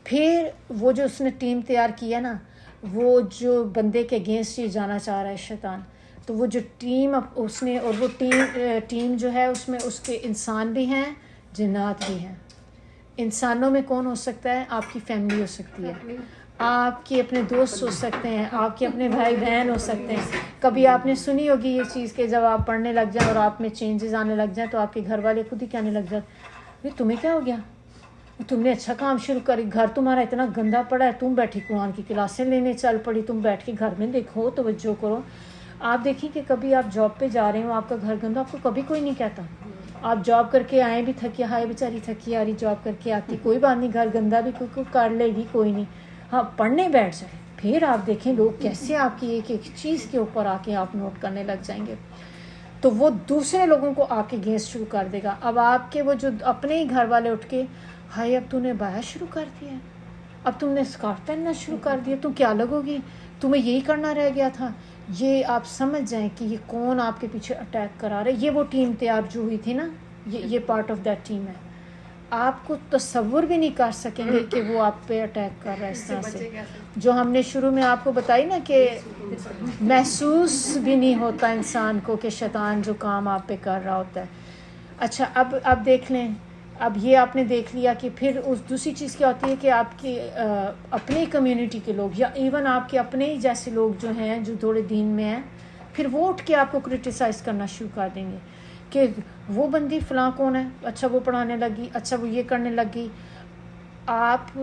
پھر وہ جو اس نے ٹیم تیار کیا نا، وہ جو بندے کے اگینسٹ یہ جانا چاہ رہا ہے شیطان، تو وہ جو ٹیم اس نے، اور وہ ٹیم جو ہے اس میں اس کے انسان بھی ہیں جنات بھی ہیں. انسانوں میں کون ہو سکتا ہے؟ آپ کی فیملی ہو سکتی ہے، آپ کے اپنے دوست ہو سکتے ہیں، آپ کے اپنے بھائی بہن ہو سکتے ہیں. کبھی آپ نے سنی ہوگی یہ چیز کہ جب آپ پڑھنے لگ جائیں اور آپ میں چینجز آنے لگ جائیں تو آپ کے گھر والے خود ہی کہنے لگ جاتے تمہیں کیا ہو گیا، تم نے اچھا کام شروع کری، گھر تمہارا اتنا گندا پڑا ہے، تم بیٹھی قرآن کی کلاسیں لینے چل پڑی، تم بیٹھ کے گھر میں دیکھو، توجہ کرو. آپ دیکھیں کہ کبھی آپ جاب پہ جا رہے ہو، آپ کا گھر گندا، آپ کو کبھی کوئی نہیں کہتا. آپ جاب کر کے آئیں بھی تھکی، ہائے بیچاری تھکی آ رہی جاب کر کے آتی، کوئی بات نہیں، گھر گندا بھی کوئی کر لے گی، کوئی نہیں. ہاں پڑھنے بیٹھ جائیں، پھر آپ دیکھیں لوگ کیسے آپ کی ایک ایک چیز کے اوپر آ کے آپ نوٹ کرنے لگ جائیں گے. تو وہ دوسرے لوگوں کو آ کے گیس شروع کر دے گا. اب آپ کے وہ جو اپنے ہی گھر والے اٹھ کے ہائے اب تو نے بایا شروع کر دیا، اب تم نے اسکارف پہننا شروع کر دیا، تم کیا لگو گی، تمہیں یہی کرنا رہ گیا تھا. یہ آپ سمجھ جائیں کہ یہ کون آپ کے پیچھے اٹیک کرا رہا ہے. یہ وہ ٹیم تیار جو ہوئی تھی نا، یہ پارٹ آف دیٹ ٹیم ہے. آپ کو تصور بھی نہیں کر سکیں گے کہ وہ آپ پہ اٹیک کر رہا ہے اس طرح سے، جو ہم نے شروع میں آپ کو بتائی نا کہ محسوس بھی نہیں ہوتا انسان کو کہ شیطان جو کام آپ پہ کر رہا ہوتا ہے. اچھا اب دیکھ لیں، اب یہ آپ نے دیکھ لیا کہ پھر اس دوسری چیز کیا ہوتی ہے کہ آپ کی اپنی کمیونٹی کے لوگ یا ایون آپ کے اپنے ہی جیسے لوگ جو ہیں جو تھوڑے دین میں ہیں، پھر وہ اٹھ کے آپ کو کرٹیسائز کرنا شروع کر دیں گے کہ وہ بندی فلاں کون ہے، اچھا وہ پڑھانے لگی، اچھا وہ یہ کرنے لگی. آپ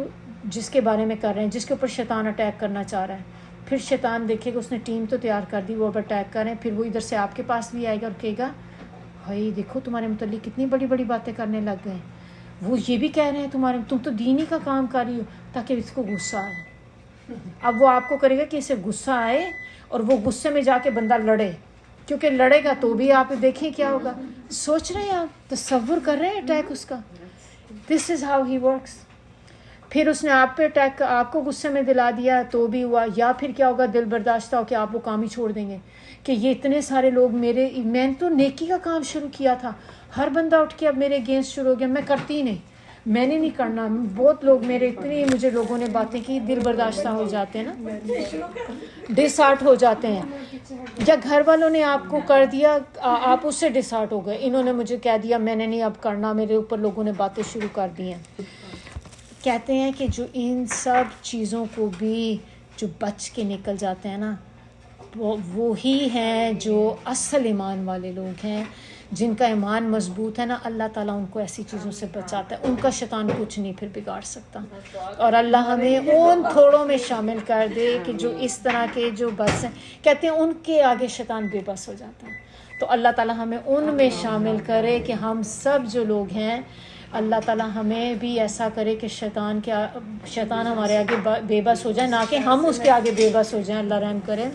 جس کے بارے میں کر رہے ہیں، جس کے اوپر شیطان اٹیک کرنا چاہ رہا ہے، پھر شیطان دیکھے گا اس نے ٹیم تو تیار کر دی، وہ اب اٹیک کر رہے ہیں، پھر وہ ادھر سے آپ کے پاس بھی آئے گا اور کہے گا بھائی دیکھو تمہارے متعلق کتنی بڑی بڑی باتیں کرنے لگ گئے، وہ یہ بھی کہہ رہے ہیں تمہارے، تم تو دینی کا کام کر رہی ہو، تاکہ اس کو غصہ آئے. اب وہ آپ کو کرے گا کہ اسے غصہ آئے اور وہ غصے میں جا کے بندہ لڑے، کیونکہ لڑے گا تو بھی آپ دیکھیں کیا ہوگا. سوچ رہے ہیں آپ، تصور کر رہے ہیں اٹیک اس کا. دس از ہاؤ ہی ورکس. پھر اس نے آپ پہ اٹیک، آپ کو غصے میں دلا دیا تو بھی ہوا، یا پھر کیا ہوگا دل برداشتہ ہو کہ آپ وہ کام ہی چھوڑ دیں گے کہ یہ اتنے سارے لوگ میں تو نیکی کا کام شروع کیا تھا، ہر بندہ اٹھ کے اب میرے اگینسٹ شروع ہو گیا، میں کرتی ہی نہیں، میں نے نہیں کرنا. بہت لوگ میرے اتنی مجھے لوگوں نے باتیں کی، دل برداشتہ ہو جاتے ہیں نا، ڈس آرٹ ہو جاتے ہیں. یا گھر والوں نے آپ کو کر دیا، آپ اس سے ڈس آرٹ ہو گئے، انہوں نے مجھے کہہ دیا میں نے نہیں اب کرنا، میرے اوپر لوگوں نے باتیں شروع کر دی ہیں. کہتے ہیں کہ جو ان سب چیزوں کو بھی جو بچ کے نکل جاتے ہیں نا، وہی ہیں جو اصل ایمان والے لوگ ہیں، جن کا ایمان مضبوط ہے نا. اللہ تعالیٰ ان کو ایسی چیزوں سے بچاتا ہے، ان کا شیطان کچھ نہیں پھر بگاڑ سکتا. اور اللہ ہمیں ان تھوڑوں میں شامل کر دے کہ جو اس طرح کے جو بس ہیں، کہتے ہیں ان کے آگے شیطان بے بس ہو جاتا ہے. تو اللہ تعالیٰ ہمیں ان میں شامل کرے کہ ہم سب جو لوگ ہیں، اللہ تعالیٰ ہمیں بھی ایسا کرے کہ شیطان ہمارے آگے بے بس ہو جائے، نہ کہ ہم اس کے آگے بے بس ہو جائیں. اللہ رحم کرے.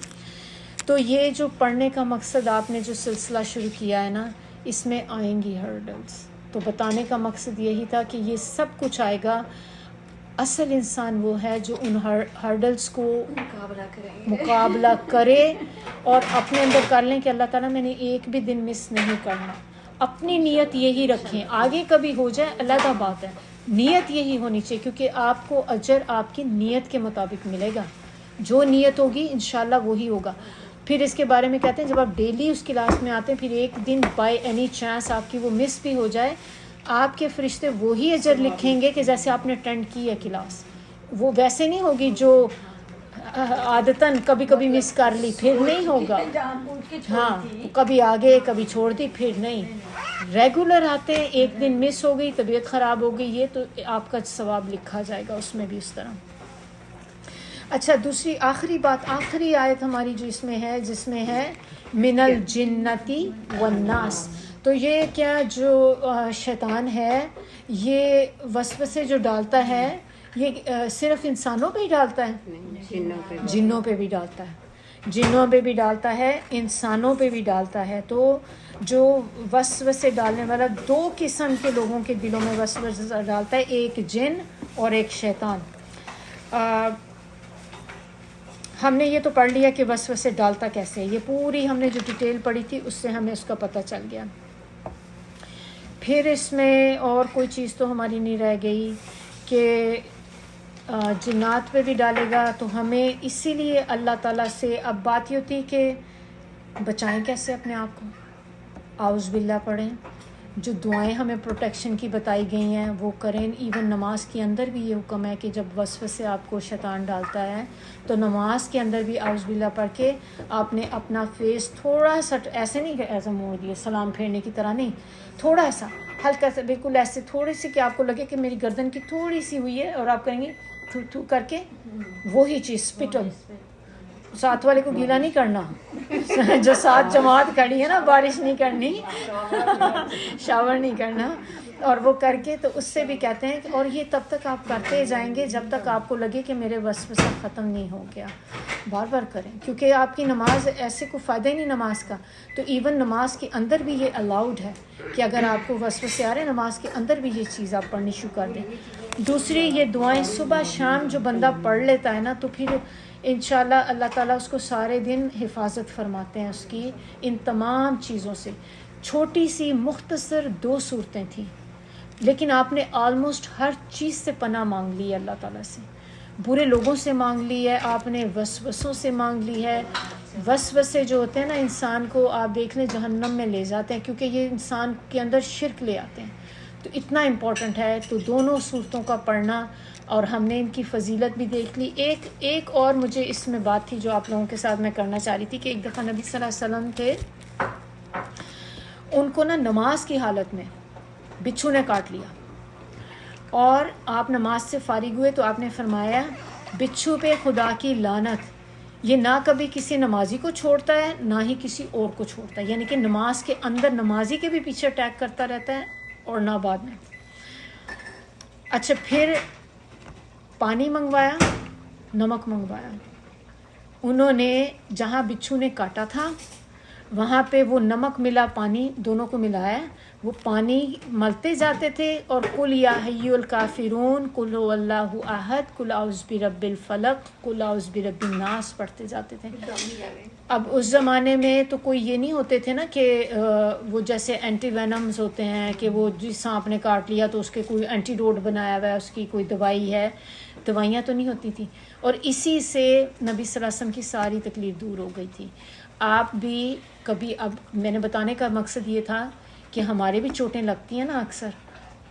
تو یہ جو پڑھنے کا مقصد آپ نے جو سلسلہ شروع کیا ہے نا، اس میں آئیں گی ہرڈلز. تو بتانے کا مقصد یہی تھا کہ یہ سب کچھ آئے گا. اصل انسان وہ ہے جو ان ہرڈلز کو مقابلہ کرے اور اپنے اندر کر لیں کہ اللہ تعالیٰ میں نے ایک بھی دن مس نہیں کرنا. اپنی نیت یہی رکھیں، آگے کبھی ہو جائے علیحدہ بات ہے، نیت یہی ہونی چاہیے، کیونکہ آپ کو اجر آپ کی نیت کے مطابق ملے گا. جو نیت ہوگی انشاءاللہ وہی ہوگا. پھر اس کے بارے میں کہتے ہیں جب آپ ڈیلی اس کلاس میں آتے ہیں، پھر ایک دن بائی اینی چانس آپ کی وہ مس بھی ہو جائے، آپ کے فرشتے وہی اجر لکھیں گے کہ جیسے آپ نے اٹینڈ کی ہے کلاس. وہ ویسے نہیں ہوگی جو عادتاً کبھی کبھی مس کر لی، پھر نہیں ہوگا. ہاں کبھی آگے کبھی چھوڑ دی، پھر نہیں. ریگولر آتے ہیں، ایک دن مس ہو گئی، طبیعت خراب ہو گئی، یہ تو آپ کا ثواب لکھا جائے گا اس میں بھی اس طرح. اچھا دوسری آخری بات، آخری آیت ہماری جو اس میں ہے، جس میں ہے من الجنتی والناس. تو یہ کیا جو شیطان ہے، یہ وسوسے جو ڈالتا ہے، یہ صرف انسانوں پہ ہی ڈالتا ہے؟ جنوں پہ بھی ڈالتا ہے، جنوں پہ بھی ڈالتا ہے، انسانوں پہ بھی ڈالتا ہے. تو جو وسوسے ڈالنے والا 2 قسم کے لوگوں کے دلوں میں وسوسہ ڈالتا ہے، ایک جن اور ایک شیطان۔ ہم نے یہ تو پڑھ لیا کہ وسوسے ڈالتا کیسے ہے، یہ پوری ہم نے جو ڈیٹیل پڑھی تھی اس سے ہمیں اس کا پتہ چل گیا۔ پھر اس میں اور کوئی چیز تو ہماری نہیں رہ گئی کہ جنات پہ بھی ڈالے گا، تو ہمیں اسی لیے اللہ تعالیٰ سے اب بات یہ ہوتی کہ بچائیں کیسے اپنے آپ کو، اعوذ باللہ پڑھیں، جو دعائیں ہمیں پروٹیکشن کی بتائی گئی ہیں وہ کریں۔ ایون نماز کے اندر بھی یہ حکم ہے کہ جب وسوسے آپ کو شیطان ڈالتا ہے تو نماز کے اندر بھی اعوذ باللہ پڑھ کے آپ نے اپنا فیس تھوڑا سا، ایسے نہیں کہ ایسا موڑ دیا سلام پھیرنے کی طرح، نہیں، تھوڑا سا ہلکا سا، بالکل ایسے تھوڑی سی کہ آپ کو لگے کہ میری گردن کی تھوڑی سی ہوئی ہے، اور آپ کریں گے تھو تھو کر کے وہی چیز اسپٹل، ساتھ والے کو گیلا نہیں کرنا، جو ساتھ جماعت کھڑی ہے نا، بارش نہیں کرنی، شاور نہیں کرنا، اور وہ کر کے تو اس سے بھی کہتے ہیں اور یہ تب تک آپ کرتے جائیں گے جب تک آپ کو لگے کہ میرے وسوسہ ختم نہیں ہو گیا، بار بار کریں، کیونکہ آپ کی نماز ایسے کوئی فائدہ ہی نہیں نماز کا۔ تو ایون نماز کے اندر بھی یہ الاؤڈ ہے کہ اگر آپ کو وسوسے آ رہے ہیں نماز کے اندر بھی یہ چیز آپ پڑھنی شروع کر دیں۔ دوسری یہ دعائیں صبح شام جو بندہ پڑھ لیتا ہے نا، تو پھر انشاءاللہ اللہ تعالیٰ اس کو سارے دن حفاظت فرماتے ہیں اس کی ان تمام چیزوں سے۔ چھوٹی سی مختصر 2 صورتیں تھیں، لیکن آپ نے آلموسٹ ہر چیز سے پناہ مانگ لی ہے اللہ تعالیٰ سے، برے لوگوں سے مانگ لی ہے آپ نے، وسوسوں سے مانگ لی ہے۔ وسوسے جو ہوتے ہیں نا انسان کو آپ دیکھ لیں جہنم میں لے جاتے ہیں، کیونکہ یہ انسان کے اندر شرک لے آتے ہیں، تو اتنا امپورٹنٹ ہے۔ تو دونوں صورتوں کا پڑھنا، اور ہم نے ان کی فضیلت بھی دیکھ لی۔ ایک اور مجھے اس میں بات تھی جو آپ لوگوں کے ساتھ میں کرنا چاہ رہی تھی کہ ایک دفعہ نبی صلی اللہ علیہ وسلم تھے، ان کو نا نماز کی حالت میں بچھو نے کاٹ لیا، اور آپ نماز سے فارغ ہوئے تو آپ نے فرمایا بچھو پہ خدا کی لعنت، یہ نہ کبھی کسی نمازی کو چھوڑتا ہے نہ ہی کسی اور کو چھوڑتا ہے، یعنی کہ نماز کے اندر نمازی کے بھی پیچھے اٹیک کرتا رہتا ہے اور نہ بعد میں۔ اچھا، پھر پانی منگوایا، نمک منگوایا، انہوں نے جہاں بچھو نے کاٹا تھا وہاں پہ وہ نمک ملا پانی دونوں کو ملایا، وہ پانی ملتے جاتے تھے، اور قل یا حی الکافرون، قل هو اللہ احد، قل اعوذ برب الفلق، قل اعوذ برب الناس پڑھتے جاتے تھے۔ اب اس زمانے میں تو کوئی یہ نہیں ہوتے تھے نا کہ وہ جیسے اینٹی وینمز ہوتے ہیں کہ وہ جس سانپ نے کاٹ لیا تو اس کے کوئی اینٹی ڈوٹ بنایا ہوا ہے، اس کی کوئی دوائی ہے، دوائیاں تو نہیں ہوتی تھیں، اور اسی سے نبی صلی اللہ علیہ وسلم کی ساری تکلیف دور ہو گئی تھی۔ آپ بھی کبھی، اب میں نے بتانے کا مقصد یہ تھا کہ ہمارے بھی چوٹیں لگتی ہیں نا، اکثر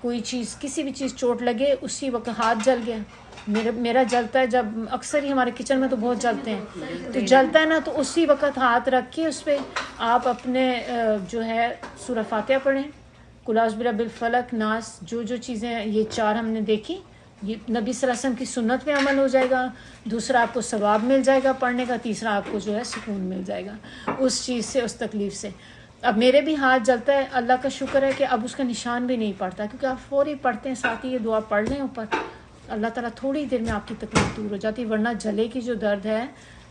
کوئی چیز، کسی بھی چیز چوٹ لگے اسی وقت ہاتھ جل گیا، میرا جلتا ہے، جب اکثر ہی ہمارے کچن میں تو بہت جلتے ہیں، تو جلتا ہے نا تو اسی وقت ہاتھ رکھ کے اس پہ آپ اپنے جو ہے سورہ فاتحہ پڑھیں، قل اعوذ برب الفلق، ناس، جو چیزیں یہ 4 ہم نے دیکھی، یہ نبی صلی اللہ علیہ وسلم کی سنت پہ عمل ہو جائے گا، دوسرا آپ کو ثواب مل جائے گا پڑھنے کا، تیسرا آپ کو جو ہے سکون مل جائے گا اس چیز سے، اس تکلیف سے۔ اب میرے بھی ہاتھ جلتا ہے، اللہ کا شکر ہے کہ اب اس کا نشان بھی نہیں پڑتا، کیونکہ آپ فوری پڑھتے ہیں، ساتھ ہی یہ دعا پڑھ لیں اوپر، اللہ تعالیٰ تھوڑی دیر میں آپ کی تکلیف دور ہو جاتی ہے، ورنہ جلے کی جو درد ہے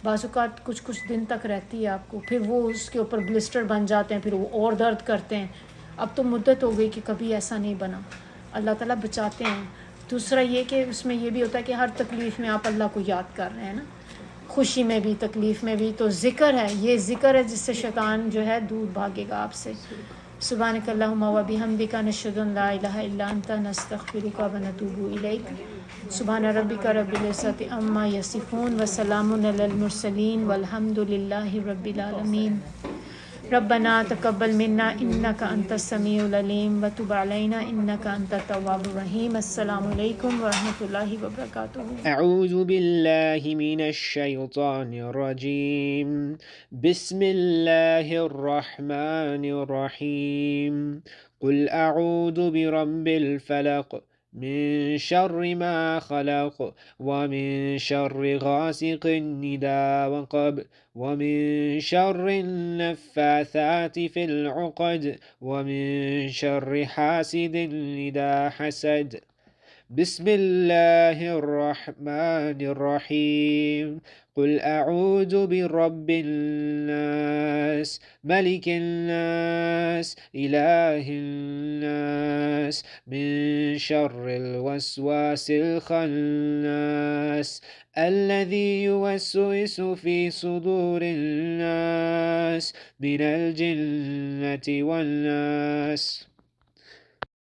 بعض اوقات کچھ دن تک رہتی ہے آپ کو، پھر وہ اس کے اوپر بلسٹر بن جاتے ہیں، پھر وہ اور درد کرتے ہیں۔ اب تو مدت ہو گئی کہ کبھی ایسا نہیں بنا، اللہ تعالیٰ بچاتے ہیں۔ دوسرا یہ کہ اس میں یہ بھی ہوتا ہے کہ ہر تکلیف میں آپ اللہ کو یاد کر رہے ہیں نا، خوشی میں بھی تکلیف میں بھی، تو ذکر ہے، یہ ذکر ہے جس سے شیطان جو ہے دور بھاگے گا آپ سے۔ سبحانک اللہم و بحمدک، نشہد ان لا الہ الا انت، نستغفرک و نتوب الیک۔ سبحان ربک رب العزۃ عما یصفون، وسلام علی المرسلین، والحمد للہ رب العالمین۔ ربنا تقبل منا انك انت السميع العليم وتب علينا انك انت التواب الرحيم۔ السلام علیکم ورحمۃ اللہ وبرکاتہ۔ اعوذ باللہ من الشیطان الرجیم، بسم اللہ الرحمن الرحیم، قل اعوذ برب الفلق، من شر ما خلق، ومن شر غاسق اذا وقب، ومن شر النفاثات في العقد، ومن شر حاسد اذا حسد۔ بسم الله الرحمن الرحيم قل أعوذ برب الناس ملك الناس إله الناس من شر الوسواس الخناس الذي يوسوس في صدور الناس من الجنة والناس